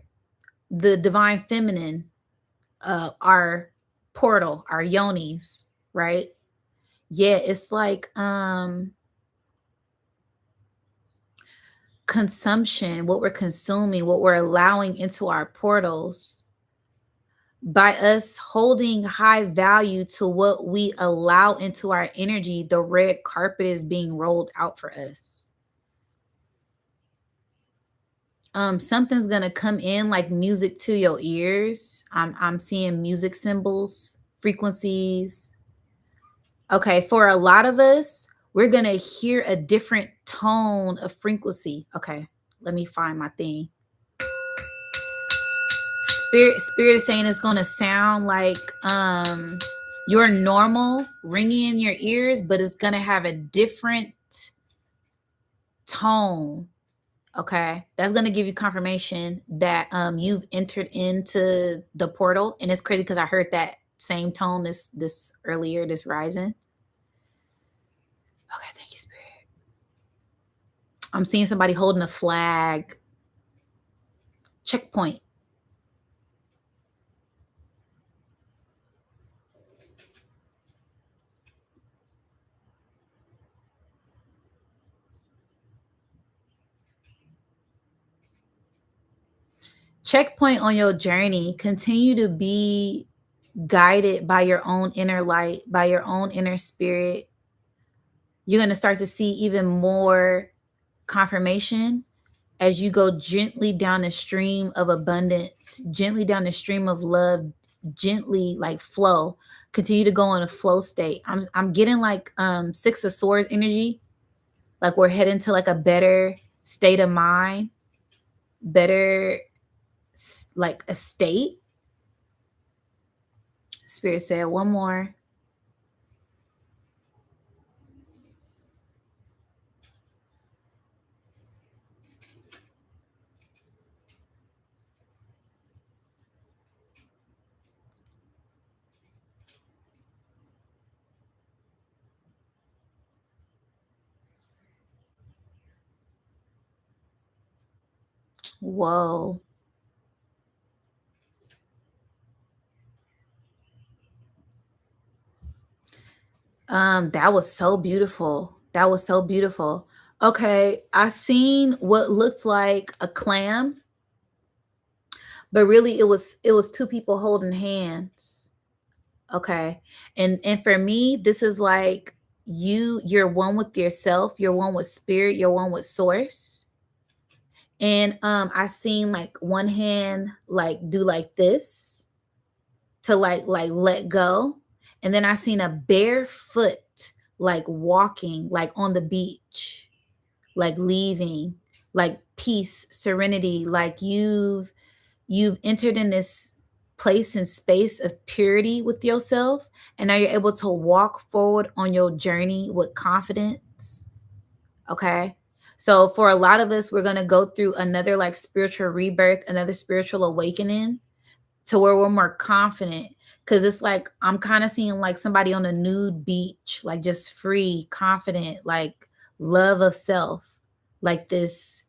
the divine feminine, our portal, our yonis, right? Yeah, it's like consumption, what we're consuming, what we're allowing into our portals. By us holding high value to what we allow into our energy, the red carpet is being rolled out for us. Something's gonna come in like music to your ears. I'm seeing music symbols, frequencies. Okay, for a lot of us, we're gonna hear a different tone of frequency. Okay, let me find my thing. Spirit is saying it's gonna sound like your normal ringing in your ears, but it's gonna have a different tone. Okay, that's gonna give you confirmation that you've entered into the portal, and it's crazy because I heard that same tone this earlier this rising. Okay, thank you, Spirit. I'm seeing somebody holding a flag. Checkpoint. Checkpoint on your journey. Continue to be guided by your own inner light, by your own inner spirit. You're going to start to see even more confirmation as you go gently down the stream of abundance, gently down the stream of love, gently like flow. Continue to go in a flow state. I'm getting like Six of Swords energy. Like we're heading to like a better state of mind, better like a state. Spirit said one more. Whoa. That was so beautiful. That was so beautiful. Okay, I seen what looked like a clam, but really it was two people holding hands. Okay. And for me, this is like you're one with yourself, you're one with spirit, you're one with source. And I seen like one hand like do like this to like let go. And then I seen a bare foot like walking like on the beach, like leaving, like peace, serenity, like you've entered in this place and space of purity with yourself, and now you're able to walk forward on your journey with confidence. Okay. So for a lot of us, we're going to go through another like spiritual rebirth, another spiritual awakening to where we're more confident. Cause it's like I'm kind of seeing like somebody on a nude beach, like just free, confident, like love of self, like this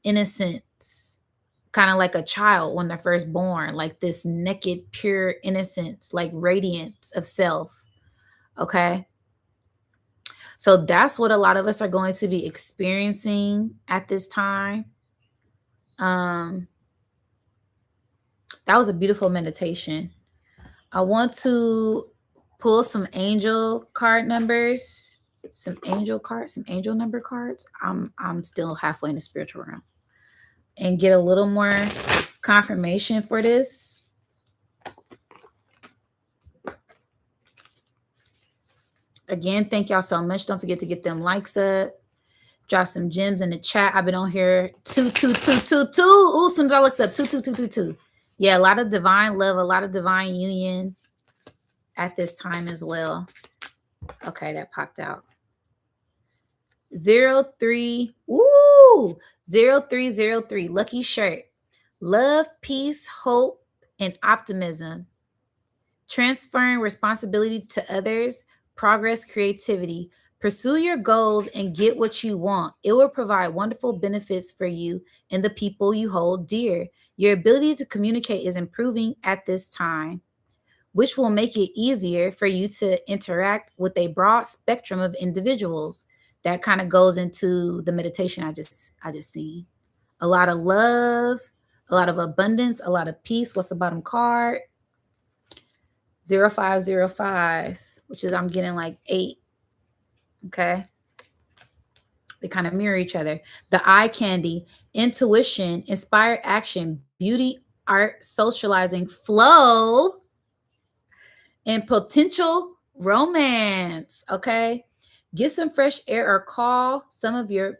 innocence, kind of like a child when they're first born, like this naked, pure innocence, like radiance of self. Okay. So that's what a lot of us are going to be experiencing at this time. Um, that was a beautiful meditation. I want to pull some angel card numbers, some angel number cards. I'm still halfway in the spiritual realm and get a little more confirmation for this. Again, thank y'all so much. Don't forget to get them likes up. Drop some gems in the chat. I've been on here 22222. Ooh, as soon as I looked up 22222. Yeah, a lot of divine love, a lot of divine union at this time as well. Okay, that popped out. 03. Ooh, 0303. Lucky shirt. Love, peace, hope, and optimism. Transferring responsibility to others, progress, creativity. Pursue your goals and get what you want. It will provide wonderful benefits for you and the people you hold dear. Your ability to communicate is improving at this time, which will make it easier for you to interact with a broad spectrum of individuals. That kind of goes into the meditation I just seen. A lot of love, a lot of abundance, a lot of peace. What's the bottom card? 0505, which is I'm getting like 8. Okay. They kind of mirror each other. The eye candy, intuition, inspired action, beauty, art, socializing, flow, and potential romance. Okay. Get some fresh air or call some of your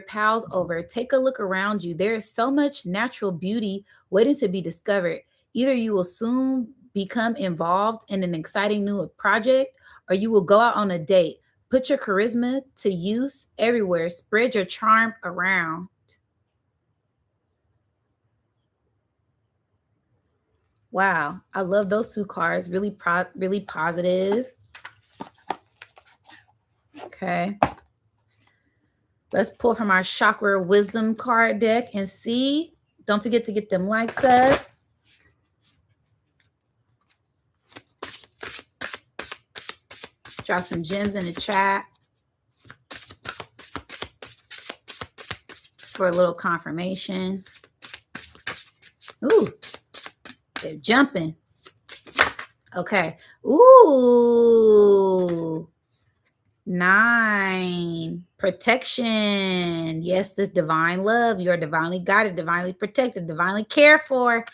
pals over. Take a look around you. There is so much natural beauty waiting to be discovered. Either you will soon become involved in an exciting new project, or you will go out on a date. Put your charisma to use everywhere. Spread your charm around. Wow, I love those two cards. Really positive. Okay. Let's pull from our chakra wisdom card deck and see. Don't forget to get them likes up. Drop some gems in the chat. Just for a little confirmation. Ooh, they're jumping. Okay. Ooh. 9, protection. Yes, this divine love. You are divinely guided, divinely protected, divinely cared for.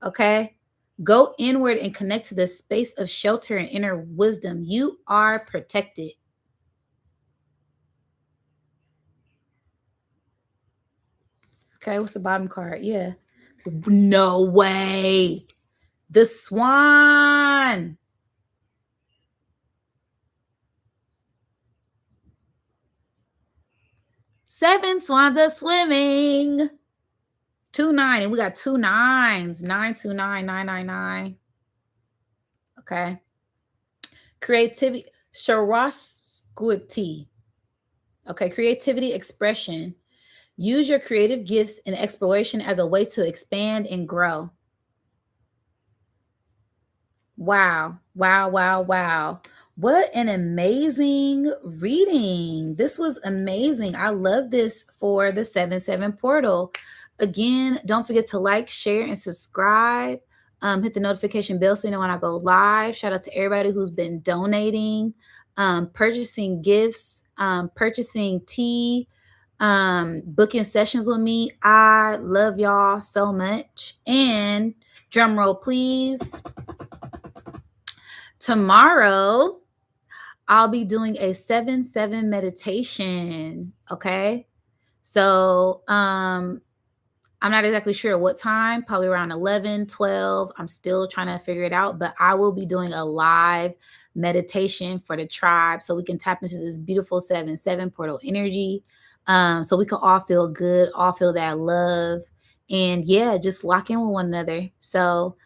Okay. Go inward and connect to this space of shelter and inner wisdom. You are protected. Okay, what's the bottom card? Yeah. No way. The swan. 7 swans are swimming. 2-9. And we got 2 nines. 929, 999. Okay. Creativity. Sharosquity. Okay. Creativity expression. Use your creative gifts and exploration as a way to expand and grow. Wow. Wow, wow, wow. What an amazing reading. This was amazing. I love this for the 7-7 portal. Again, don't forget to like, share, and subscribe. Hit the notification bell so you know when I go live. Shout out to everybody who's been donating, purchasing gifts, purchasing tea, booking sessions with me. I love y'all so much. And drum roll, please. Tomorrow, I'll be doing a 7-7 meditation. Okay. So I'm not exactly sure what time, probably around 11, 12. I'm still trying to figure it out, but I will be doing a live meditation for the tribe so we can tap into this beautiful 7-7 portal energy. So we can all feel good, all feel that love, and yeah, just lock in with one another. So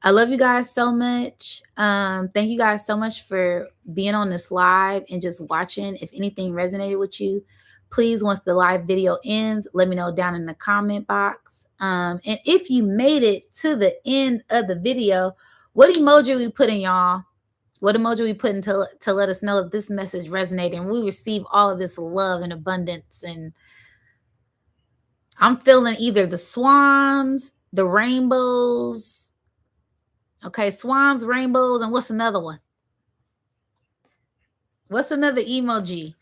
I love you guys so much. Thank you guys so much for being on this live and just watching. If anything resonated with you, please, once the live video ends, let me know down in the comment box. And if you made it to the end of the video, what emoji we putting, y'all? What emoji we putting to let us know that this message resonated and we receive all of this love and abundance? And I'm feeling either the swans, the rainbows. Okay, swans, rainbows, and what's another one? What's another emoji?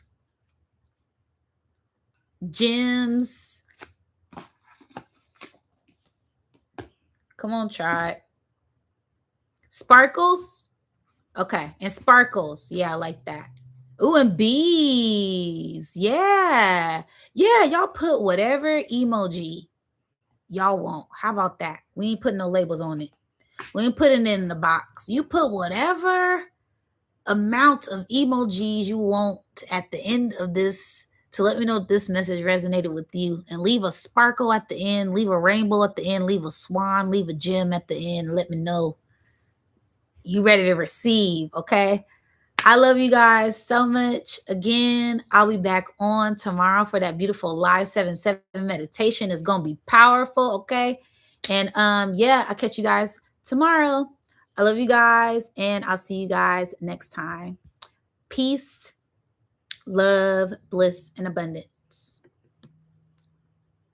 Gems. Come on, try it. Sparkles. Okay, and sparkles. Yeah, I like that. Ooh, and bees. Yeah. Yeah, y'all put whatever emoji y'all want. How about that? We ain't putting no labels on it. We ain't putting it in the box. You put whatever amount of emojis you want at the end of this to let me know if this message resonated with you. And leave a sparkle at the end, leave a rainbow at the end, leave a swan, leave a gem at the end. Let me know you ready to receive, okay? I love you guys so much. Again, I'll be back on tomorrow for that beautiful live 7-7 meditation. It's gonna be powerful, okay? And yeah, I'll catch you guys tomorrow. I love you guys, and I'll see you guys next time. Peace, love, bliss, and abundance.